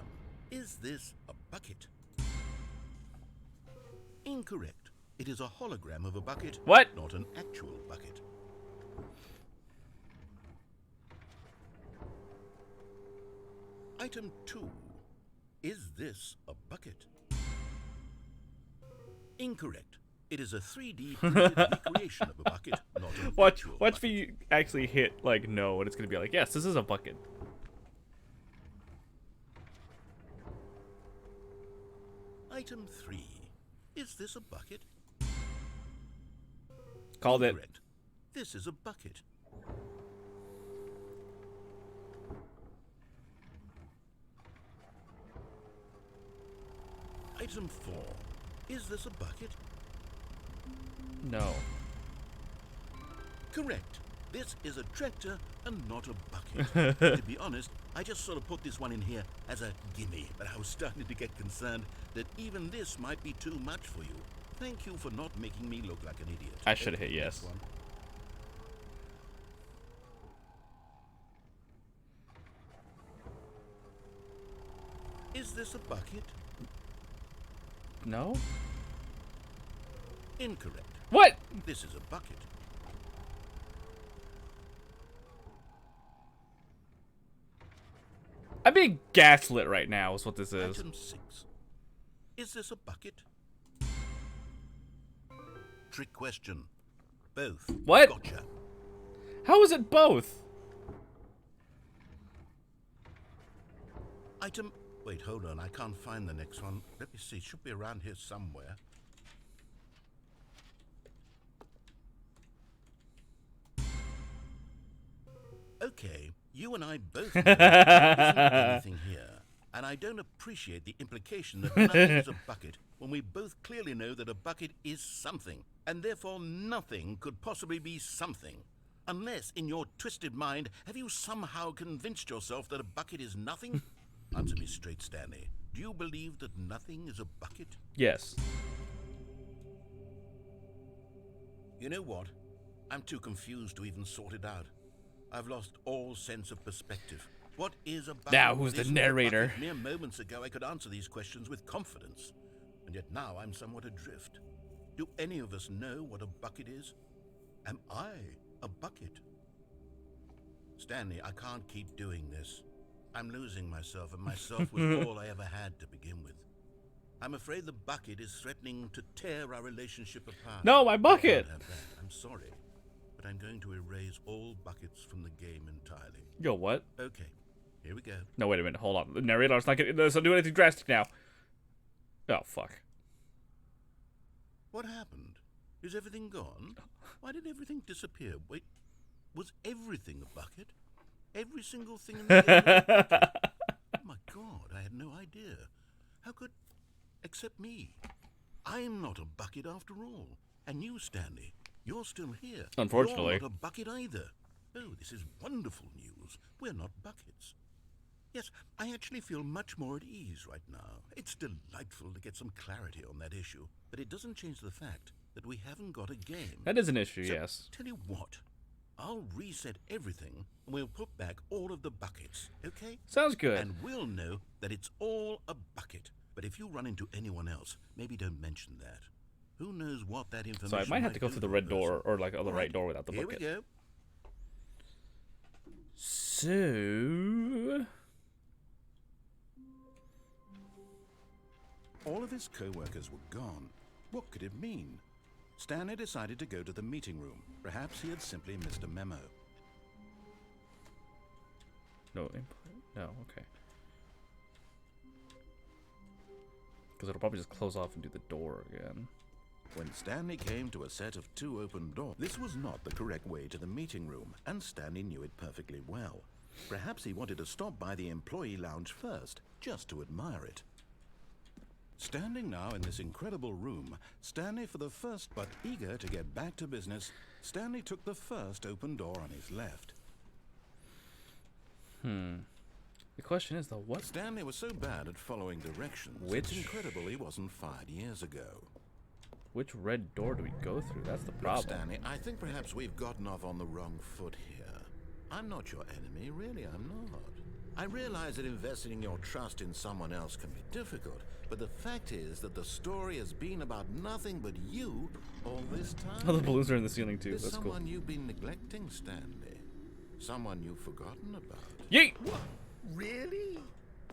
Is this a bucket? Incorrect. It is a hologram of a bucket. What? Not an actual bucket. Item 2. Is this a bucket? Incorrect. It is a 3D printed recreation of a bucket, not an actual Watch bucket. if you actually hit like no, and it's gonna be like, yes, this is a bucket. Item 3. Is this a bucket? Called it. Correct. This is a bucket. Item 4. Is this a bucket? No. Correct. This is a tractor and not a bucket. To be honest, I just sort of put this one in here as a gimme, but I was starting to get concerned that even this might be too much for you. Thank you for not making me look like an idiot. I should have hit Next yes. one. Is this a bucket? No? Incorrect. What? This is a bucket. I'm being gaslit right now is what this is. Item 6. Is this a bucket? Trick question. Both. What? Gotcha. How is it both? Item... Wait, hold on. I can't find the next one. Let me see. It should be around here somewhere. Okay, you and I both know there isn't anything here. And I don't appreciate the implication that nothing is a bucket when we both clearly know that a bucket is something. And therefore nothing could possibly be something. Unless, in your twisted mind, have you somehow convinced yourself that a bucket is nothing? Answer me straight, Stanley. Do you believe that nothing is a bucket? Yes. You know what? I'm too confused to even sort it out. I've lost all sense of perspective. What is a bucket? Now, who's the This or a narrator? bucket? Mere moments ago, I could answer these questions with confidence. And yet now I'm somewhat adrift. Do any of us know what a bucket is? Am I a bucket? Stanley, I can't keep doing this. I'm losing myself, and myself was all I ever had to begin with. I'm afraid the bucket is threatening to tear our relationship apart. No, my bucket! I can't have that. I'm sorry, but I'm going to erase all buckets from the game entirely. Yo, what? Okay, here we go. No, wait a minute. Hold on. The narrator's not gonna doesn't do anything drastic now. Oh, fuck. What happened? Is everything gone? Why did everything disappear? Wait, was everything a bucket? Every single thing in the game was a bucket? Oh my god, I had no idea. How could... except me. I'm not a bucket after all. And you, Stanley, you're still here. Unfortunately. You're not a bucket either. Oh, this is wonderful news. We're not buckets. Yes, I actually feel much more at ease right now. It's delightful to get some clarity on that issue. But it doesn't change the fact that we haven't got a game. That is an issue, So, yes. tell you what. I'll reset everything, and we'll put back all of the buckets, okay? Sounds good. And we'll know that it's all a bucket. But if you run into anyone else, maybe don't mention that. Who knows what that information So I might have to go do through the a red person. door, or like the All right door without the here bucket. we go. So... All of his co-workers were gone. What could it mean? Stanley decided to go to the meeting room. Perhaps he had simply missed a memo. No input? No, okay. Because it'll probably just close off and do the door again. When Stanley came to a set of 2 open doors, this was not the correct way to the meeting room, and Stanley knew it perfectly well. Perhaps he wanted to stop by the employee lounge first, just to admire it. Standing now in this incredible room, Stanley for the first, but eager to get back to business, Stanley took the first open door on his left. The question is though, what? Stanley was so bad at following directions, it's incredible he wasn't fired years ago. Which red door do we go through? That's the Look, problem. Stanley, I think perhaps we've gotten off on the wrong foot here. I'm not your enemy, really, I'm not. I realize that investing your trust in someone else can be difficult, but the fact is that the story has been about nothing but you all this time. Oh, the balloons are in the ceiling too. There's That's cool. someone you've been neglecting, Stanley. Someone you've forgotten about. Yeet! What? Really?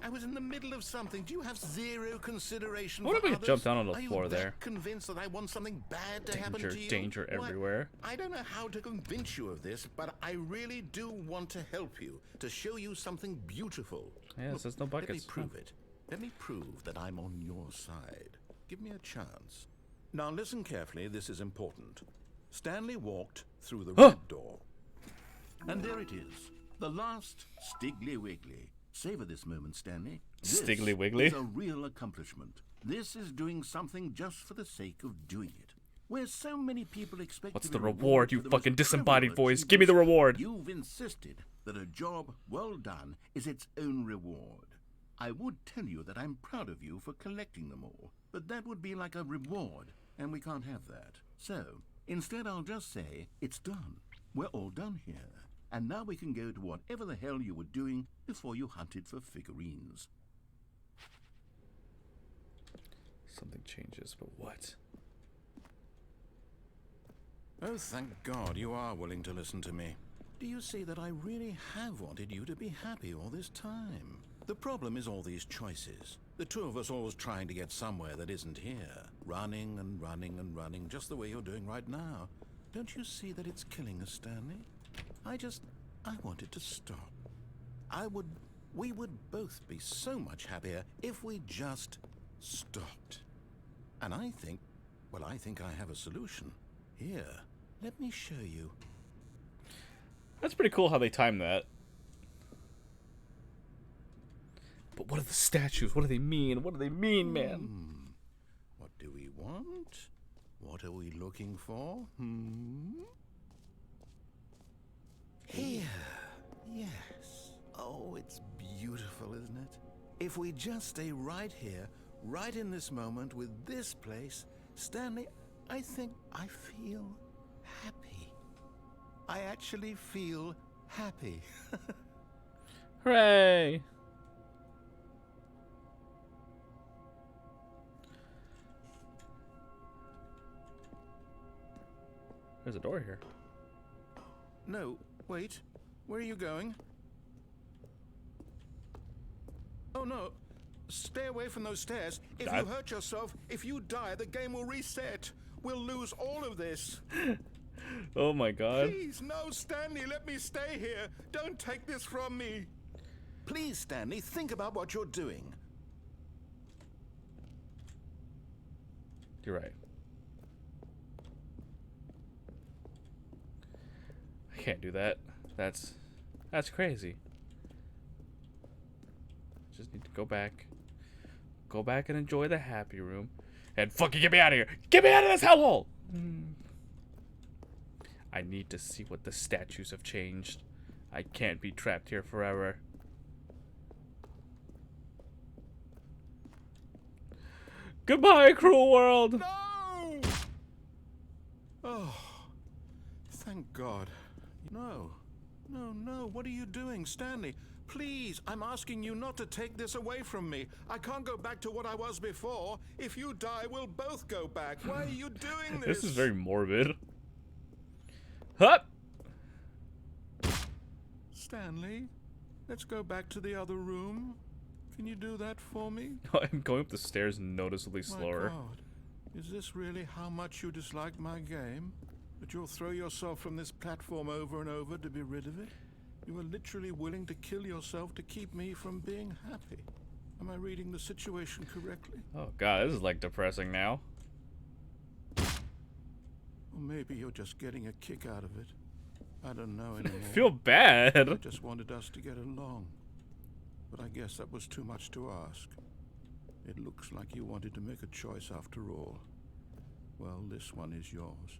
I was in the middle of something. Do you have zero consideration What for if we could others? jump down on the Are you floor that there? convinced that I want something bad to happen Danger, to you? danger Why, everywhere. I don't know how to convince you of this, but I really do want to help you, to show you something beautiful. Yeah, Look, there's no let me buckets. prove it. Let me prove that I'm on your side. Give me a chance. Now listen carefully, this is important. Stanley walked through the red door. And there it is. The last Stiggly Wiggly. Savor this moment, Stanley. Stiggly Wiggly? This is a real accomplishment. This is doing something just for the sake of doing it. Where so many people expect What's to be the reward, you for the fucking most disembodied trivial voice? Give me the reward. You've insisted that a job well done is its own reward. I would tell you that I'm proud of you for collecting them all, but that would be like a reward, and we can't have that. So, instead I'll just say, it's done. We're all done here. And now we can go to whatever the hell you were doing before you hunted for figurines. Something changes, but what? Oh, thank God you are willing to listen to me. Do you see that I really have wanted you to be happy all this time? The problem is all these choices. The two of us always trying to get somewhere that isn't here. Running and running and running, just the way you're doing right now. Don't you see that it's killing us, Stanley? I wanted to stop. We would both be so much happier if we just stopped. And I think I have a solution. Here, let me show you. That's pretty cool how they time that. But what are the statues? What do they mean? What do they mean, man? What do we want? What are we looking for? Here. Yes. Oh, it's beautiful, isn't it? If we just stay right here, right in this moment with this place, Stanley, I think I feel happy. I actually feel happy. Hooray! There's a door here. No, wait. Where are you going? Oh no. Stay away from those stairs. If you hurt yourself, if you die, the game will reset. We'll lose all of this. Oh my god. Please, no, Stanley, let me stay here. Don't take this from me. Please, Stanley, think about what you're doing. You're right. I can't do that. That's crazy. Just need to go back. Go back and enjoy the happy room. And fucking get me out of here. Get me out of this hellhole! I need to see what the statues have changed. I can't be trapped here forever. Goodbye, cruel world! No! Oh, thank God. No, no, no, what are you doing, Stanley? Please, I'm asking you not to take this away from me. I can't go back to what I was before. If you die, we'll both go back. Why are you doing this? This is very morbid. Hup! Stanley, let's go back to the other room. Can you do that for me? I'm going up the stairs noticeably slower. My God. Is this really how much you dislike my game? That you'll throw yourself from this platform over and over to be rid of it? You are literally willing to kill yourself to keep me from being happy. Am I reading the situation correctly? Oh god, this is like depressing now. Or maybe you're just getting a kick out of it. I don't know anymore. I feel bad. I just wanted us to get along. But I guess that was too much to ask. It looks like you wanted to make a choice after all. Well, this one is yours.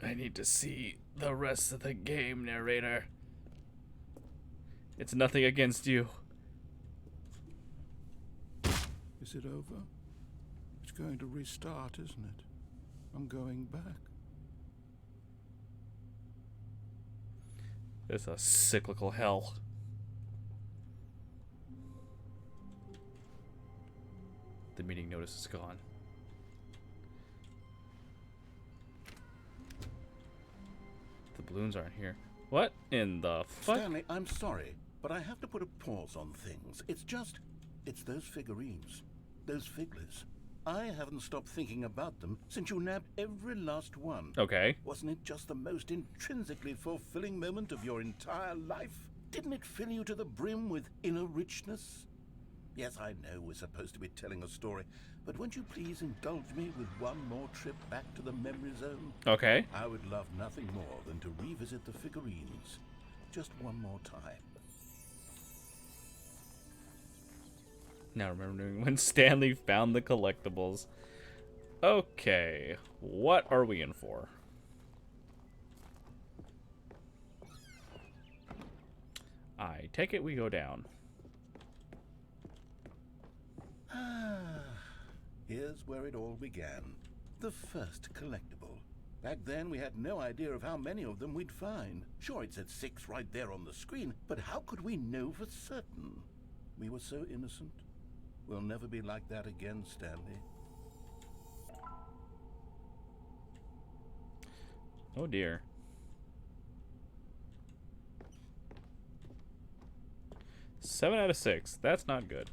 I need to see the rest of the game, narrator. It's nothing against you. Is it over? It's going to restart, isn't it? I'm going back. It's a cyclical hell. The meeting notice is gone. The balloons aren't here. What in the fuck? Stanley, I'm sorry, but I have to put a pause on things. It's those figurines. Those figglers. I haven't stopped thinking about them since you nabbed every last one. Okay. Wasn't it just the most intrinsically fulfilling moment of your entire life? Didn't it fill you to the brim with inner richness? Yes, I know we're supposed to be telling a story, but won't you please indulge me with one more trip back to the memory zone? Okay. I would love nothing more than to revisit the figurines. Just one more time. Now remembering when Stanley found the collectibles. Okay, what are we in for? I take it we go down. Here's where it all began. The first collectible. Back then, we had no idea of how many of them we'd find. Sure, it said 6 right there on the screen, but how could we know for certain? We were so innocent. We'll never be like that again, Stanley. Oh dear. Seven out of 6. That's not good.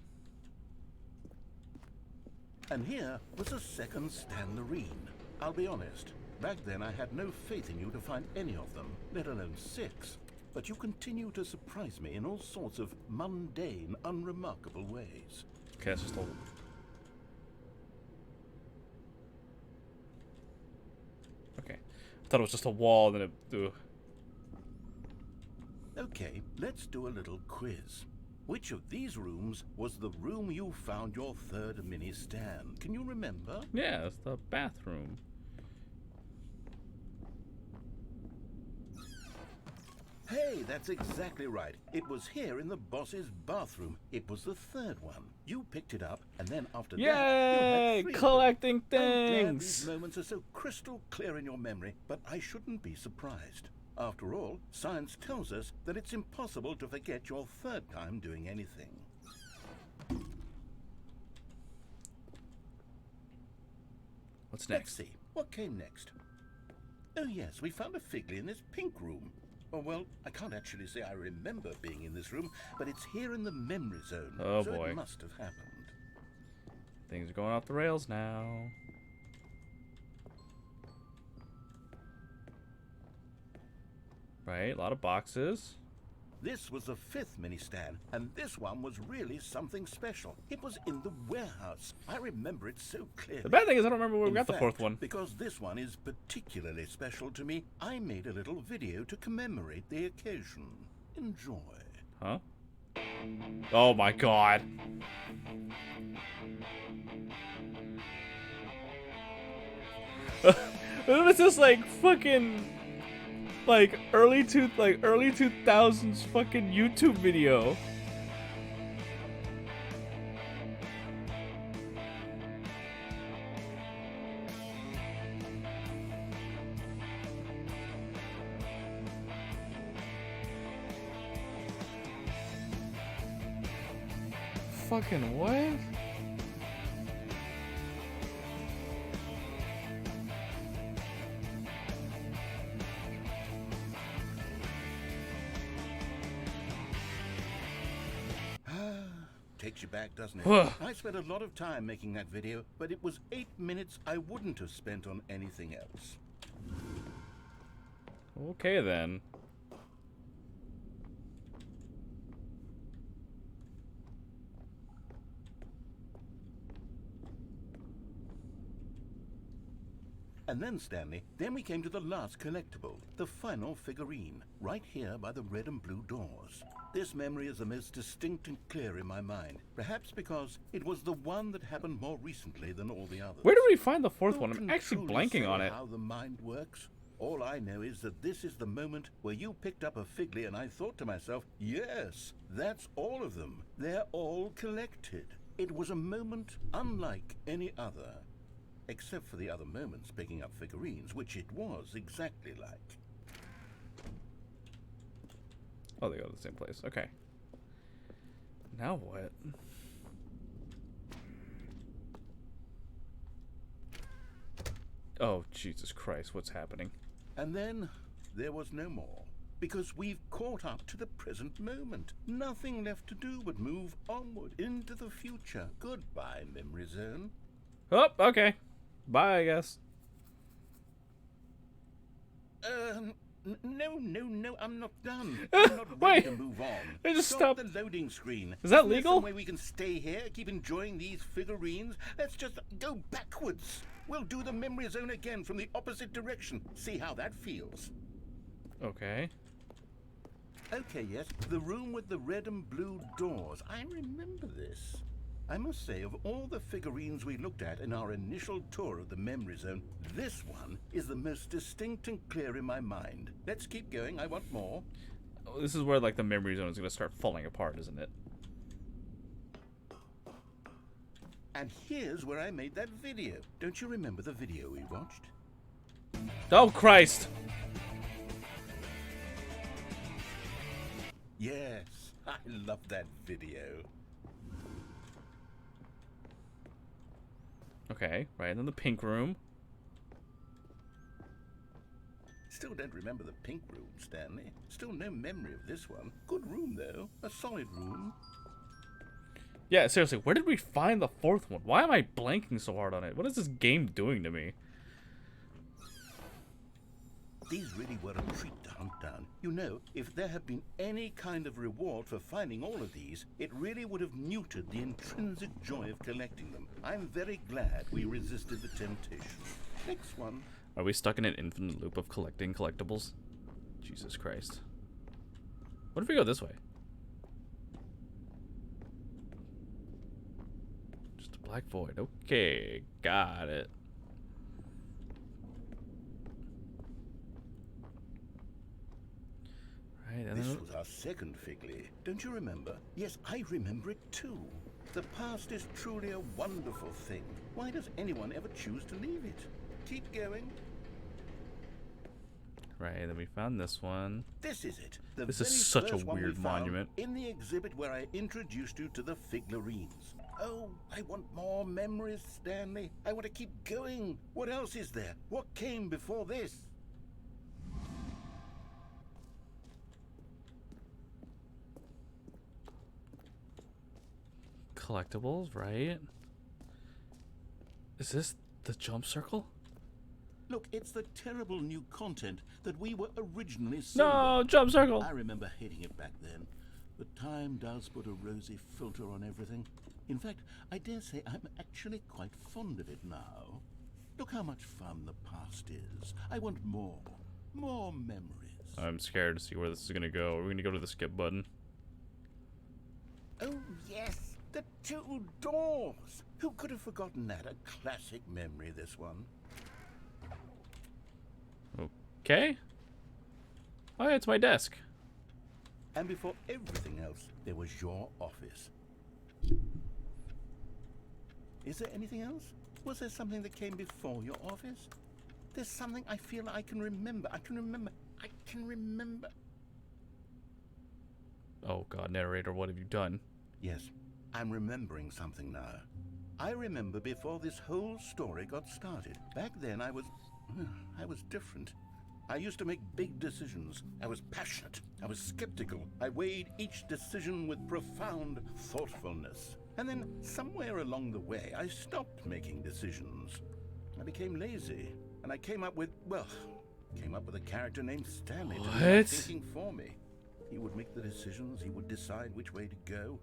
And here was a second Stanlerine. I'll be honest, back then I had no faith in you to find any of them, let alone 6. But you continue to surprise me in all sorts of mundane, unremarkable ways. Okay, that's just a... Okay. I thought it was just a wall, then it... Ugh. Okay, let's do a little quiz. Which of these rooms was the room you found your third mini Stan? Can you remember? Yeah, it's the bathroom. Hey, that's exactly right. It was here in the boss's bathroom. It was the third one. You picked it up, and then after that, you Yay! had 3 Collecting I'm glad things! these moments are so crystal clear in your memory, but I shouldn't be surprised. After all, science tells us that it's impossible to forget your third time doing anything. What's Let's next? see. What came next? Oh yes, we found a Figley in this pink room. Oh well, I can't actually say I remember being in this room, but it's here in the memory zone, Oh, so boy. it must have happened. Things are going off the rails now. Right, a lot of boxes. This was the 5th mini Stan, and this one was really something special. It was in the warehouse. I remember it so clearly. The bad thing is I don't remember where we In got the 4th fact, one. Because this one is particularly special to me, I made a little video to commemorate the occasion. Enjoy. Huh? Oh my god. It was just like fucking like early 2000s fucking YouTube video. Fucking what? takes you back, doesn't it? Ugh. I spent a lot of time making that video, but it was 8 minutes I wouldn't have spent on anything else. Okay, then. And then, Stanley, then we came to the last collectible, the final figurine, right here by the red and blue doors. This memory is the most distinct and clear in my mind, perhaps because it was the one that happened more recently than all the others. Where did we find the fourth Who one? I'm can actually truly blanking say on it. How the mind works? All I know is that this is the moment where you picked up a Figley and I thought to myself, yes, that's all of them. They're all collected. It was a moment unlike any other. Except for the other moments picking up figurines, which it was exactly like. Oh, they go to the same place. Okay. Now what? Oh, Jesus Christ, what's happening? And then there was no more. Because we've caught up to the present moment. Nothing left to do but move onward into the future. Goodbye, Memory Zone. Oh, okay. Bye, I guess. No, I'm not done. I'm not ready Wait. to move on. I just Stop stopped. the loading screen. Is that Isn't there legal? some way we can stay here, keep enjoying these figurines? Let's just go backwards. We'll do the Memory Zone again from the opposite direction. See how that feels. Okay. Okay, yes, the room with the red and blue doors. I remember this. I must say, of all the figurines we looked at in our initial tour of the Memory Zone, this one is the most distinct and clear in my mind. Let's keep going, I want more. Oh, this is where, like, the memory zone is going to start falling apart, isn't it? And here's where I made that video. Don't you remember the video we watched? Oh, Christ! Yes, I love that video. Okay, right in the pink room. Still don't remember the pink room, Stanley. Still no memory of this one. Good room, though. A solid room. Yeah, seriously, where did we find the fourth one? Why am I blanking so hard on it? What is this game doing to me? These really were a treat to hunt down. You know, if there had been any kind of reward for finding all of these, it really would have neutered the intrinsic joy of collecting them. I'm very glad we resisted the temptation. Next one. Are we stuck in an infinite loop of collecting collectibles? Jesus Christ. What if we go this way? Just a black void. Okay, got it. Right, and This then was our second Figley. Don't you remember? Yes, I remember it too. The past is truly a wonderful thing. Why does anyone ever choose to leave it? Keep going. right, then we found this one. This is it. The This is very such a first one we weird found monument. in the exhibit where I introduced you to the figurines. Oh, I want more memories, Stanley. I want to keep going. What else is there? What came before this? Collectibles, right? Is this the jump circle? Look, it's the terrible new content that we were originally sold. No, jump circle! I remember hating it back then, but time does put a rosy filter on everything. In fact, I dare say I'm actually quite fond of it now. Look how much fun the past is. I want more memories. I'm scared to see where this is gonna go. Are we gonna go to the skip button? Oh, yes, the two doors. Who could have forgotten that? A classic memory, this one. Okay. Oh, yeah, it's my desk. And before everything else, there was your office. Is there anything else? Was there something that came before your office? There's something I feel I can remember. I can remember. Oh god, narrator, what have you done? Yes, I'm remembering something now. I remember before this whole story got started. Back then I was different. I used to make big decisions. I was passionate. I was skeptical. I weighed each decision with profound thoughtfulness. And then, somewhere along the way, I stopped making decisions. I became lazy. And I came up with a character named Stanley to do my thinking for me. He would make the decisions. He would decide which way to go.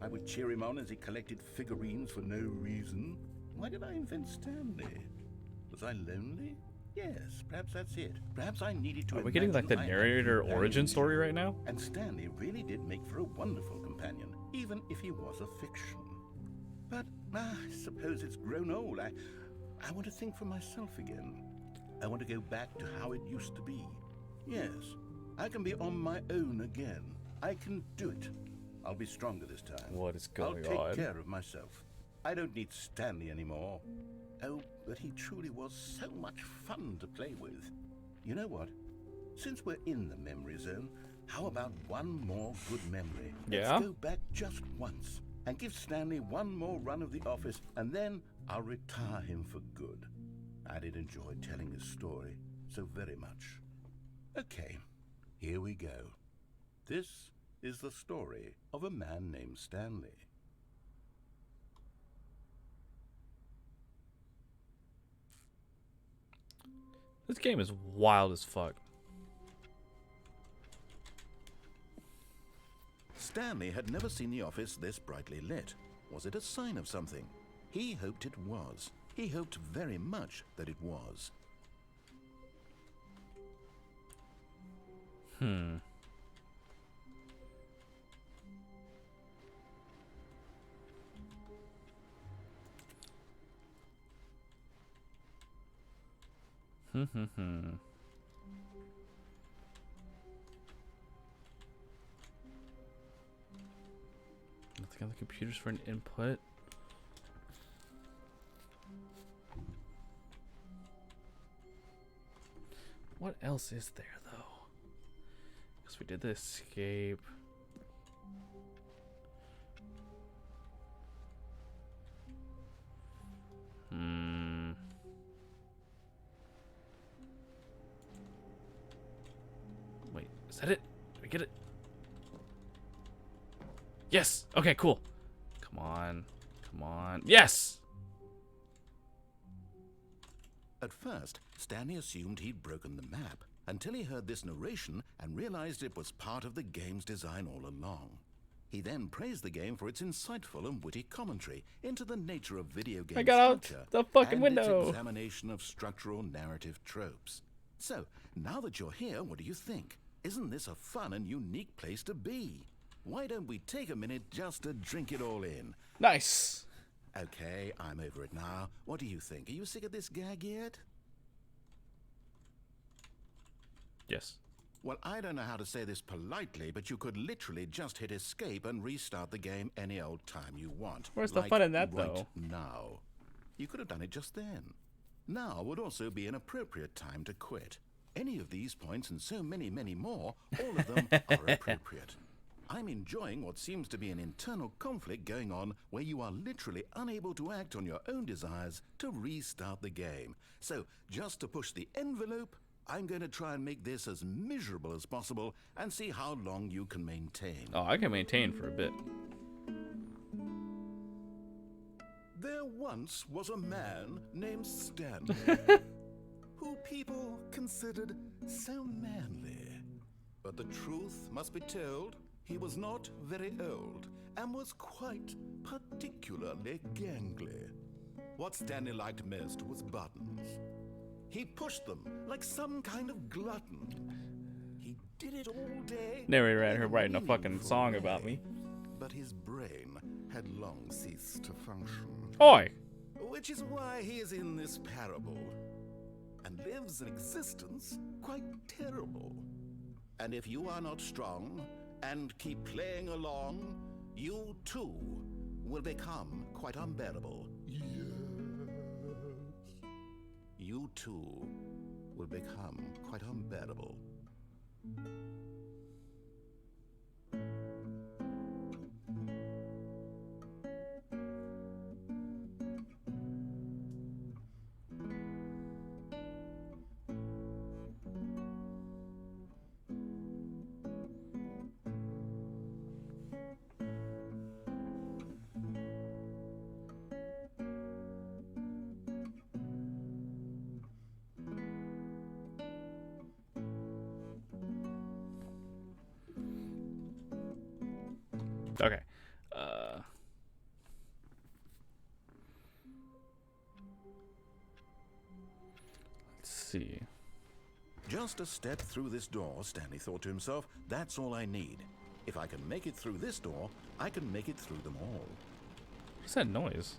I would cheer him on as he collected figurines for no reason. Why did I invent Stanley? Was I lonely? Yes, perhaps that's it. Perhaps I needed to. Are we getting like the narrator origin story right now? And Stanley really did make for a wonderful companion, even if he was a fiction. But I suppose it's grown old. I want to think for myself again. I want to go back to how it used to be. Yes, I can be on my own again. I can do it. I'll be stronger this time. What is going on? I'll on? take care of myself. I don't need Stanley anymore. Oh, but he truly was so much fun to play with. You know what? Since we're in the memory zone, how about one more good memory? Yeah? Let's go back just once and give Stanley one more run of the office, and then I'll retire him for good. I did enjoy telling his story so very much. Okay, here we go. This is the story of a man named Stanley. This game is wild as fuck. Stanley had never seen the office this brightly lit. Was it a sign of something? He hoped it was. He hoped very much that it was. Nothing on the computers for an input. What else is there though? Because we did the escape. Wait, is that it? Did we get it? Yes! Okay, cool. Come on. Come on. Yes! At first, Stanley assumed he'd broken the map, until he heard this narration and realized it was part of the game's design all along. He then praised the game for its insightful and witty commentary into the nature of video game I got out structure the fucking and window. its examination of structural narrative tropes. So, now that you're here, what do you think? Isn't this a fun and unique place to be? Why don't we take a minute just to drink it all in? Nice. Okay, I'm over it now. What do you think? Are you sick of this gag yet? Yes. Well, I don't know how to say this politely, but you could literally just hit escape and restart the game any old time you want. Where's the like fun in that, right though? now. You could have done it just then. Now would also be an appropriate time to quit. Any of these points and so many, many more, all of them are appropriate. I'm enjoying what seems to be an internal conflict going on where you are literally unable to act on your own desires to restart the game. So, just to push the envelope, I'm going to try and make this as miserable as possible and see how long you can maintain. Oh, I can maintain for a bit. There once was a man named Stanley, who people considered so manly. But the truth must be told, he was not very old and was quite particularly gangly. What Stanley liked most was buttons. He pushed them like some kind of glutton. He did it all day. Narrator right here writing a meaningful fucking song way. about me. But his brain had long ceased to function. Oi! Which is why he is in this parable and lives an existence quite terrible. And if you are not strong and keep playing along, you too will become quite unbearable. Yes. You too will become quite unbearable. Okay. Let's see. Just a step through this door, Stanley thought to himself, that's all I need. If I can make it through this door, I can make it through them all. What's that noise?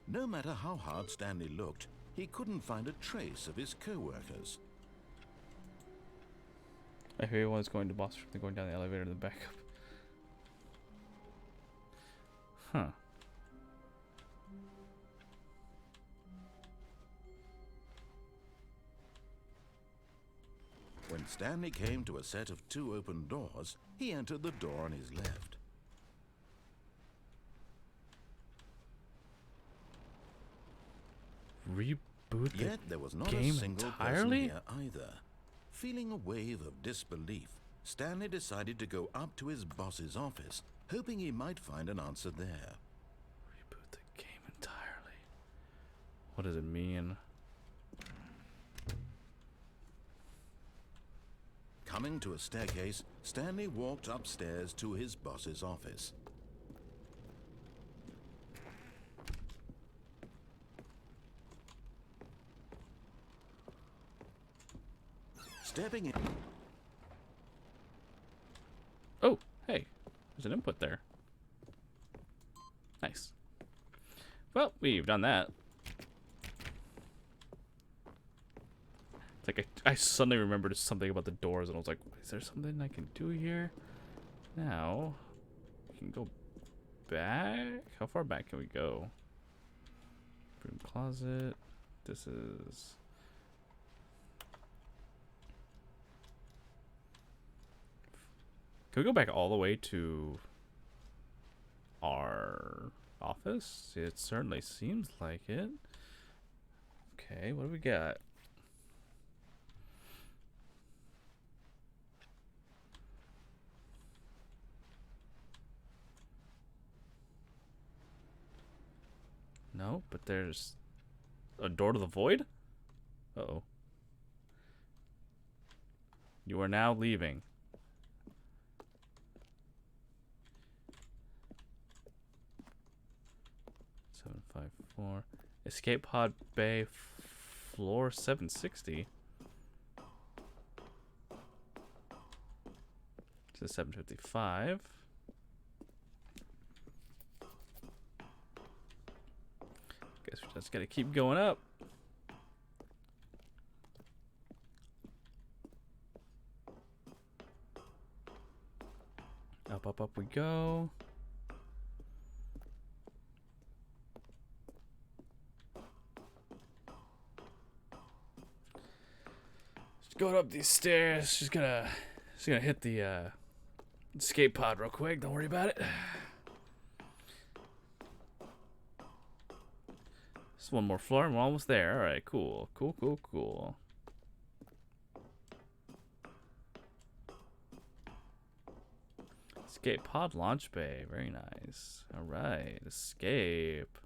No matter how hard Stanley looked, he couldn't find a trace of his co-workers. I hear everyone's going to boss. They're going down the elevator to the backup. Huh. When Stanley came to a set of 2 open doors, he entered the door on his left. Reboot the Yet there was not a game single entirely? person here either. Feeling a wave of disbelief, Stanley decided to go up to his boss's office, hoping he might find an answer there. Reboot the game entirely. What does it mean? Coming to a staircase, Stanley walked upstairs to his boss's office. Stepping in. Oh, hey. There's an input there. Nice. Well, we've done that. It's like I suddenly remembered something about the doors, and I was like, is there something I can do here? Now, we can go back. How far back can we go? Broom closet. This is... Can we go back all the way to our office? It certainly seems like it. Okay, what do we got? No, but there's a door to the void? Uh-oh. You are now leaving. 754. Escape pod bay floor 760. To 755. Guess we just gotta keep going up. Up, up, up we go. Just going up these stairs. Just gonna hit the escape pod real quick. Don't worry about it. Just one more floor and we're almost there. All right, cool, cool, cool, cool. Escape pod launch bay. Very nice. All right, escape.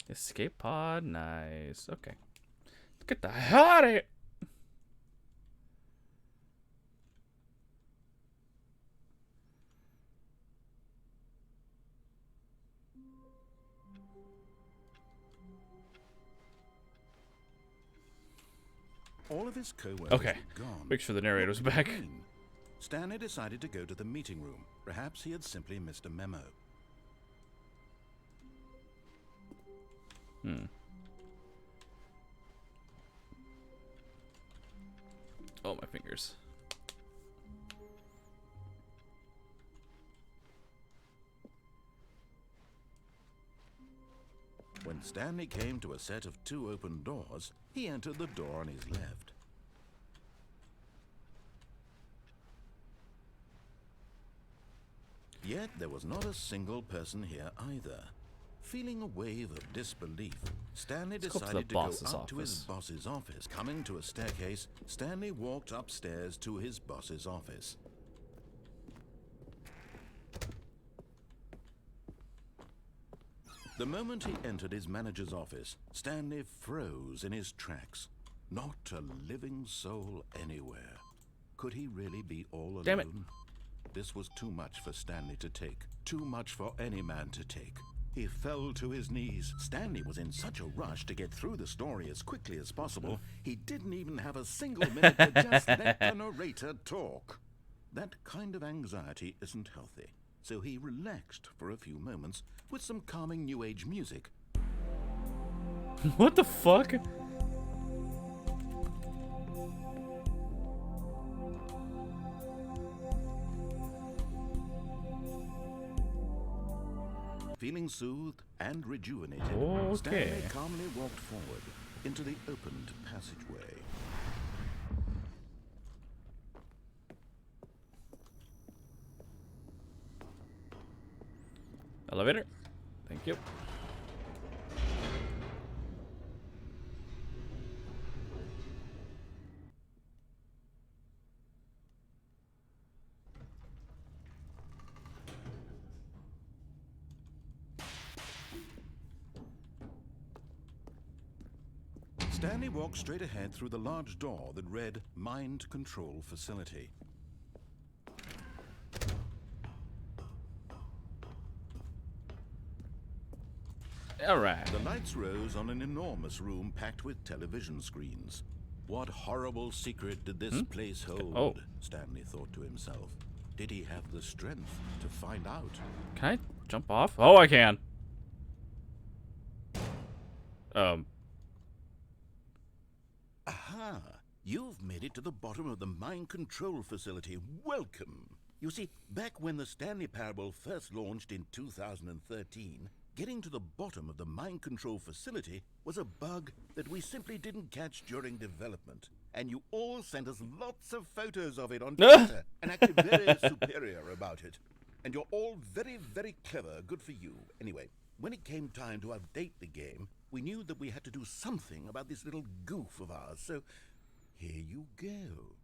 Escape pod, nice. Okay, let's get the hell out of here. All of his co-workers Okay, were gone. make sure the narrator's What back. did it mean? Stanley decided to go to the meeting room. Perhaps he had simply missed a memo. Oh, my fingers. When Stanley came to a set of 2 open doors, he entered the door on his left. Yet there was not a single person here either. Feeling a wave of disbelief, Stanley Let's go to the decided to go boss's up to his office. boss's office. Coming to a staircase, Stanley walked upstairs to his boss's office. The moment he entered his manager's office, Stanley froze in his tracks. Not a living soul anywhere. Could he really be all alone? Damn it. This was too much for Stanley to take. Too much for any man to take. He fell to his knees. Stanley was in such a rush to get through the story as quickly as possible, he didn't even have a single minute to just let the narrator talk. That kind of anxiety isn't healthy, so he relaxed for a few moments with some calming New Age music. What the fuck? Feeling soothed and rejuvenated, Okay. Stanley calmly walked forward into the opened passageway. Elevator. Thank you. Stanley walked straight ahead through the large door that read Mind Control Facility. All right. The lights rose on an enormous room packed with television screens. What horrible secret did this place hold? Oh. Stanley thought to himself. Did he have the strength to find out? Can I jump off? Oh, I can. Aha! You've made it to the bottom of the mind control facility. Welcome! You see, back when the Stanley Parable first launched in 2013, getting to the bottom of the mind control facility was a bug that we simply didn't catch during development. And you all sent us lots of photos of it on Twitter and acted very superior about it. And you're all very, very clever. Good for you. Anyway, when it came time to update the game, we knew that we had to do something about this little goof of ours, so here you go.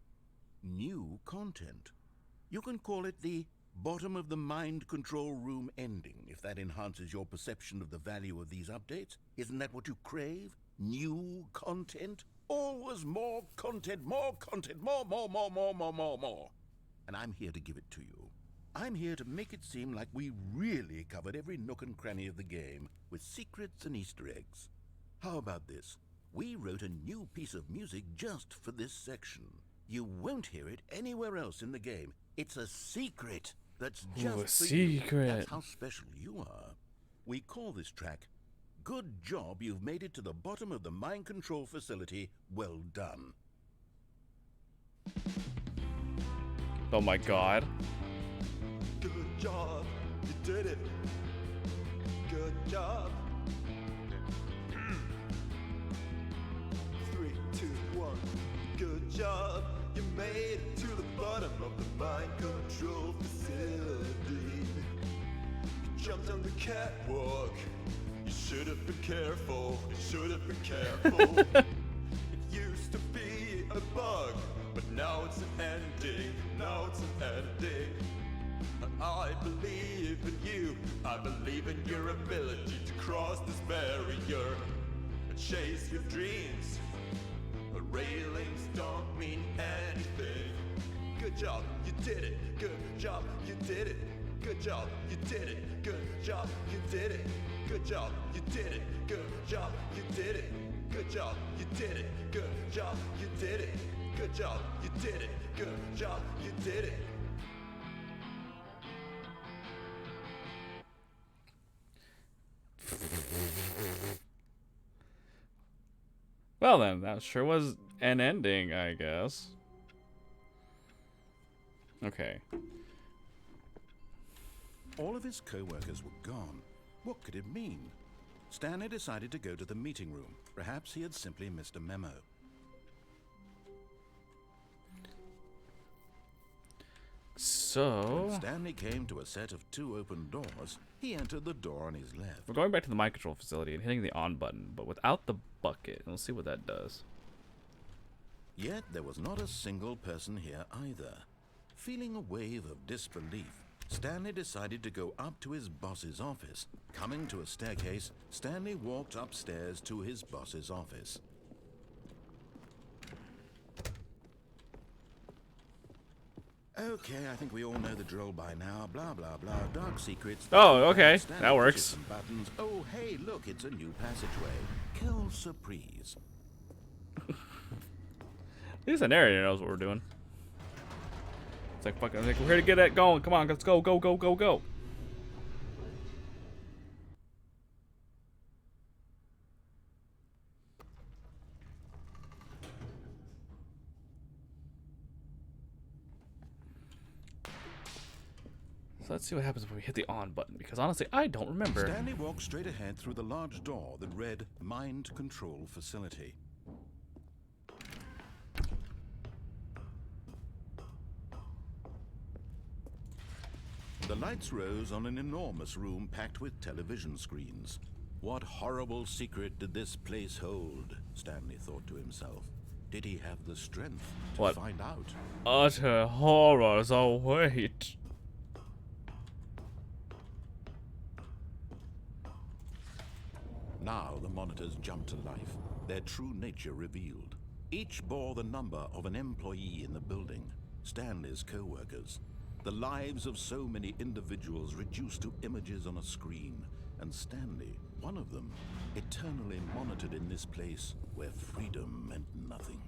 New content. You can call it the bottom of the mind control room ending, if that enhances your perception of the value of these updates. Isn't that what you crave? New content? Always more content, more, more. And I'm here to give it to you. I'm here to make it seem like we really covered every nook and cranny of the game, with secrets and Easter eggs. How about this? We wrote a new piece of music just for this section. You won't hear it anywhere else in the game. It's a secret that's just Ooh, a for you. secret. That's how special you are. We call this track, Good Job You've Made It to the Bottom of the Mind Control Facility. Well done. Oh my god. Good job, you did it. Good job. 3, 2, 1. Good job, you made it to the bottom of the mind control facility. You jumped on the catwalk. You should have been careful. You should have been careful. It used to be a bug, but now it's an ending. Now it's an ending. I believe in you. I believe in your ability to cross this barrier and chase your dreams. But railings don't mean anything. Good job, you did it. Good job, you did it. Good job, you did it. Good job, you did it. Good job, you did it. Good job, you did it. Good job, you did it. Good job, you did it. Good job, you did it. Good job, you did it. Well then, that sure was an ending, I guess. Okay. All of his co-workers were gone. What could it mean? Stanley decided to go to the meeting room. Perhaps he had simply missed a memo. So When Stanley came to a set of 2 open doors, he entered the door on his left. we're going back to the mind control facility and hitting the on button, but without the bucket. We'll see what that does. Yet there was not a single person here either. Feeling a wave of disbelief, Stanley decided to go up to his boss's office. Coming to a staircase, Stanley walked upstairs to his boss's office. Okay, I think we all know the drill by now. Blah, blah, blah. Dark secrets. Oh, okay. Stanley That works. pushes some buttons. Oh, hey, look, it's a new passageway. Kill surprise. At least the narrator knows what we're doing. It's like fucking, like, we're here to get it going. Come on, let's go, go, go, go, go. So let's see what happens when we hit the on button, because honestly, I don't remember. Stanley walked straight ahead through the large door that read Mind Control Facility. The lights rose on an enormous room packed with television screens. What horrible secret did this place hold? Stanley thought to himself. Did he have the strength to What? find out? Utter horrors await. Now the monitors jumped to life, their true nature revealed. Each bore the number of an employee in the building, Stanley's co-workers. The lives of so many individuals reduced to images on a screen, and Stanley, one of them, eternally monitored in this place where freedom meant nothing.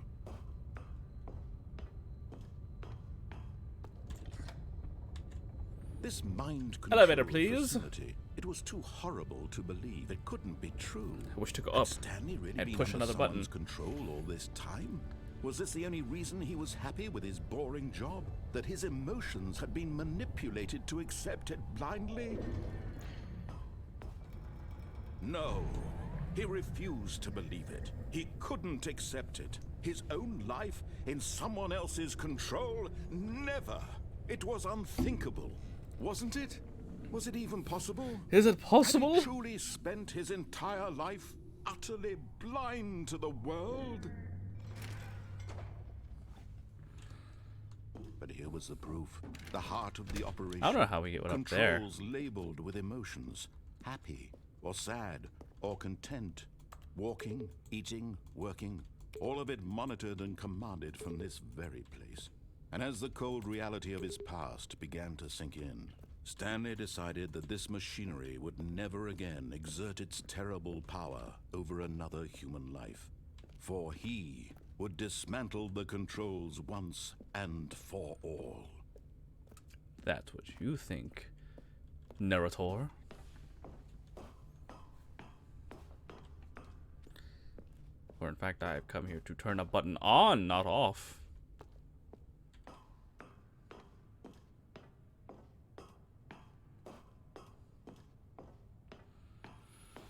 This mind control Elevator, please. facility, it was too horrible to believe. It couldn't be true. I wish to go Had up Stanley really and been push under another button. someone's control all this time? Was this the only reason he was happy with his boring job? That his emotions had been manipulated to accept it blindly? No. He refused to believe it. He couldn't accept it. His own life in someone else's control? Never. It was unthinkable. Wasn't it? Was it even possible? Is it possible? Had he truly spent his entire life utterly blind to the world? But here was the proof. The heart of the operation. I don't know how we get one up there. Controls labeled with emotions. Happy, or sad, or content. Walking, eating, working. All of it monitored and commanded from this very place. And as the cold reality of his past began to sink in, Stanley decided that this machinery would never again exert its terrible power over another human life. For he would dismantle the controls once and for all. That's what you think, narrator. Or in fact, I have come here to turn a button on, not off.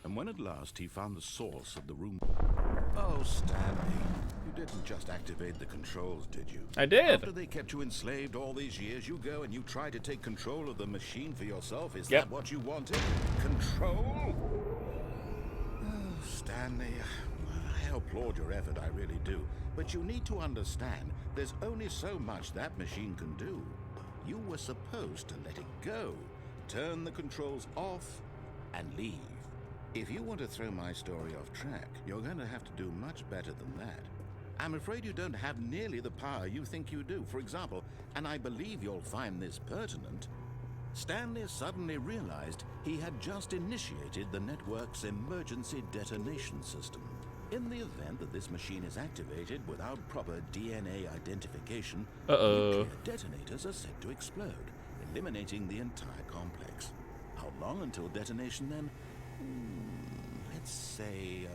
And when at last he found the source of the room... Oh, Stanley, you didn't just activate the controls, did you? I did. After they kept you enslaved all these years, you go and you try to take control of the machine for yourself. Is Yep. that what you wanted? Control? Oh, Stanley, I applaud your effort, I really do. But you need to understand, there's only so much that machine can do. You were supposed to let it go, turn the controls off, and leave. If you want to throw my story off track, you're going to have to do much better than that. I'm afraid you don't have nearly the power you think you do. For example, and I believe you'll find this pertinent, Stanley suddenly realized he had just initiated the network's emergency detonation system. In the event that this machine is activated without proper DNA identification, nuclear detonators are set to explode, eliminating the entire complex. How long until detonation then? Let's say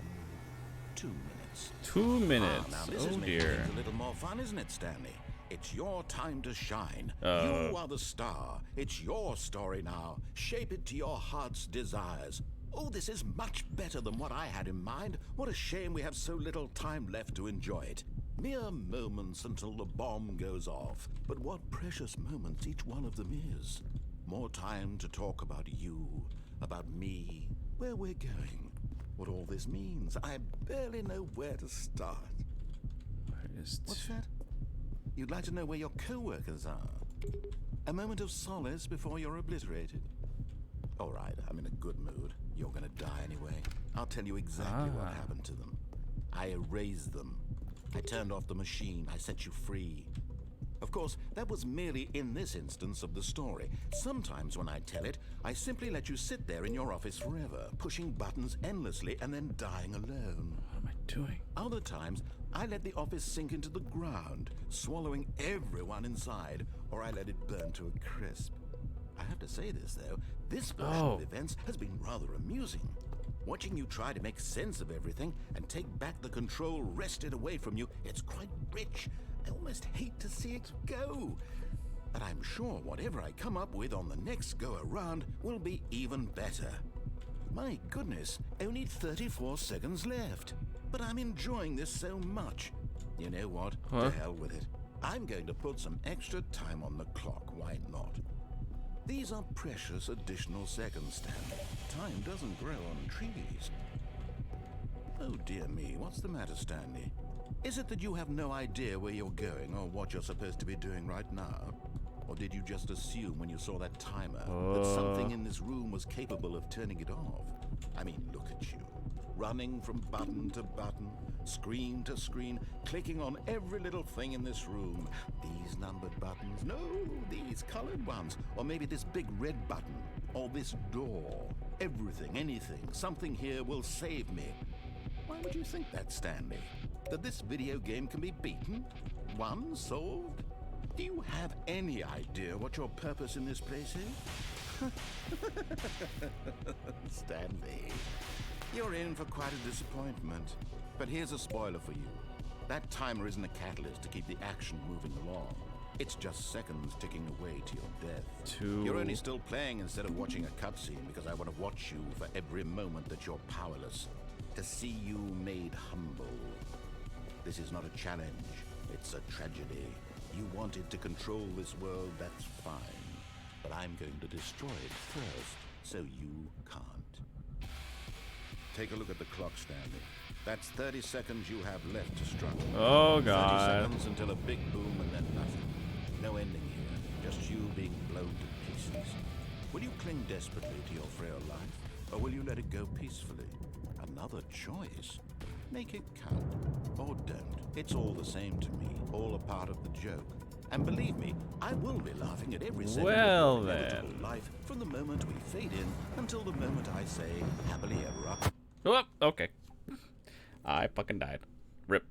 2 minutes. 2 minutes. Now this is Oh making dear. things a little more fun, isn't it, Stanley? It's your time to shine. Uh. You are the star. It's your story now. Shape it to your heart's desires. Oh, this is much better than what I had in mind. What a shame we have so little time left to enjoy it. Mere moments until the bomb goes off. But what precious moments each one of them is. More time to talk about you, about me, where we're going, what all this means. I barely know where to start. What's that? You'd like to know where your co-workers are? A moment of solace before you're obliterated? All right, I'm in a good mood. You're gonna die anyway. I'll tell you exactly what happened to them. I erased them. I turned off the machine. I set you free. Of course, that was merely in this instance of the story. Sometimes when I tell it, I simply let you sit there in your office forever, pushing buttons endlessly and then dying alone. What am I doing? Other times, I let the office sink into the ground, swallowing everyone inside, or I let it burn to a crisp. I have to say this, though, this version of events has been rather amusing. Watching you try to make sense of everything and take back the control wrested away from you, it's quite rich. I almost hate to see it go. But I'm sure whatever I come up with on the next go-around will be even better. My goodness, only 34 seconds left. But I'm enjoying this so much. You know what? To hell with it. I'm going to put some extra time on the clock, why not? These are precious additional seconds, Stanley. Time doesn't grow on trees. Oh dear me, what's the matter, Stanley? Is it that you have no idea where you're going or what you're supposed to be doing right now? Or did you just assume when you saw that timer that something in this room was capable of turning it off? I mean, look at you. Running from button to button, screen to screen, clicking on every little thing in this room. These numbered buttons, no, these colored ones. Or maybe this big red button, or this door. Everything, anything, something here will save me. Why would you think that, Stanley? That this video game can be beaten? Won? Solved? Do you have any idea what your purpose in this place is? Stanley, you're in for quite a disappointment. But here's a spoiler for you. That timer isn't a catalyst to keep the action moving along. It's just seconds ticking away to your death. You're only still playing instead of watching a cutscene because I want to watch you for every moment that you're powerless. To see you made humble. This is not a challenge. It's a tragedy. You wanted to control this world, that's fine. But I'm going to destroy it first, so you can't. Take a look at the clock, Stanley. That's 30 seconds you have left to struggle. Oh, God. 30 seconds until a big boom and then nothing. No ending here, just you being blown to pieces. Will you cling desperately to your frail life, or will you let it go peacefully? Another choice. Make it count, or don't. It's all the same to me, all a part of the joke. And believe me, I will be laughing at every second of your inevitable life from the moment we fade in until the moment I say happily ever after. Oh, okay. I fucking died. Rip.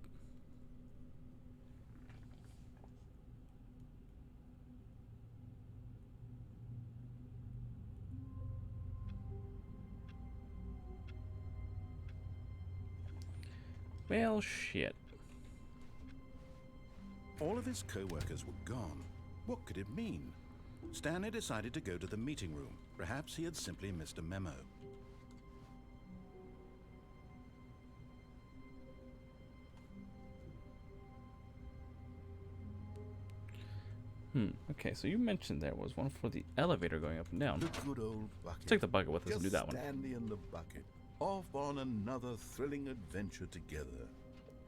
Well, shit. All of his co-workers were gone. What could it mean? Stanley decided to go to the meeting room. Perhaps he had simply missed a memo. Okay, so you mentioned there was one for the elevator going up and down. The good old bucket. Take the bucket with us and do that one. Stanley and the bucket, off on another thrilling adventure together.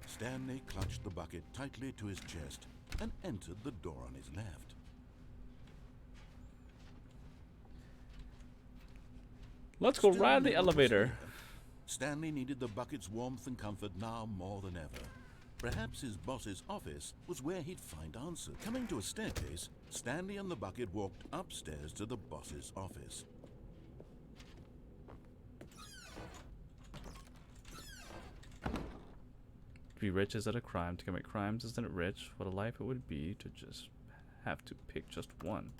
Stanley clutched the bucket tightly to his chest and entered the door on his left. Let's go Still ride the no one was elevator. here. Stanley needed the bucket's warmth and comfort now more than ever. Perhaps his boss's office was where he'd find answers. Coming to a staircase, Stanley and the bucket walked upstairs to the boss's office. To be rich, is it a crime? To commit crimes, isn't it rich? What a life it would be to just have to pick just one.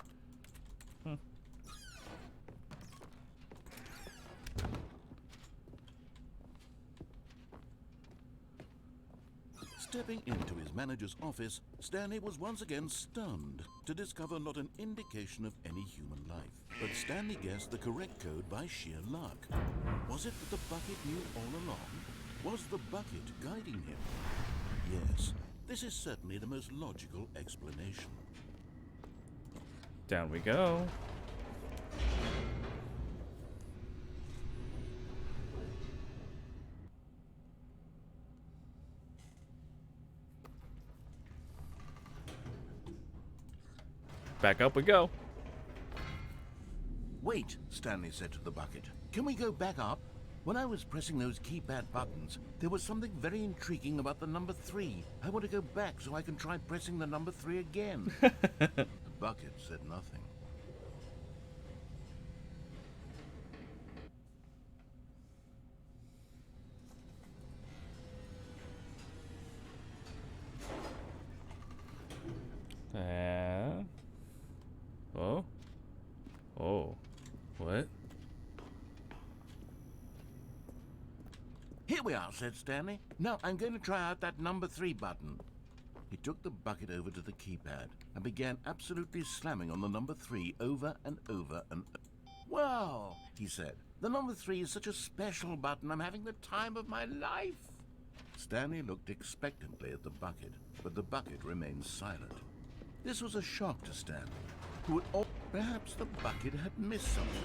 Stepping into his manager's office, Stanley was once again stunned to discover not an indication of any human life. But Stanley guessed the correct code by sheer luck. Was it that the bucket knew all along? Was the bucket guiding him? Yes, This is certainly the most logical explanation. Down we go. Back up we go. Wait, Stanley said to the bucket. Can we go back up? When I was pressing those keypad buttons, there was something very intriguing about the number 3. I want to go back so I can try pressing the number 3 again. The bucket said nothing. Oh. Oh. What? Here we are, said Stanley. Now I'm going to try out that number 3 button. He took the bucket over to the keypad and began absolutely slamming on the number 3 over and over and over. Wow, he said. The number 3 is such a special button. I'm having the time of my life. Stanley looked expectantly at the bucket, but the bucket remained silent. This was a shock to Stanley, who had perhaps the bucket had missed something.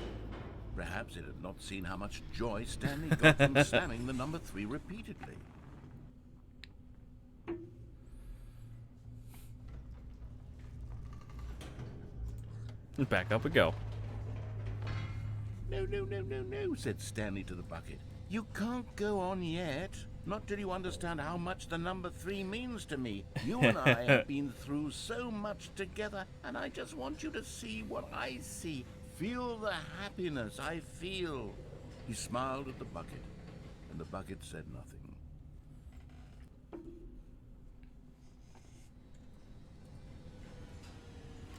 Perhaps it had not seen how much joy Stanley got from slamming the number 3 repeatedly. Back up we go. No, no, no, no, no, said Stanley to the bucket. You can't go on yet. Not till you understand how much the number 3 means to me. You and I have been through so much together, and I just want you to see what I see. Feel the happiness I feel. He smiled at the bucket, and the bucket said nothing.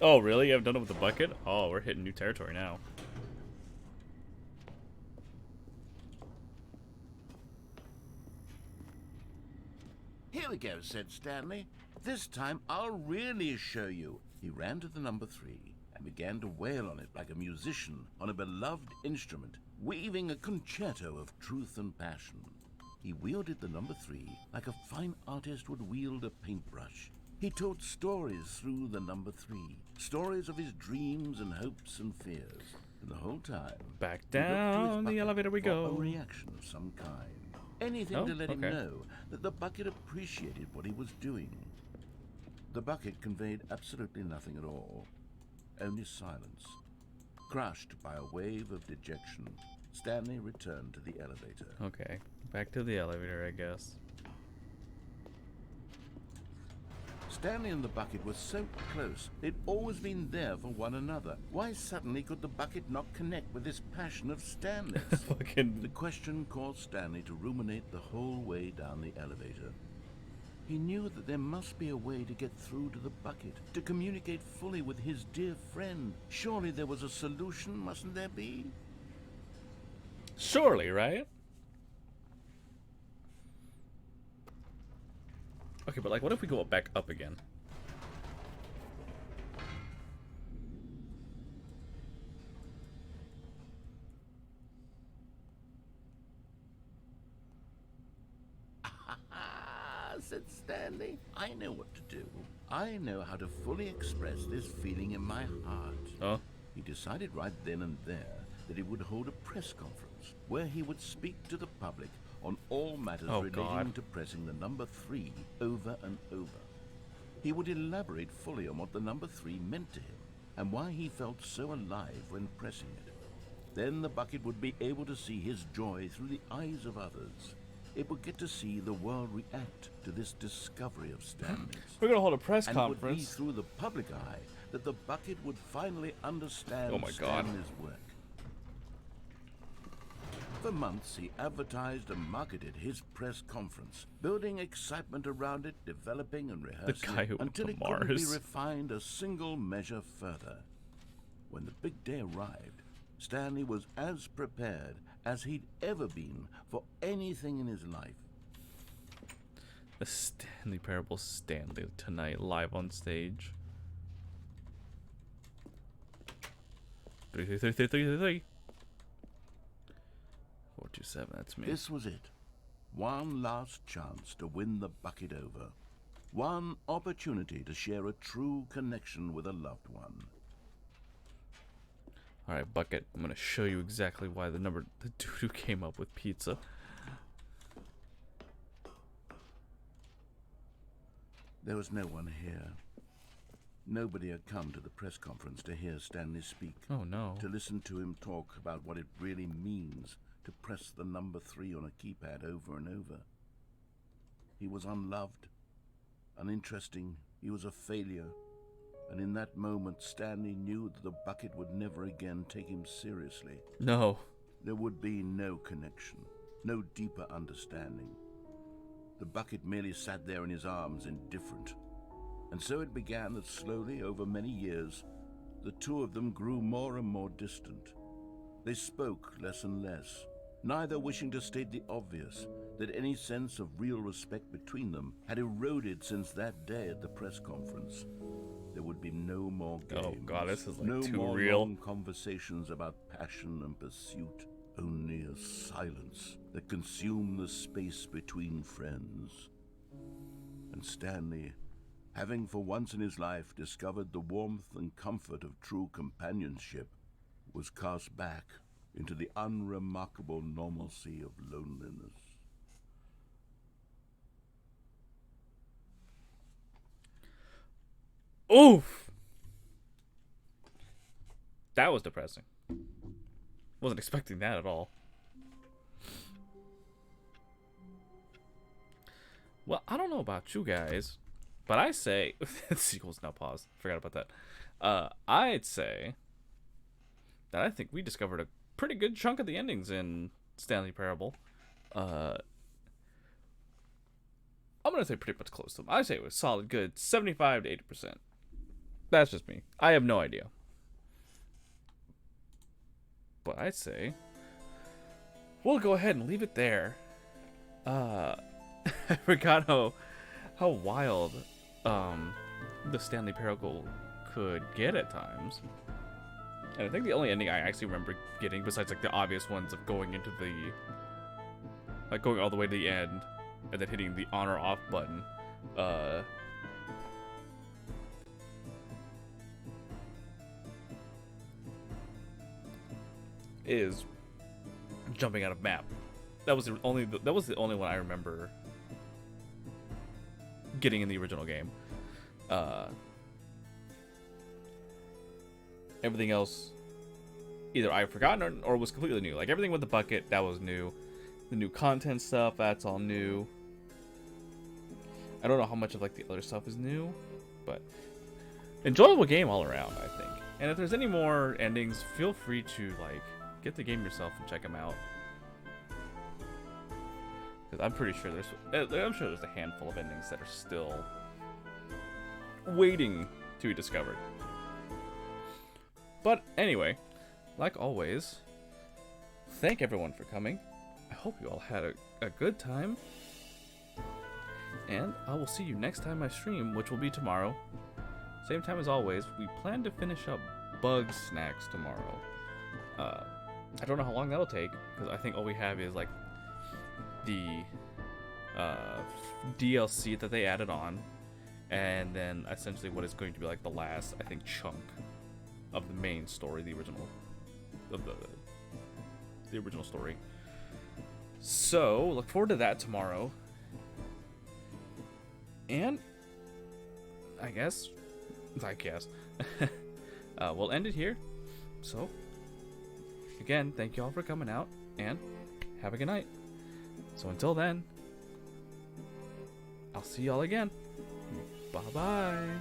Oh, really? You haven't done it with the bucket? Oh, we're hitting new territory now. Here we go, said Stanley. This time I'll really show you. He ran to the number 3 and began to wail on it like a musician on a beloved instrument, weaving a concerto of truth and passion. He wielded the number 3 like a fine artist would wield a paintbrush. He told stories through the number 3, stories of his dreams and hopes and fears. And the whole time, Back down the elevator we go. A reaction of some kind. Anything to let him know that the bucket appreciated what he was doing. The bucket conveyed absolutely nothing at all, only silence. Crushed by a wave of dejection, Stanley returned to the elevator. Okay, back to the elevator, I guess. Stanley and the bucket were so close. They'd always been there for one another. Why suddenly could the bucket not connect with this passion of Stanley's? The question caused Stanley to ruminate the whole way down the elevator. He knew that there must be a way to get through to the bucket, to communicate fully with his dear friend. Surely there was a solution, mustn't there be? Surely, right? Okay, but like, what if we go back up again? Said Stanley. I know what to do. I know how to fully express this feeling in my heart. Oh? He decided right then and there that he would hold a press conference where he would speak to the public on all matters relating to pressing the number 3 over and over. He would elaborate fully on what the number 3 meant to him and why he felt so alive when pressing it. Then the bucket would be able to see his joy through the eyes of others. It would get to see the world react to this discovery of Stanley's. We're gonna hold a press and conference. It would be through the public eye that the bucket would finally understand Stanley's work. For months, he advertised and marketed his press conference, building excitement around it, developing and rehearsing it, until it couldn't be refined a single measure further. When the big day arrived, Stanley was as prepared as he'd ever been for anything in his life. The Stanley Parable Stanley tonight, live on stage. 33333. 427, that's me. This was it. One last chance to win the bucket over. One opportunity to share a true connection with a loved one. Alright, Bucket, I'm gonna show you exactly why the dude who came up with pizza. There was no one here. Nobody had come to the press conference to hear Stanley speak. Oh no. To listen to him talk about what it really means to press the number 3 on a keypad over and over. He was unloved, uninteresting, he was a failure. And in that moment, Stanley knew that the Bucket would never again take him seriously. No. There would be no connection, no deeper understanding. The Bucket merely sat there in his arms, indifferent. And so it began that slowly, over many years, the two of them grew more and more distant. They spoke less and less, neither wishing to state the obvious, that any sense of real respect between them had eroded since that day at the press conference. There would be no more games. Oh god, this is like no too more real. long conversations about passion and pursuit. Only a silence that consumed the space between friends. And Stanley, having for once in his life discovered the warmth and comfort of true companionship, was cast back into the unremarkable normalcy of loneliness. Oof! That was depressing. Wasn't expecting that at all. Well, I don't know about you guys, but I say the sequel's now paused. Forgot about that. I'd say that I think we discovered a pretty good chunk of the endings in Stanley Parable. I'm gonna say pretty much close to them. I say it was solid good, 75 to 80%. That's just me. I have no idea. But I'd say we'll go ahead and leave it there. I forgot how wild the Stanley Parable could get at times. And I think the only ending I actually remember getting, besides like the obvious ones of going into the like going all the way to the end and then hitting the on or off button, is jumping out of map. That was the only one I remember getting in the original game. Everything else, either I've forgotten or was completely new. Like everything with the bucket, that was new. The new content stuff, that's all new. I don't know how much of like the other stuff is new, but enjoyable game all around, I think. And if there's any more endings, feel free to like get the game yourself and check them out. Because I'm pretty sure there's a handful of endings that are still waiting to be discovered. But anyway, like always, thank everyone for coming. I hope you all had a good time. And I will see you next time I stream, which will be tomorrow. Same time as always. We plan to finish up Bug Snacks tomorrow. I don't know how long that'll take, because I think all we have is like the DLC that they added on, and then essentially what is going to be like the last, I think, chunk of the main story, the original story. So look forward to that tomorrow, and I guess we'll end it here. So again, thank you all for coming out, and have a good night. So until then, I'll see y'all again. Bye-bye.